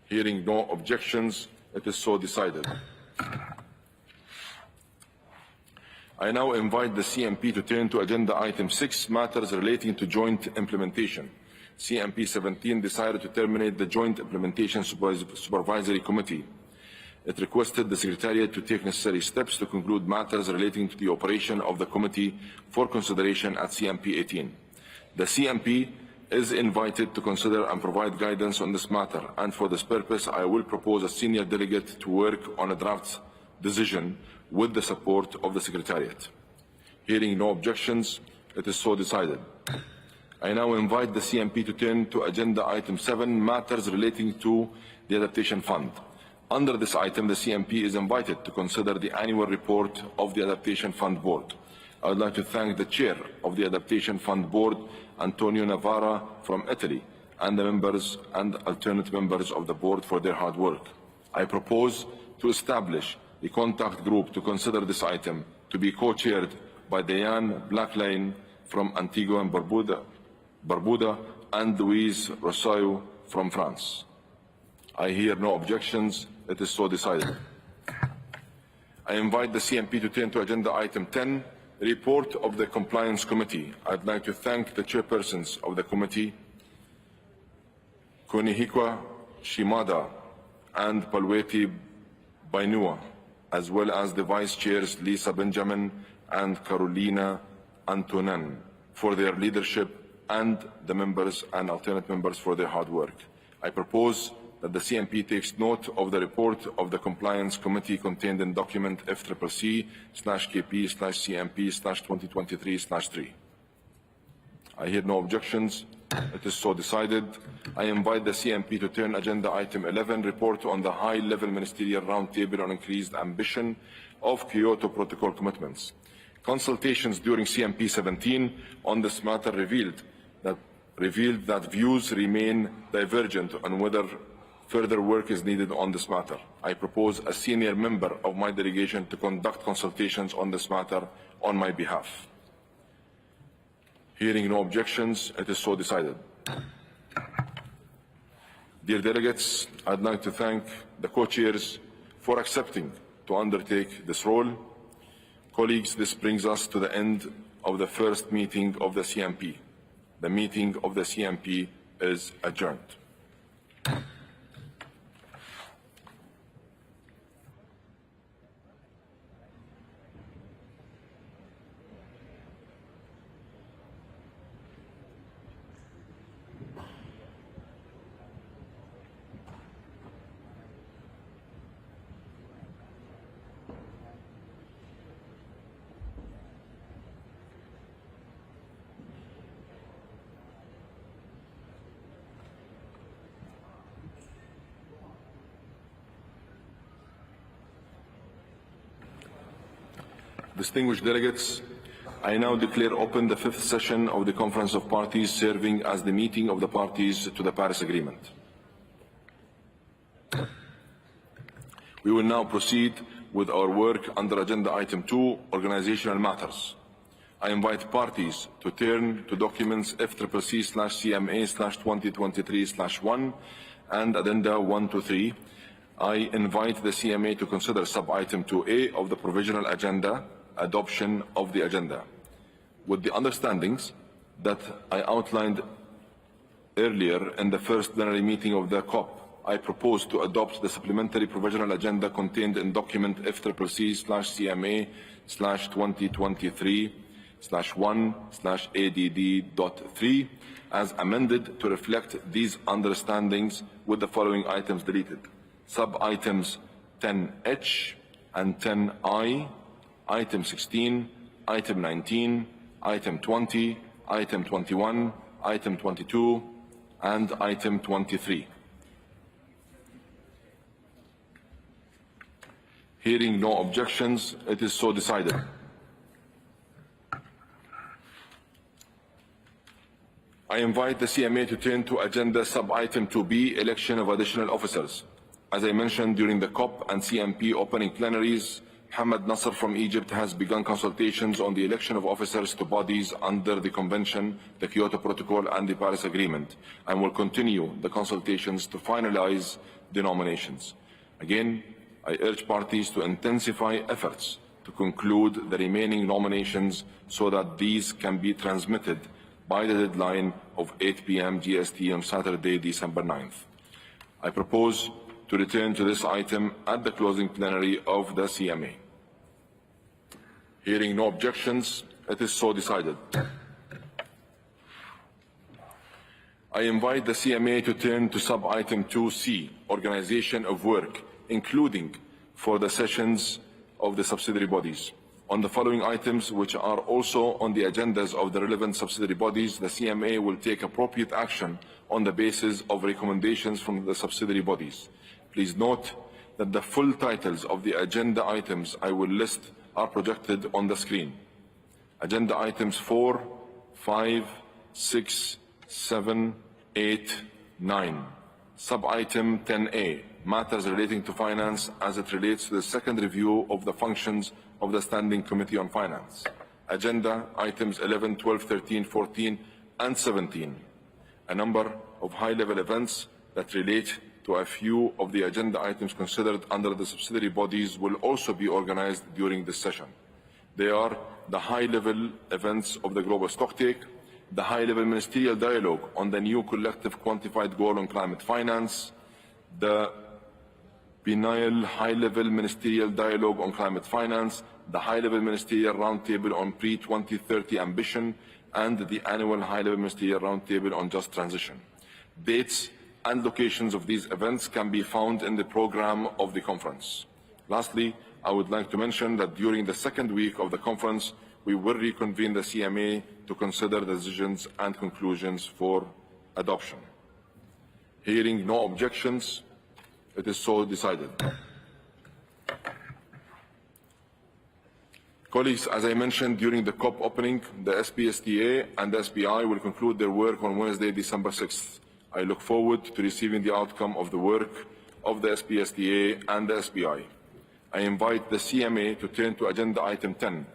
Hearing no objections, It is so decided. I now invite the CMP to turn to Agenda Item 6, matters relating to joint implementation. CMP 17 decided to terminate the Joint Implementation Supervisory Committee. It requested the Secretariat to take necessary steps to conclude matters relating to the operation of the committee for consideration at CMP 18. The CMP is invited to consider and provide guidance on this matter, and for this purpose, I will propose a senior delegate to work on a draft decision with the support of the Secretariat. Hearing no objections, it is so decided. I now invite the CMP to turn to Agenda Item 7, matters relating to the Adaptation Fund. Under this item, the CMP is invited to consider the annual report of the Adaptation Fund Board. I would like to thank the Chair of the Adaptation Fund Board, Antonio Navarra from Italy, and the members and alternate members of the Board for their hard work. I propose to establish a contact group to consider this item, to be co-chaired by Diane Blacklane from Antigua and Barbuda and Louise Rosario from France. I hear no objections. It is so decided. I invite the CMP to turn to Agenda Item 10, Report of the Compliance Committee. I'd like to thank the chairpersons of the committee, Kunihiko Shimada and Palweti Bainua, as well as the vice chairs Lisa Benjamin and Carolina Antonen, for their leadership, and the members and alternate members for their hard work. I propose that the CMP takes note of the report of the Compliance Committee contained in document FCC/KP/CMP/2023/3. I hear no objections. It is so decided. I invite the CMP to turn Agenda Item 11, report on the high-level ministerial roundtable on increased ambition of Kyoto Protocol commitments. Consultations during CMP 17 on this matter revealed that views remain divergent on whether further work is needed on this matter. I propose a senior member of my delegation to conduct consultations on this matter on my behalf. Hearing no objections, it is so decided. Dear delegates, I'd like to thank the co-chairs for accepting to undertake this role. Colleagues, this brings us to the end of the first meeting of the CMP. The meeting of the CMP is adjourned. Distinguished delegates, I now declare open the fifth session of the Conference of Parties, serving as the meeting of the parties to the Paris Agreement. We will now proceed with our work under Agenda Item 2, Organizational Matters. I invite parties to turn to documents FCCC/CMA/2023/1 and Addenda 1 to 3. I invite the CMA to consider Sub-Item 2A of the Provisional Agenda, adoption of the agenda. With the understandings that I outlined earlier in the first plenary meeting of the COP, I propose to adopt the supplementary provisional agenda contained in document FCCC/CMA/2023/1/ADD.3 as amended to reflect these understandings, with the following items deleted. Sub-items 10H and 10I, Item 16, Item 19, Item 20, Item 21, Item 22, and Item 23. Hearing no objections, it is so decided. I invite the CMA to turn to Agenda Sub-Item 2B, election of additional officers. As I mentioned during the COP and CMP opening plenaries, Mohammed Nasser from Egypt has begun consultations on the election of officers to bodies under the Convention, the Kyoto Protocol, and the Paris Agreement, and will continue the consultations to finalize the nominations. Again, I urge parties to intensify efforts to conclude the remaining nominations so that these can be transmitted by the deadline of 8 p.m. GST on Saturday, December 9th. I propose to return to this item at the closing plenary of the CMA. Hearing no objections, it is so decided. I invite the CMA to turn to sub-item 2C, Organization of Work, including for the sessions of the subsidiary bodies. On the following items, which are also on the agendas of the relevant subsidiary bodies, the CMA will take appropriate action on the basis of recommendations from the subsidiary bodies. Please note that the full titles of the agenda items I will list are projected on the screen. Agenda items 4, 5, 6, 7, 8, 9. Sub-item 10A, matters relating to finance as it relates to the second review of the functions of the Standing Committee on Finance. Agenda items 11, 12, 13, 14, and 17. A number of high-level events that relate to a few of the agenda items considered under the subsidiary bodies will also be organized during this session. They are the high-level events of the Global Stocktake, the high-level ministerial dialogue on the new collective quantified goal on climate finance, the biennial high-level ministerial dialogue on climate finance, the high-level ministerial roundtable on pre-2030 ambition, and the annual high-level ministerial roundtable on just transition. Dates and locations of these events can be found in the program of the conference. Lastly, I would like to mention that during the second week of the conference, we will reconvene the CMA to consider the decisions and conclusions for adoption. Hearing no objections, it is so decided. Colleagues, as I mentioned during the COP opening, the SPSTA and the SPI will conclude their work on Wednesday, December 6th. I look forward to receiving the outcome of the work of the SPSTA and the SPI. I invite the CMA to turn to agenda item 10,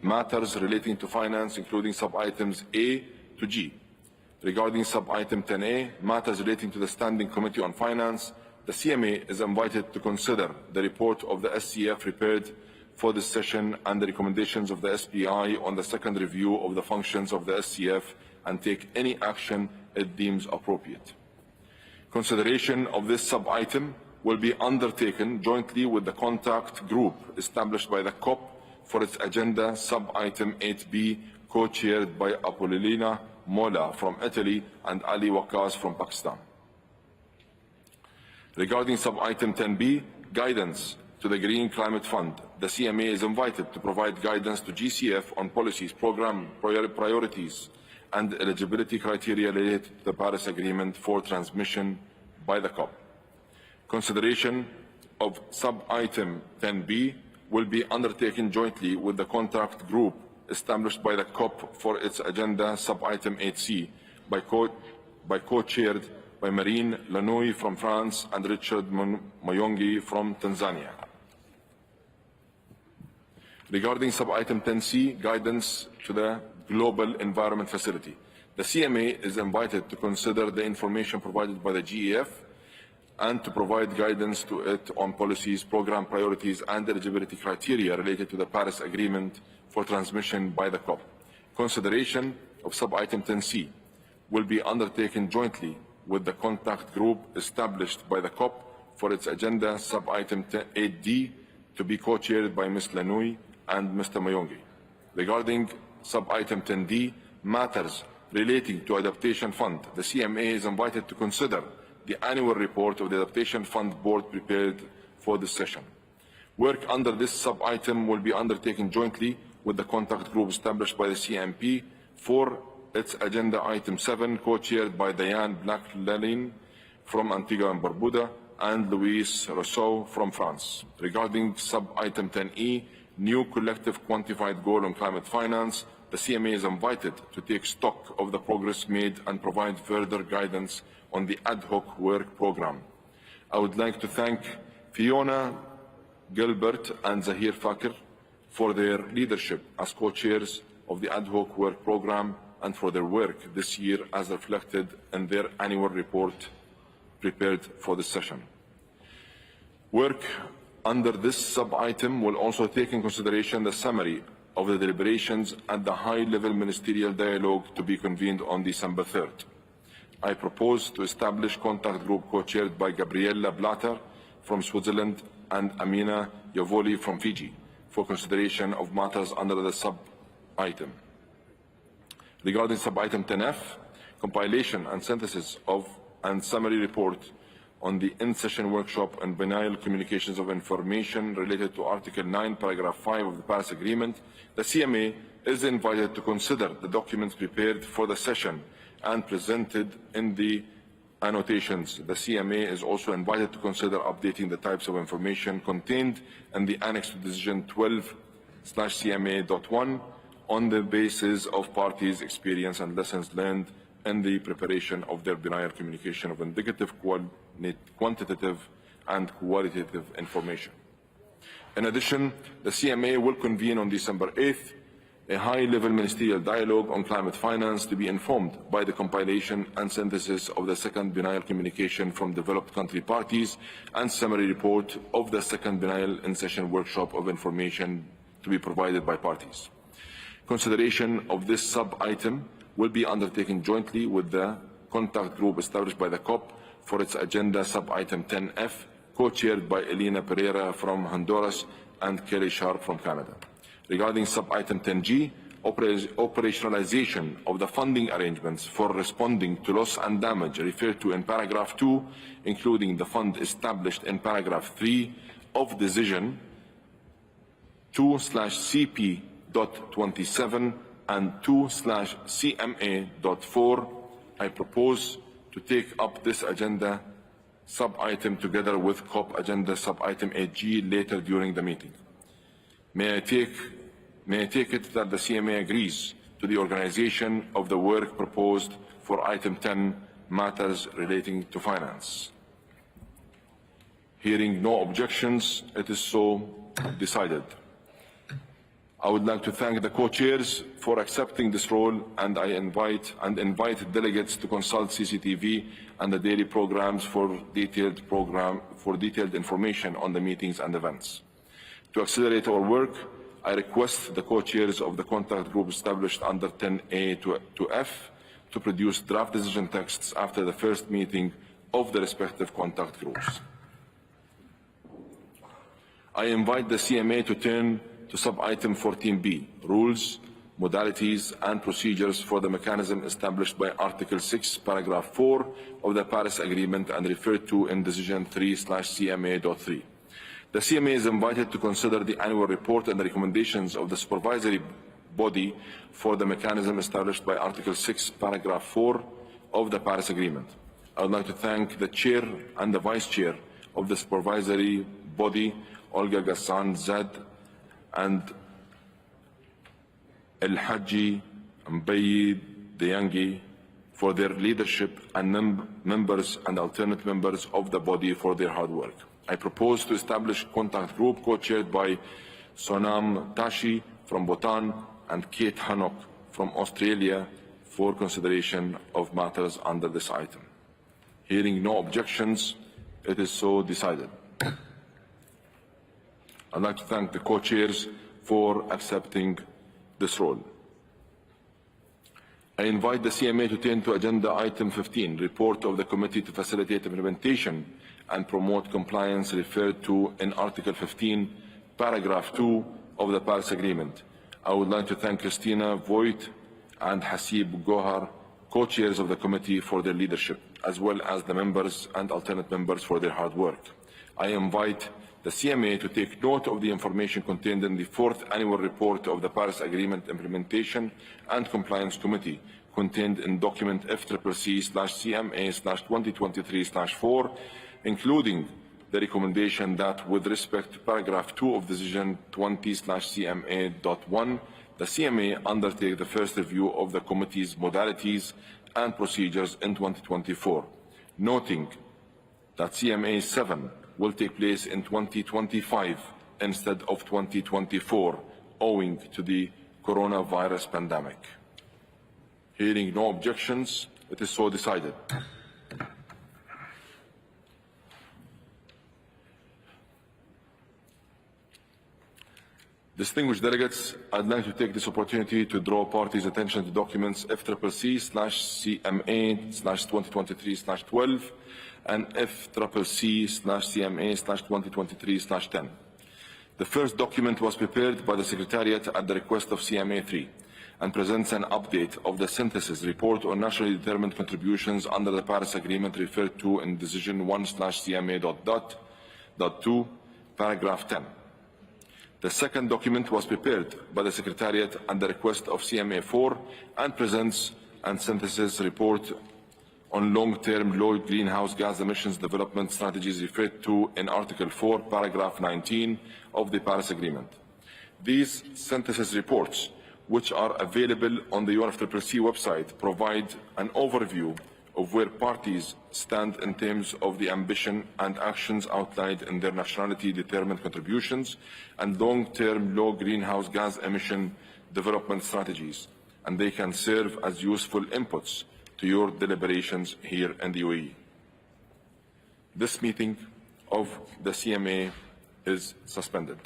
matters relating to finance, including sub-items A to G. Regarding sub-item 10A, matters relating to the Standing Committee on Finance, the CMA is invited to consider the report of the SCF prepared for this session and the recommendations of the SPI on the second review of the functions of the SCF and take any action it deems appropriate. Consideration of this sub-item will be undertaken jointly with the contact group established by the COP for its agenda sub-item 8B, co-chaired by Apollina Mola from Italy and Ali Waqas from Pakistan. Regarding sub-item 10B, guidance to the Green Climate Fund, the CMA is invited to provide guidance to GCF on policies, program priorities, and eligibility criteria related to the Paris Agreement for transmission by the COP. Consideration of sub-item 10B will be undertaken jointly with the contact group established by the COP for its agenda sub-item 8C by co-chaired by Marine Lanouille from France and Richard Mayongi from Tanzania. Regarding sub-item 10C, guidance to the Global Environment Facility, the CMA is invited to consider the information provided by the GEF and to provide guidance to it on policies, program priorities, and eligibility criteria related to the Paris Agreement for transmission by the COP. Consideration of sub-item 10C will be undertaken jointly with the contact group established by the COP for its agenda sub-item 8D to be co-chaired by Ms. Lanouille and Mr. Mayongi. Regarding sub-item 10D, matters relating to Adaptation Fund, the CMA is invited to consider the annual report of the Adaptation Fund Board prepared for this session. Work under this sub-item will be undertaken jointly with the contact group established by the CMP for its agenda item 7, co-chaired by Diane Black-Lalin from Antigua and Barbuda and Louis Rousseau from France. Regarding sub-item 10E, new collective quantified goal on climate finance, the CMA is invited to take stock of the progress made and provide further guidance on the ad hoc work program. I would like to thank Fiona Gilbert and Zahir Fakir for their leadership as co-chairs of the ad hoc work program and for their work this year as reflected in their annual report prepared for this session. Work under this sub-item will also take in consideration the summary of the deliberations at the high-level ministerial dialogue to be convened on December 3rd. I propose to establish contact group co-chaired by Gabriella Blatter from Switzerland and Amina Yavoli from Fiji for consideration of matters under the sub-item. Regarding sub-item 10F, compilation and synthesis of and summary report on the in-session workshop on biennial communications of information related to Article 9, Paragraph 5 of the Paris Agreement, the CMA is invited to consider the documents prepared for the session and presented in the annotations. The CMA is also invited to consider updating the types of information contained in the Annex to Decision 12/CMA.1 on the basis of parties' experience and lessons learned in the preparation of their biennial communication of indicative, quantitative and qualitative information. In addition, the CMA will convene on December 8th a high-level ministerial dialogue on climate finance to be informed by the compilation and synthesis of the second biennial communication from developed country parties and summary report of the second biennial in-session workshop of information to be provided by parties. Consideration of this sub-item will be undertaken jointly with the contact group established by the COP for its agenda sub-item 10F, co-chaired by Elena Pereira from Honduras and Kelly Sharp from Canada. Regarding sub-item 10G, operationalization of the funding arrangements for responding to loss and damage referred to in paragraph 2, including the fund established in paragraph 3 of decision 2/CP.27 and 2/CMA.4, I propose to take up this agenda sub-item together with COP agenda sub-item 8G later during the meeting. May I take it that the CMA agrees to the organization of the work proposed for item 10, matters relating to finance. Hearing no objections, it is so decided. I would like to thank the co-chairs for accepting this role, and I invite delegates to consult CCTV and the daily programs for detailed information on the meetings and events. To accelerate our work, I request the co-chairs of the contact group established under 10A to F to produce draft decision texts after the first meeting of the respective contact groups. I invite the CMA to turn to sub-item 14B, rules, modalities and procedures for the mechanism established by Article 6, Paragraph 4 of the Paris Agreement and referred to in Decision 3/CMA.3. The CMA is invited to consider the annual report and the recommendations of the supervisory body for the mechanism established by Article 6, Paragraph 4 of the Paris Agreement. I would like to thank the Chair and the Vice Chair of the supervisory body, Olga Ghassan Zad, and El Haji Mbayi Deyangi for their leadership, and members and alternate members of the body for their hard work. I propose to establish a contact group co-chaired by Sonam Tashi from Bhutan and Kate Hannock from Australia for consideration of matters under this item. Hearing no objections, it is so decided. I'd like to thank the co-chairs for accepting this role. I invite the CMA to turn to agenda item 15, report of the Committee to Facilitate Implementation and Promote Compliance referred to in Article 15, Paragraph 2 of the Paris Agreement. I would like to thank Christina Voigt and Hasib Gohar, co-chairs of the committee, for their leadership, as well as the members and alternate members for their hard work. I invite the CMA to take note of the information contained in the 4th Annual Report of the Paris Agreement Implementation and Compliance Committee, contained in document FCCC/CMA/2023/4, including the recommendation that with respect to paragraph 2 of decision 20/CMA.1, the CMA undertake the first review of the committee's modalities and procedures in 2024, noting that CMA 7 will take place in 2025 instead of 2024, owing to the coronavirus pandemic. Hearing no objections, it is so decided. Distinguished delegates, I'd like to take this opportunity to draw parties' attention to documents FCCC/CMA/2023/12 and FCCC/CMA/2023/10. The first document was prepared by the Secretariat at the request of CMA3 and presents an update of the synthesis report on nationally determined contributions under the Paris Agreement referred to in Decision 1/CMA.2, paragraph 10. The second document was prepared by the Secretariat at the request of CMA4 and presents a synthesis report on long-term low greenhouse gas emissions development strategies referred to in Article 4, paragraph 19 of the Paris Agreement. These synthesis reports, which are available on the UNFCCC website, provide an overview of where parties stand in terms of the ambition and actions outlined in their nationality-determined contributions and long-term low greenhouse gas emission development strategies, and they can serve as useful inputs to your deliberations here in the UAE. This meeting of the CMA is suspended.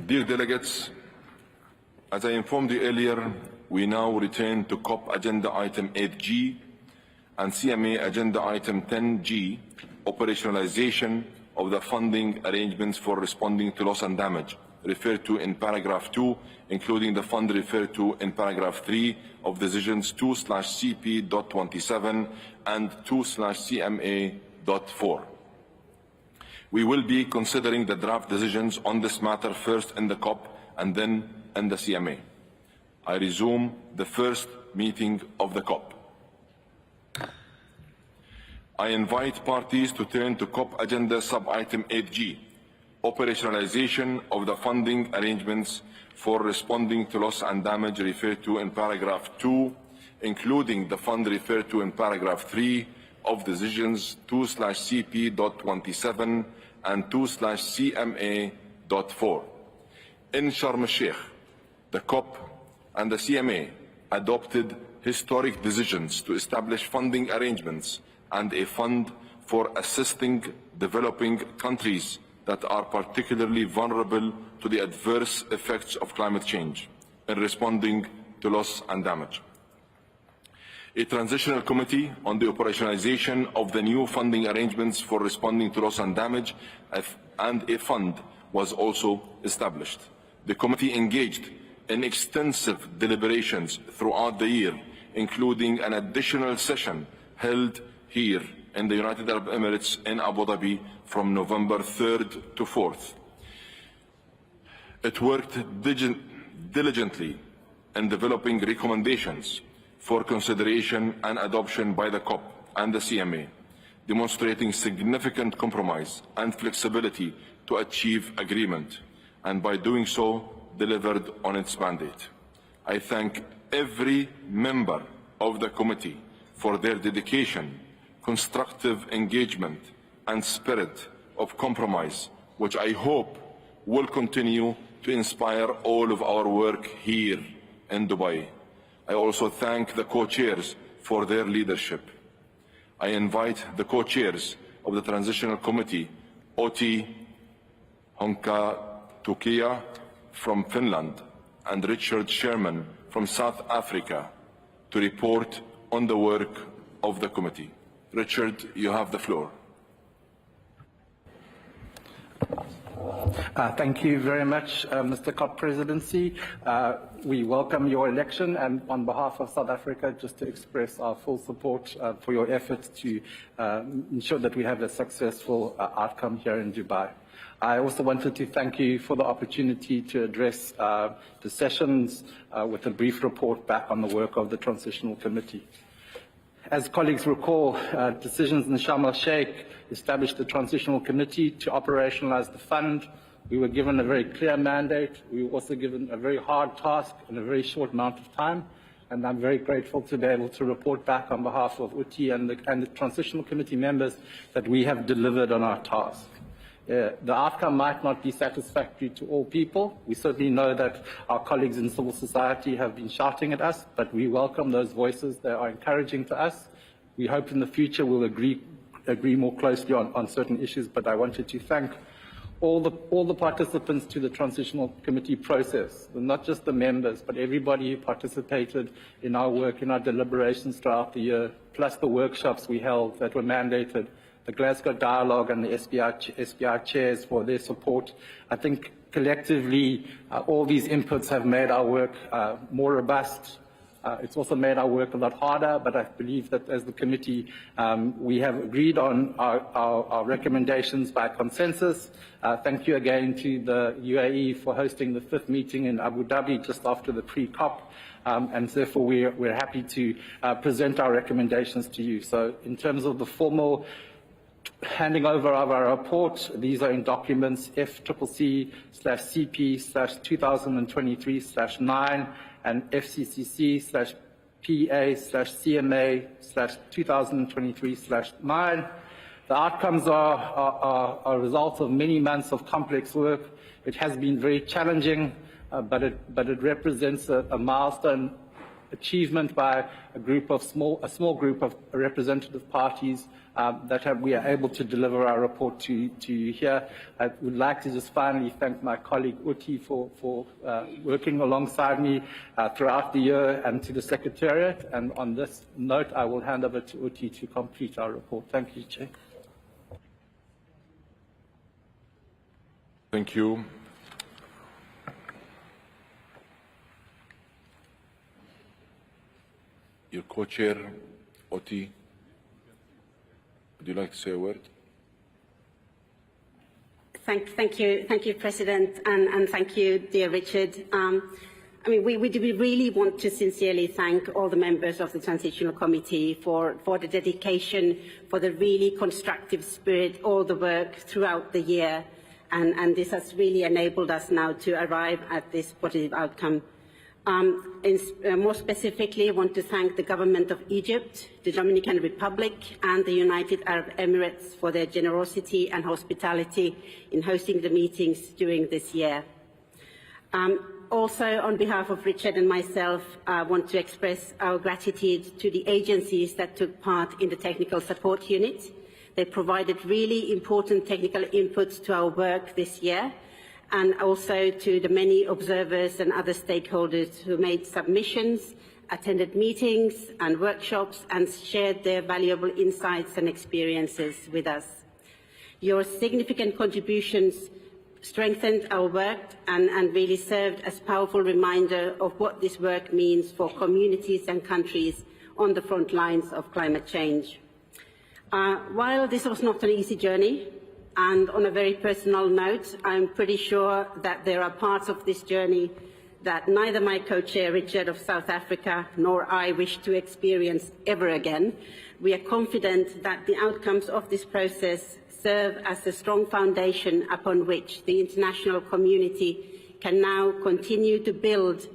Dear delegates, as I informed you earlier, we now return to COP Agenda Item 8G and CMA Agenda Item 10G, operationalization of the funding arrangements for responding to loss and damage, referred to in paragraph 2, including the fund referred to in paragraph 3 of decisions 2/CP.27 and 2/CMA.4. We will be considering the draft decisions on this matter first in the COP and then in the CMA. I resume the first meeting of the COP. I invite parties to turn to COP Agenda Sub-Item 8G, operationalization of the funding arrangements for responding to loss and damage referred to in paragraph 2, including the fund referred to in paragraph 3 of decisions 2/CP.27 and 2/CMA.4. In Sharm el-Sheikh, the COP and the CMA adopted historic decisions to establish funding arrangements and a fund for assisting developing countries that are particularly vulnerable to the adverse effects of climate change in responding to loss and damage. A transitional committee on the operationalization of the new funding arrangements for responding to loss and damage and a fund was also established. The committee engaged in extensive deliberations throughout the year, including an additional session held here in the United Arab Emirates in Abu Dhabi from November 3rd to 4th. It worked diligently in developing recommendations for consideration and adoption by the COP and the CMA, demonstrating significant compromise and flexibility to achieve agreement, and by doing so, delivered on its mandate. I thank every member of the committee for their dedication, constructive engagement, and spirit of compromise, which I hope will continue to inspire all of our work here in Dubai. I also thank the co-chairs for their leadership. I invite the co-chairs of the Transitional Committee, Oti Honkatukia from Finland and Richard Sherman from South Africa, to report on the work of the committee. Richard, you have the floor. Thank you very much, Mr. COP Presidency. We welcome your election, and on behalf of South Africa, just to express our full support for your efforts to ensure that we have a successful outcome here in Dubai. I also wanted to thank you for the opportunity to address the sessions with a brief report back on the work of the Transitional Committee. As colleagues recall, decisions in Sharm el-Sheikh established the Transitional Committee to operationalize the fund We were given a very clear mandate. We were also given a very hard task in a very short amount of time. And I'm very grateful to be able to report back on behalf of Uti and the Transitional Committee members that we have delivered on our task. The outcome might not be satisfactory to all people. We certainly know that our colleagues in civil society have been shouting at us, but we welcome those voices. They are encouraging to us. We hope in the future we'll agree more closely on certain issues, but I wanted to thank all the participants to the Transitional Committee process, not just the members, but everybody who participated in our work, in our deliberations throughout the year, plus the workshops we held that were mandated, the Glasgow Dialogue and the SBR chairs for their support. I think collectively, all these inputs have made our work more robust. It's also made our work a lot harder, but I believe that as the committee, we have agreed on our recommendations by consensus. Thank you again to the UAE for hosting the 5th meeting in Abu Dhabi just after the pre-COP. And therefore, we're happy to present our recommendations to you. So in terms of the formal handing over of our report, these are in documents FCCC/CP/2023/9 and FCCC/PA/CMA/2023/9. The outcomes are a result of many months of complex work. It has been very challenging, but it represents a milestone achievement by a small group of representative parties that we are able to deliver our report to you here. I would like to just finally thank my colleague Uti for working alongside me throughout the year, and to the Secretariat. And on this note, I will hand over to Uti to complete our report. Thank you, Chair. Thank you. Your co-chair, Oti, would you like to say a word? Thank you, President, and thank you, dear Richard. We really want to sincerely thank all the members of the Transitional Committee for the dedication, for the really constructive spirit, all the work throughout the year, and this has really enabled us now to arrive at this positive outcome. More specifically, I want to thank the Government of Egypt, the Dominican Republic and the United Arab Emirates for their generosity and hospitality in hosting the meetings during this year. Also, on behalf of Richard and myself, I want to express our gratitude to the agencies that took part in the Technical Support Unit. They provided really important technical inputs to our work this year, and also to the many observers and other stakeholders who made submissions, attended meetings and workshops, and shared their valuable insights and experiences with us. Your significant contributions strengthened our work and really served as a powerful reminder of what this work means for communities and countries on the front lines of climate change. While this was not an easy journey, and on a very personal note, I'm pretty sure that there are parts of this journey that neither my co-chair Richard of South Africa nor I wish to experience ever again. We are confident that the outcomes of this process serve as a strong foundation upon which the international community can now continue to build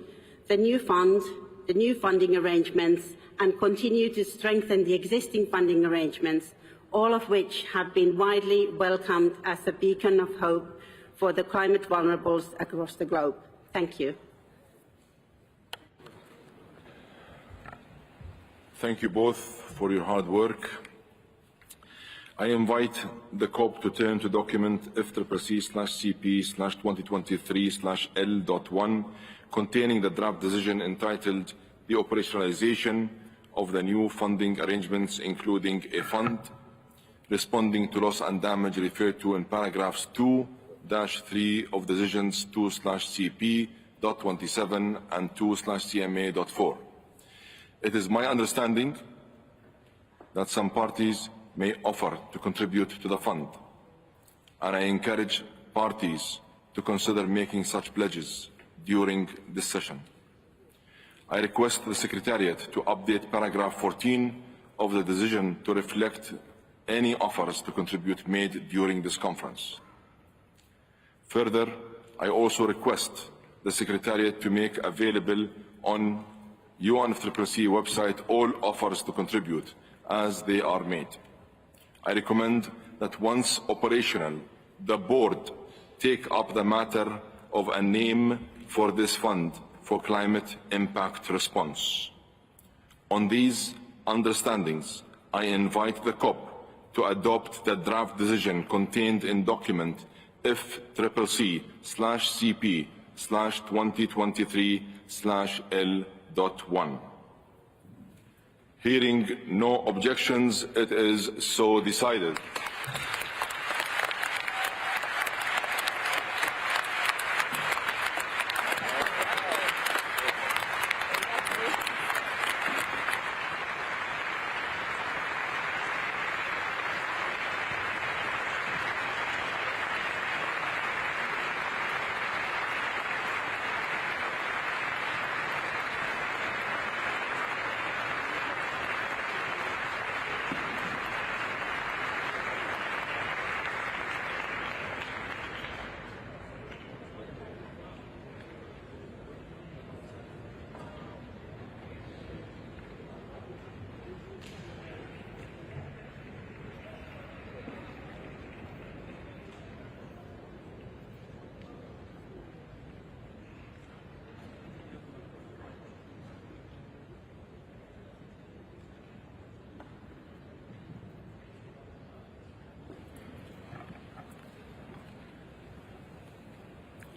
the new fund, the new funding arrangements, and continue to strengthen the existing funding arrangements, all of which have been widely welcomed as a beacon of hope for the climate vulnerables across the globe. Thank you. Thank you both for your hard work. I invite the COP to turn to document FCCC/CP/2023/L.1 containing the draft decision entitled The Operationalization of the New Funding Arrangements, including a fund responding to loss and damage referred to in paragraphs 2-3 of decisions 2/CP.27 and 2/CMA.4. It is my understanding that some parties may offer to contribute to the fund, and I encourage parties to consider making such pledges during this session. I request the Secretariat to update paragraph 14 of the decision to reflect any offers to contribute made during this conference. Further, I also request the Secretariat to make available on UNFCCC website all offers to contribute as they are made. I recommend that once operational, the Board take up the matter of a name for this fund for climate impact response. On these understandings, I invite the COP to adopt the draft decision contained in document FCCC/CP/2023/L.1. Hearing no objections, it is so decided.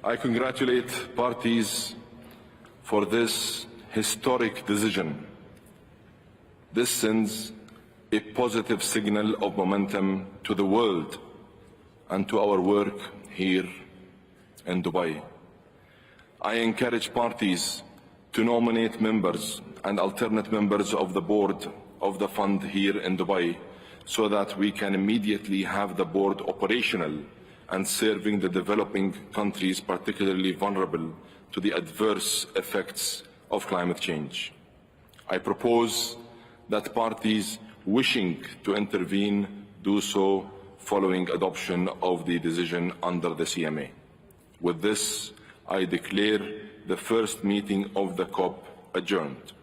I congratulate parties for this historic decision. This sends a positive signal of momentum to the world and to our work here in Dubai. I encourage parties to nominate members and alternate members of the board of the fund here in Dubai so that we can immediately have the board operational and serving the developing countries particularly vulnerable to the adverse effects of climate change. I propose that parties wishing to intervene do so following adoption of the decision under the CMA. With this, I declare the first meeting of the COP adjourned.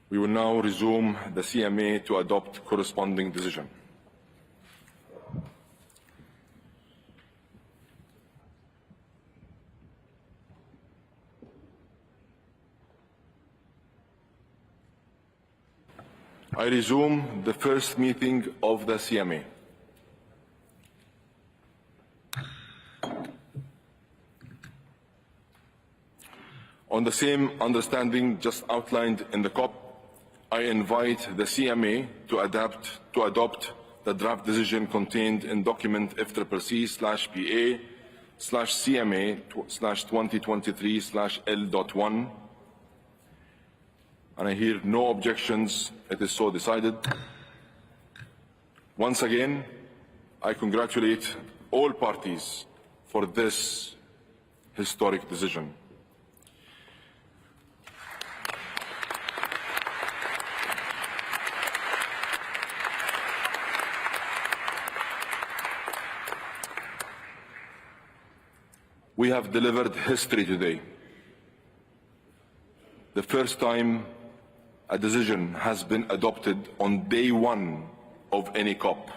We will now resume the CMA to adopt corresponding decision. I resume the first meeting of the CMA. On the same understanding just outlined in the COP, I invite the CMA to adopt the draft decision contained in document FCCC/PA/CMA/2023/L.1. And I hear no objections. It is so decided. Once again, I congratulate all parties for this historic decision. We have delivered history today. The first time a decision has been adopted on day one of any COP.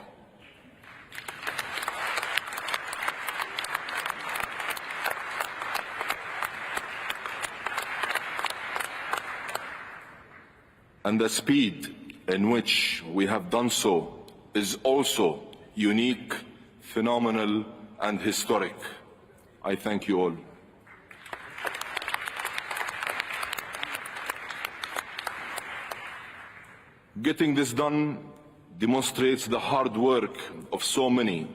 And the speed in which we have done so is also unique, phenomenal, and historic. I thank you all. Getting this done demonstrates the hard work of so many,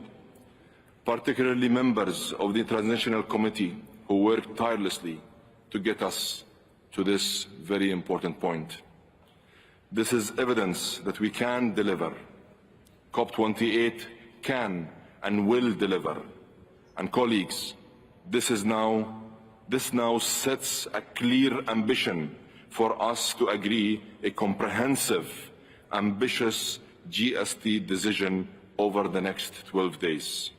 particularly members of the International Committee who worked tirelessly to get us to this very important point. This is evidence that we can deliver. COP28 can and will deliver. And colleagues, this is now This now sets a clear ambition for us to agree a comprehensive, ambitious GST decision over the next 12 days.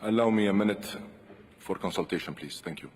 Allow me a minute for consultation, please. Thank you.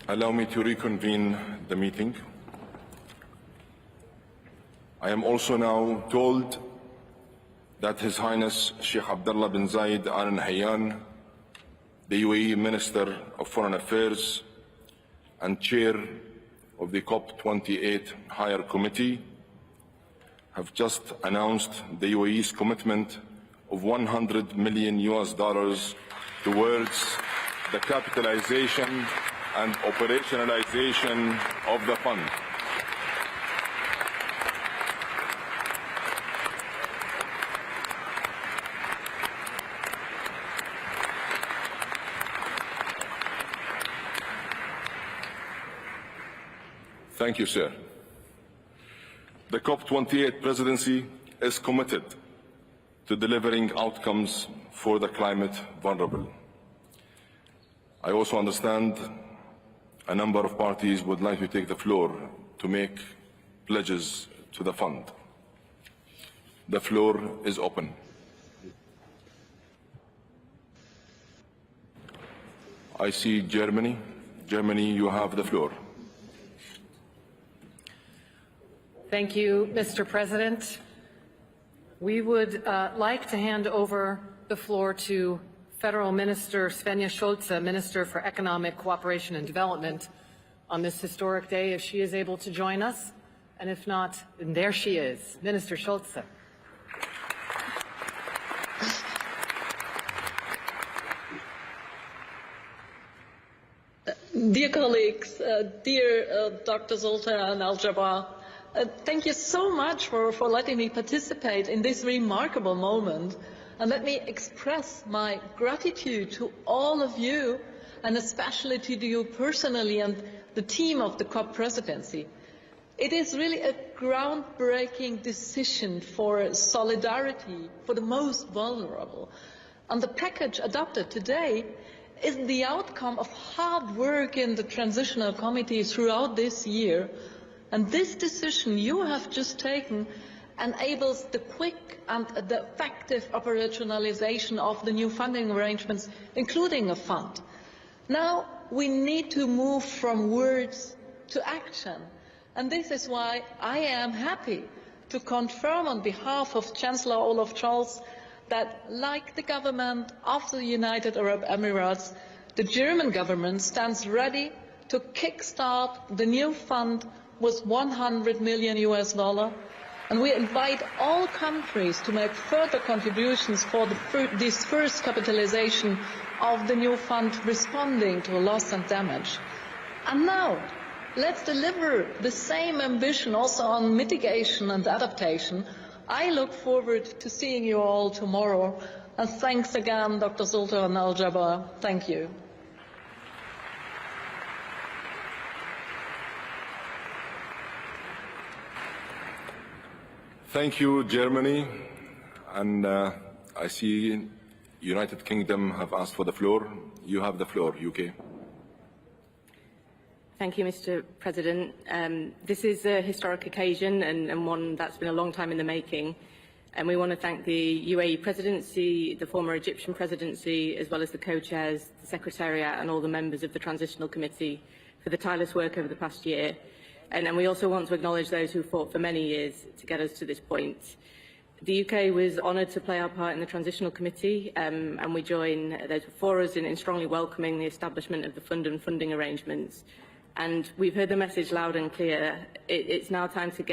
allow me to reconvene the meeting. I am also now told that His Highness Sheikh Abdullah bin Zayed Al Nahyan, the UAE Minister of Foreign Affairs and Chair of the Cop28 Higher Committee, have just announced the UAE's commitment of $100 million towards the capitalization and operationalization of the fund. Thank you, sir. The Cop28 presidency is committed to delivering outcomes for the climate vulnerable. I also understand a number of parties would like to take the floor to make pledges to the fund. The floor is open. I see Germany. Germany, you have the floor. Thank you, Mr. President. We would like to hand over the floor to Federal Minister Svenja Schulze, Minister for Economic Cooperation and Development, on this historic day, if she is able to join us. And if not, then there she is, Minister Schulze. Dear colleagues, dear Dr. Zoltan Al-Jabbar, thank you so much for letting me participate in this remarkable moment. And let me express my gratitude to all of you, and especially to you personally and the team of the COP presidency. It is really a groundbreaking decision for solidarity for the most vulnerable. And the package adopted today is the outcome of hard work in the transitional committee throughout this year. And this decision you have just taken enables the quick and the effective operationalization of the new funding arrangements, including a fund. Now we need to move from words to action. And this is why I am happy to confirm on behalf of Chancellor Olaf Scholz that, like the government of the United Arab Emirates, the German government stands ready to kickstart the new fund with $100 million, and we invite all countries to make further contributions for this first capitalization of the new fund responding to loss and damage. And now, let's deliver the same ambition also on mitigation and adaptation. I look forward to seeing you all tomorrow, and thanks again, Dr. Zoltan Al-Jabbar. Thank you. Thank you, Germany. And I see United Kingdom have asked for the floor. You have the floor, UK. Thank you, Mr. President. This is a historic occasion and one that's been a long time in the making. And we want to thank the UAE presidency, the former Egyptian presidency, as well as the co-chairs, the Secretariat and all the members of the Transitional Committee for the tireless work over the past year. And we also want to acknowledge those who fought for many years to get us to this point. The UK was honoured to play our part in the Transitional Committee, and we join those before us in strongly welcoming the establishment of the fund and funding arrangements. And we've heard the message loud and clear. It's now time for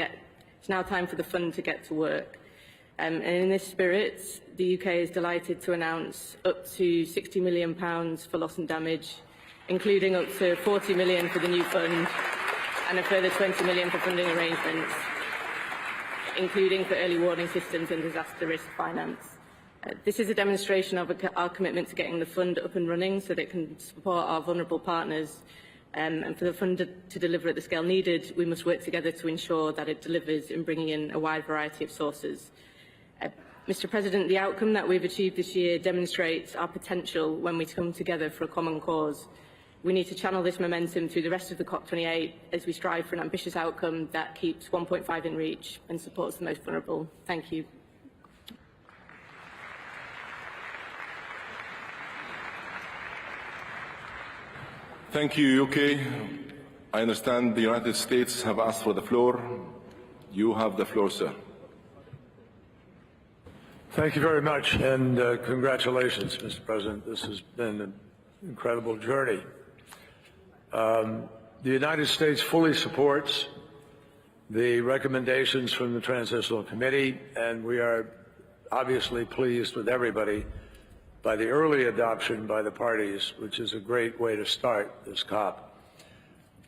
the fund to get to work. And in this spirit, the UK is delighted to announce up to £60 million for loss and damage, including up to £40 million for the new fund, and a further £20 million for funding arrangements, including for early warning systems and disaster risk finance. This is a demonstration of our commitment to getting the fund up and running so that it can support our vulnerable partners. And for the fund to deliver at the scale needed, we must work together to ensure that it delivers in bringing in a wide variety of sources. Mr. President, the outcome that we've achieved this year demonstrates our potential when we come together for a common cause. We need to channel this momentum through the rest of the COP28 as we strive for an ambitious outcome that keeps 1.5 in reach and supports the most vulnerable. Thank you. Thank you, UK. I understand the United States have asked for the floor. You have the floor, sir. Thank you very much, and congratulations, Mr. President. This has been an incredible journey. The United States fully supports the recommendations from the Transitional Committee, and we are obviously pleased with everybody by the early adoption by the parties, which is a great way to start this COP.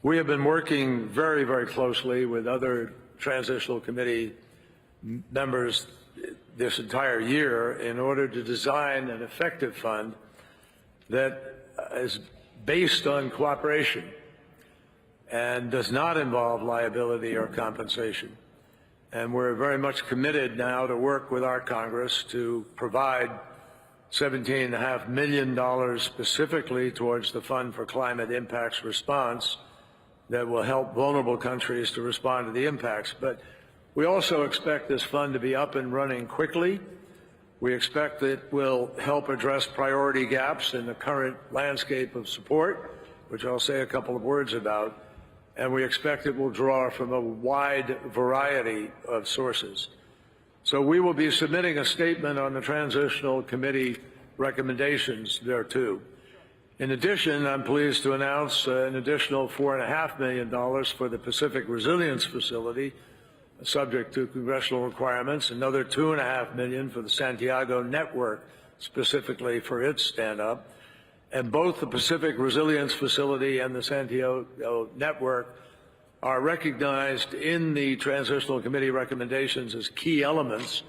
We have been working very, very closely with other Transitional Committee members this entire year in order to design an effective fund that is based on cooperation and does not involve liability or compensation. And we're very much committed now to work with our Congress to provide $17.5 million specifically towards the Fund for Climate Impacts Response that will help vulnerable countries to respond to the impacts. But we also expect this fund to be up and running quickly. We expect that it will help address priority gaps in the current landscape of support, which I'll say a couple of words about, and we expect it will draw from a wide variety of sources. So we will be submitting a statement on the Transitional Committee recommendations there too. In addition, I'm pleased to announce an additional $4.5 million for the Pacific Resilience Facility, subject to congressional requirements, another $2.5 million for the Santiago Network, specifically for its stand-up. And both the Pacific Resilience Facility and the Santiago Network are recognized in the Transitional Committee recommendations as key elements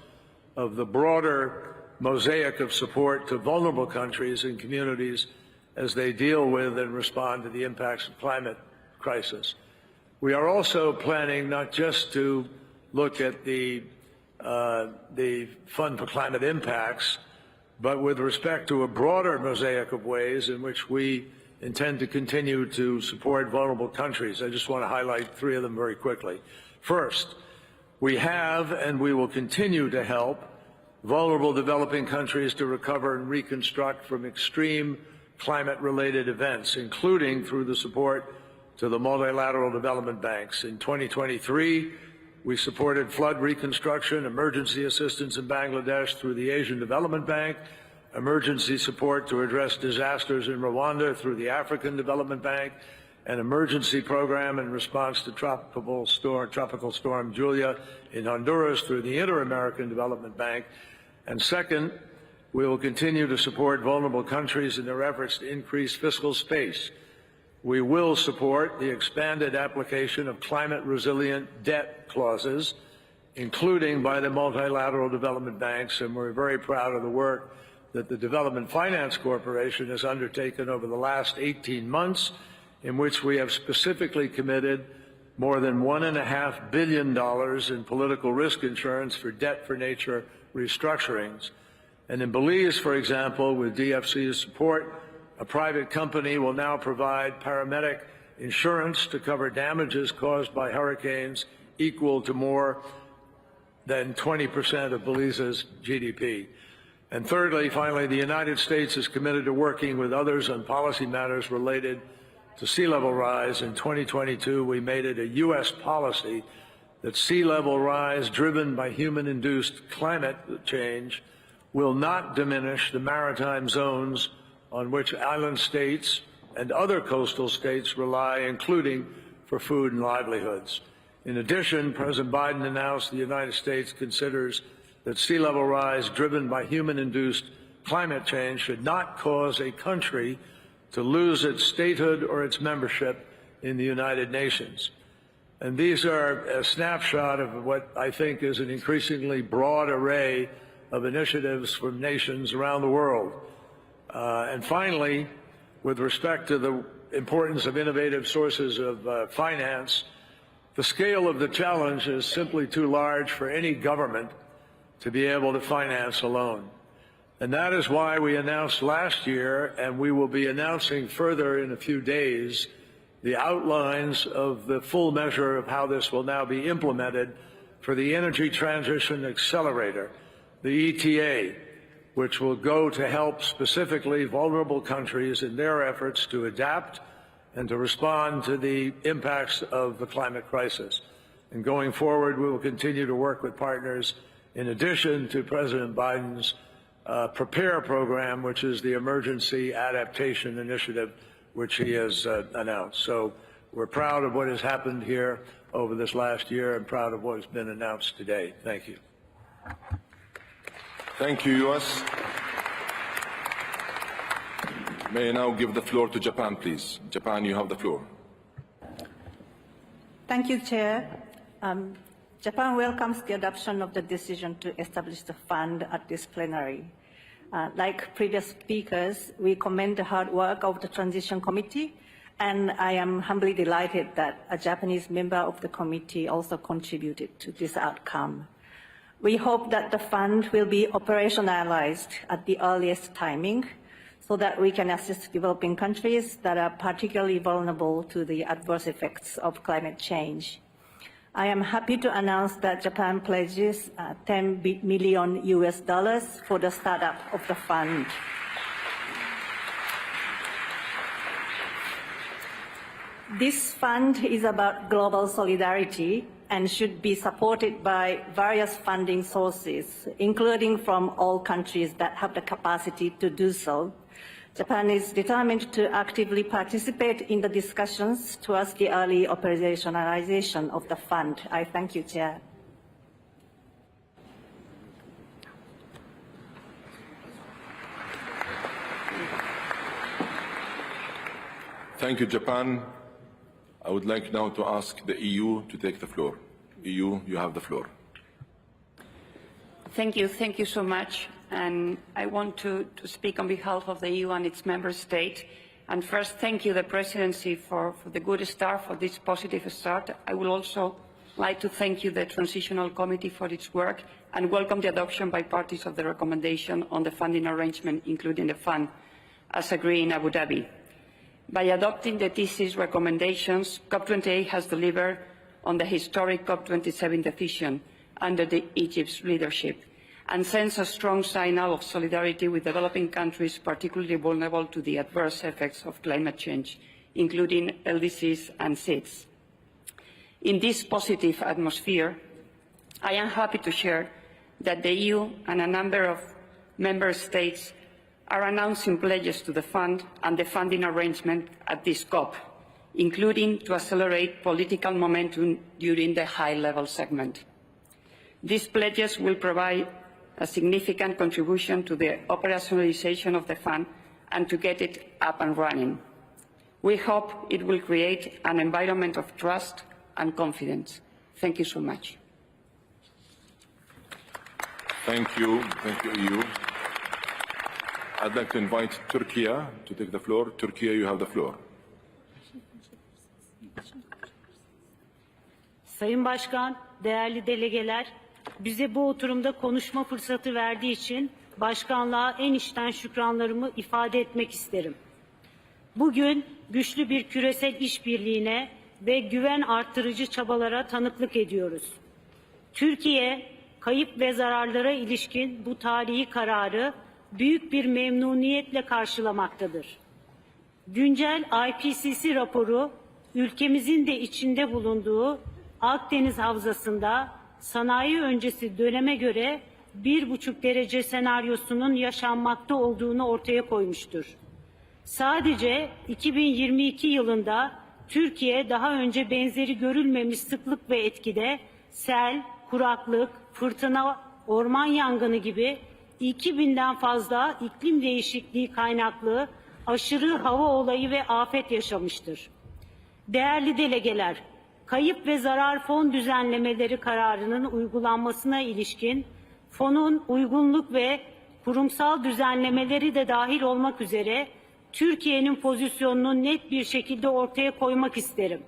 of the broader mosaic of support to vulnerable countries and communities as they deal with and respond to the impacts of climate crisis. We are also planning not just to look at the Fund for Climate Impacts, but with respect to a broader mosaic of ways in which we intend to continue to support vulnerable countries. I just want to highlight three of them very quickly. First, we have and we will continue to help vulnerable developing countries to recover and reconstruct from extreme climate-related events, including through the support to the multilateral development banks. In 2023, we supported flood reconstruction, emergency assistance in Bangladesh through the Asian Development Bank, emergency support to address disasters in Rwanda through the African Development Bank, an emergency program in response to Tropical Storm Julia in Honduras through the Inter-American Development Bank. And second, we will continue to support vulnerable countries in their efforts to increase fiscal space. We will support the expanded application of climate-resilient debt clauses, including by the multilateral development banks, and we're very proud of the work that the Development Finance Corporation has undertaken over the last 18 months, in which we have specifically committed more than $1.5 billion in political risk insurance for debt-for-nature restructurings. And in Belize, for example, with DFC's support, a private company will now provide paramedic insurance to cover damages caused by hurricanes equal to more than 20% of Belize's GDP. And thirdly, finally, the United States is committed to working with others on policy matters related to sea level rise. In 2022, we made it a U.S. policy that sea level rise driven by human-induced climate change will not diminish the maritime zones on which island states and other coastal states rely, including for food and livelihoods. In addition, President Biden announced the United States considers that sea level rise driven by human-induced climate change should not cause a country to lose its statehood or its membership in the United Nations. And these are a snapshot of what I think is an increasingly broad array of initiatives from nations around the world. And finally, with respect to the importance of innovative sources of finance, the scale of the challenge is simply too large for any government to be able to finance alone. And that is why we announced last year, and we will be announcing further in a few days, the outlines of the full measure of how this will now be implemented for the Energy Transition Accelerator, the ETA, which will go to help specifically vulnerable countries in their efforts to adapt and to respond to the impacts of the climate crisis. And going forward, we will continue to work with partners in addition to President Biden's PREPARE program, which is the Emergency Adaptation Initiative, which he has announced. So we're proud of what has happened here over this last year and proud of what has been announced today. Thank you. Thank you, U.S. May I now give the floor to Japan, please. Japan, you have the floor. Thank you, Chair. Japan welcomes the adoption of the decision to establish the fund at this plenary. Like previous speakers, we commend the hard work of the Transition Committee, and I am humbly delighted that a Japanese member of the committee also contributed to this outcome. We hope that the fund will be operationalized at the earliest timing so that we can assist developing countries that are particularly vulnerable to the adverse effects of climate change. I am happy to announce that Japan pledges $10 million for the startup of the fund. This fund is about global solidarity and should be supported by various funding sources, including from all countries that have the capacity to do so. Japan is determined to actively participate in the discussions towards the early operationalization of the fund. I thank you, Chair. Thank you, Japan. I would like now to ask the EU to take the floor. EU, you have the floor. Thank you so much. And I want to speak on behalf of the EU and its member state. And first, thank you, the Presidency, for the good start, for this positive start. I would also like to thank you, the Transitional Committee, for its work and welcome the adoption by parties of the recommendation on the funding arrangement, including the fund, as agreed in Abu Dhabi. By adopting the TC's recommendations, Cop28 has delivered on the historic Cop27 decision under Egypt's leadership and sends a strong signal of solidarity with developing countries particularly vulnerable to the adverse effects of climate change, including LDCs and SIDS. In this positive atmosphere, I am happy to share that the EU and a number of member states are announcing pledges to the fund and the funding arrangement at this COP, including to accelerate political momentum during the high-level segment. These pledges will provide a significant contribution to the operationalization of the fund and to get it up and running. We hope it will create an environment of trust and confidence. Thank you so much. Thank you, EU. I'd like to invite Turkey to take the floor. Turkey, you have the floor. Sayın Başkan, değerli delegeler, bize bu oturumda konuşma fırsatı verdiği için başkanlığa en içten şükranlarımı ifade etmek isterim. Bugün güçlü bir küresel işbirliğine ve güven arttırıcı çabalara tanıklık ediyoruz. Türkiye, kayıp ve zararlara ilişkin bu tarihi kararı büyük bir memnuniyetle karşılamaktadır. Güncel IPCC raporu, ülkemizin de içinde bulunduğu Akdeniz Havzası'nda sanayi öncesi döneme göre 1,5 derece senaryosunun yaşanmakta olduğunu ortaya koymuştur. Sadece 2022 yılında Türkiye daha önce benzeri görülmemiş sıklık ve etkide sel, kuraklık, fırtına, orman yangını gibi 2000'den fazla iklim değişikliği kaynaklı aşırı hava olayı ve afet yaşamıştır. Değerli delegeler, kayıp ve zarar fon düzenlemeleri kararının uygulanmasına ilişkin fonun uygunluk ve kurumsal düzenlemeleri de dahil olmak üzere Türkiye'nin pozisyonunu net bir şekilde ortaya koymak isterim.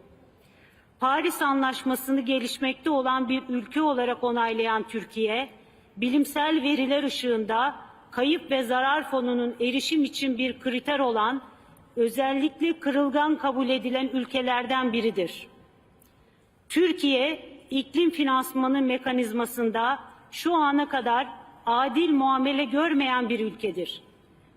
Paris Anlaşması'nı gelişmekte olan bir ülke olarak onaylayan Türkiye, bilimsel veriler ışığında kayıp ve zarar fonunun erişim için bir kriter olan özellikle kırılgan kabul edilen ülkelerden biridir. Türkiye, iklim finansmanı mekanizmasında şu ana kadar adil muamele görmeyen bir ülkedir.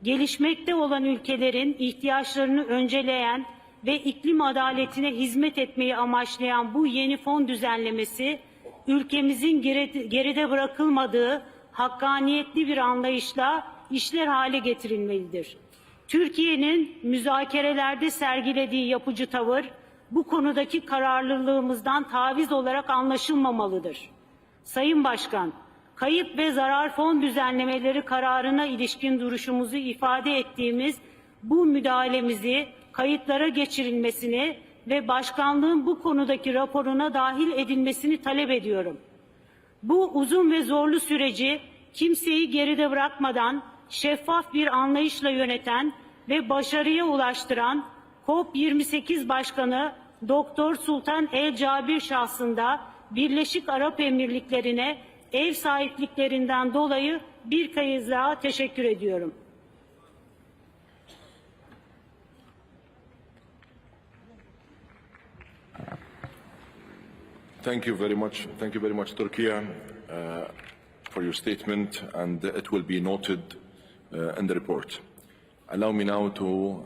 Gelişmekte olan ülkelerin ihtiyaçlarını önceleyen ve iklim adaletine hizmet etmeyi amaçlayan bu yeni fon düzenlemesi, ülkemizin geride bırakılmadığı hakkaniyetli bir anlayışla işler hale getirilmelidir. Türkiye'nin müzakerelerde sergilediği yapıcı tavır, bu konudaki kararlılığımızdan taviz olarak anlaşılmamalıdır. Sayın Başkan, kayıp ve zarar fon düzenlemeleri kararına ilişkin duruşumuzu ifade ettiğimiz bu müdahalemizi kayıtlara geçirilmesini ve başkanlığın bu konudaki raporuna dahil edilmesini talep ediyorum. Bu uzun ve zorlu süreci kimseyi geride bırakmadan şeffaf bir anlayışla yöneten ve başarıya ulaştıran Cop28 Başkanı Doktor Sultan El Cabir şahsında Birleşik Arap Emirlikleri'ne ev sahipliklerinden dolayı bir kez daha teşekkür ediyorum. Thank you very much. Thank you very much, Turkey, for your statement, and it will be noted in the report. Allow me now to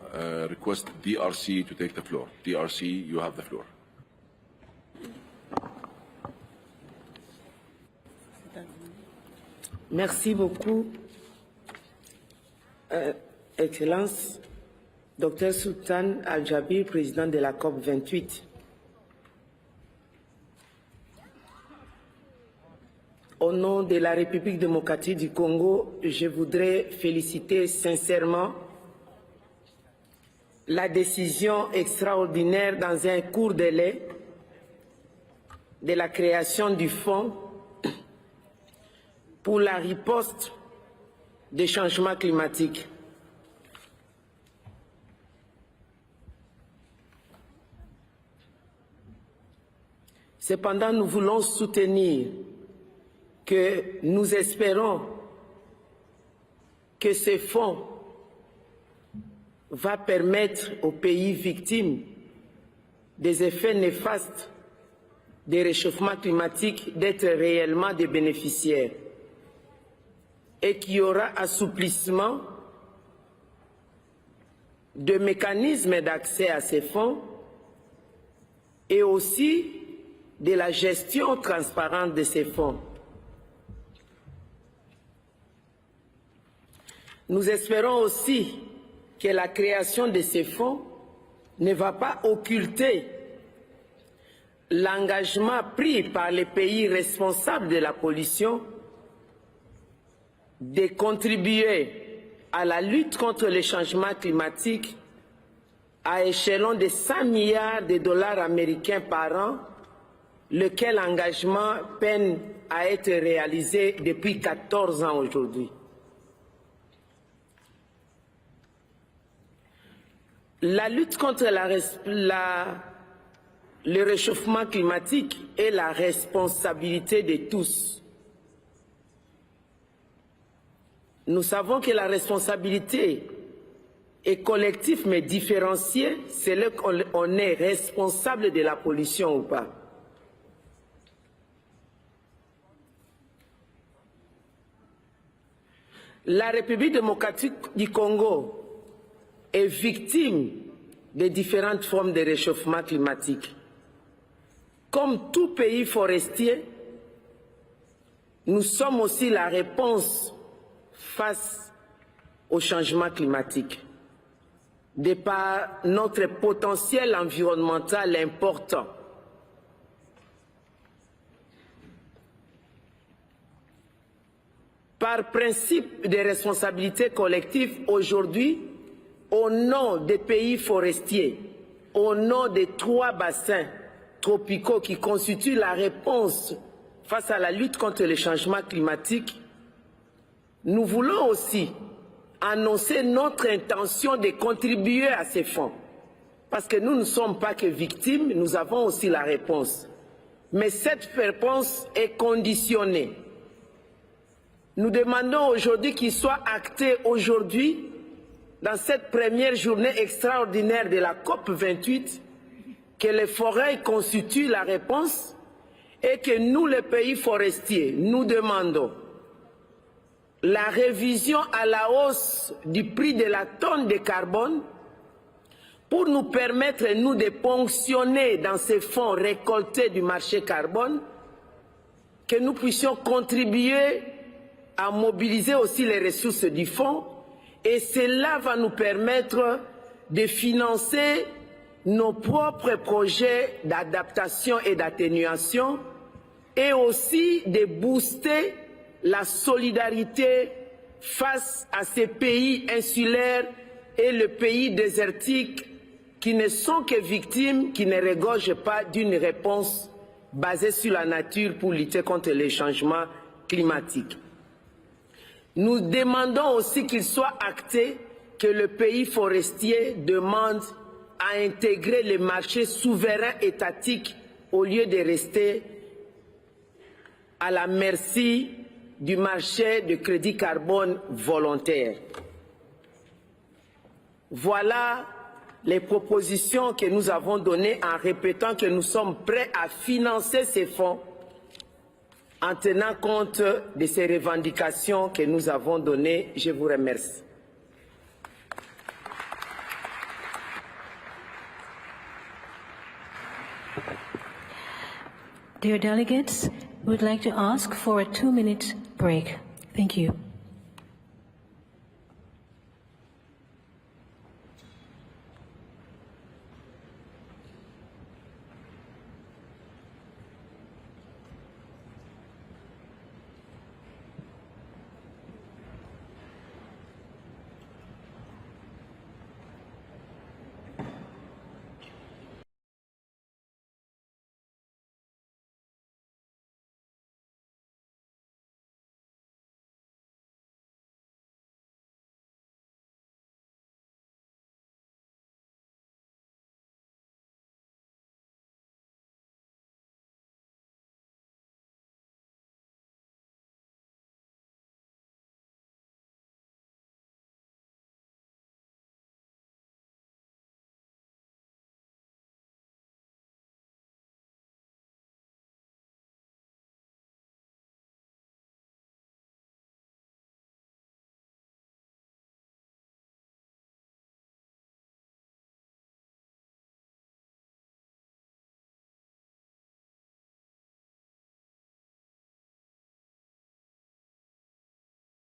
request DRC to take the floor. DRC, you have the floor. Merci beaucoup, Excellence, Dr Sultan Al-Jabir, président de la COP28. Au nom de la République démocratique du Congo, je voudrais féliciter sincèrement la décision extraordinaire dans un court délai de la création du Fonds pour la riposte des changements climatiques. Cependant, nous voulons soutenir que nous espérons que ce fonds va permettre aux pays victimes des effets néfastes des réchauffements climatiques d'être réellement des bénéficiaires et qu'il y aura assouplissement de mécanismes d'accès à ces fonds et aussi de la gestion transparente de ces fonds. Nous espérons aussi que la création de ces fonds ne va pas occulter l'engagement pris par les pays responsables de la pollution de contribuer à la lutte contre le changement climatique à échelon de 100 milliards de dollars américains par an, lequel engagement peine à être réalisé depuis 14 ans aujourd'hui. La lutte contre le réchauffement climatique est la responsabilité de tous. Nous savons que la responsabilité est collective mais différenciée, c'est là qu'on est responsable de la pollution ou pas. La République démocratique du Congo est victime de différentes formes de réchauffement climatique. Comme tout pays forestier, nous sommes aussi la réponse face au changement climatique, de par notre potentiel environnemental important. Par principe de responsabilité collective, aujourd'hui, au nom des pays forestiers, au nom des 3 bassins tropicaux qui constituent la réponse face à la lutte contre le changement climatique, nous voulons aussi annoncer notre intention de contribuer à ces fonds. Parce que nous ne sommes pas que victimes, nous avons aussi la réponse. Mais cette réponse est conditionnée. Nous demandons aujourd'hui qu'il soit acté aujourd'hui, dans cette première journée extraordinaire de la COP28, que les forêts constituent la réponse et que nous, les pays forestiers, nous demandons la révision à la hausse du prix de la tonne de carbone pour nous permettre, nous, de ponctionner dans ces fonds récoltés du marché carbone, que nous puissions contribuer à mobiliser aussi les ressources du fonds, et cela va nous permettre de financer nos propres projets d'adaptation et d'atténuation, et aussi de booster la solidarité face à ces pays insulaires et les pays désertiques qui ne sont que victimes, qui ne regorgent pas d'une réponse basée sur la nature pour lutter contre les changements climatiques. Nous demandons aussi qu'il soit acté que le pays forestier demande à intégrer les marchés souverains étatiques au lieu de rester à la merci du marché de crédit carbone volontaire. Voilà les propositions que nous avons données en répétant que nous sommes prêts à financer ces fonds en tenant compte de ces revendications que nous avons données. Je vous remercie. Dear delegates, we would like to ask for a 2-minute break. Thank you.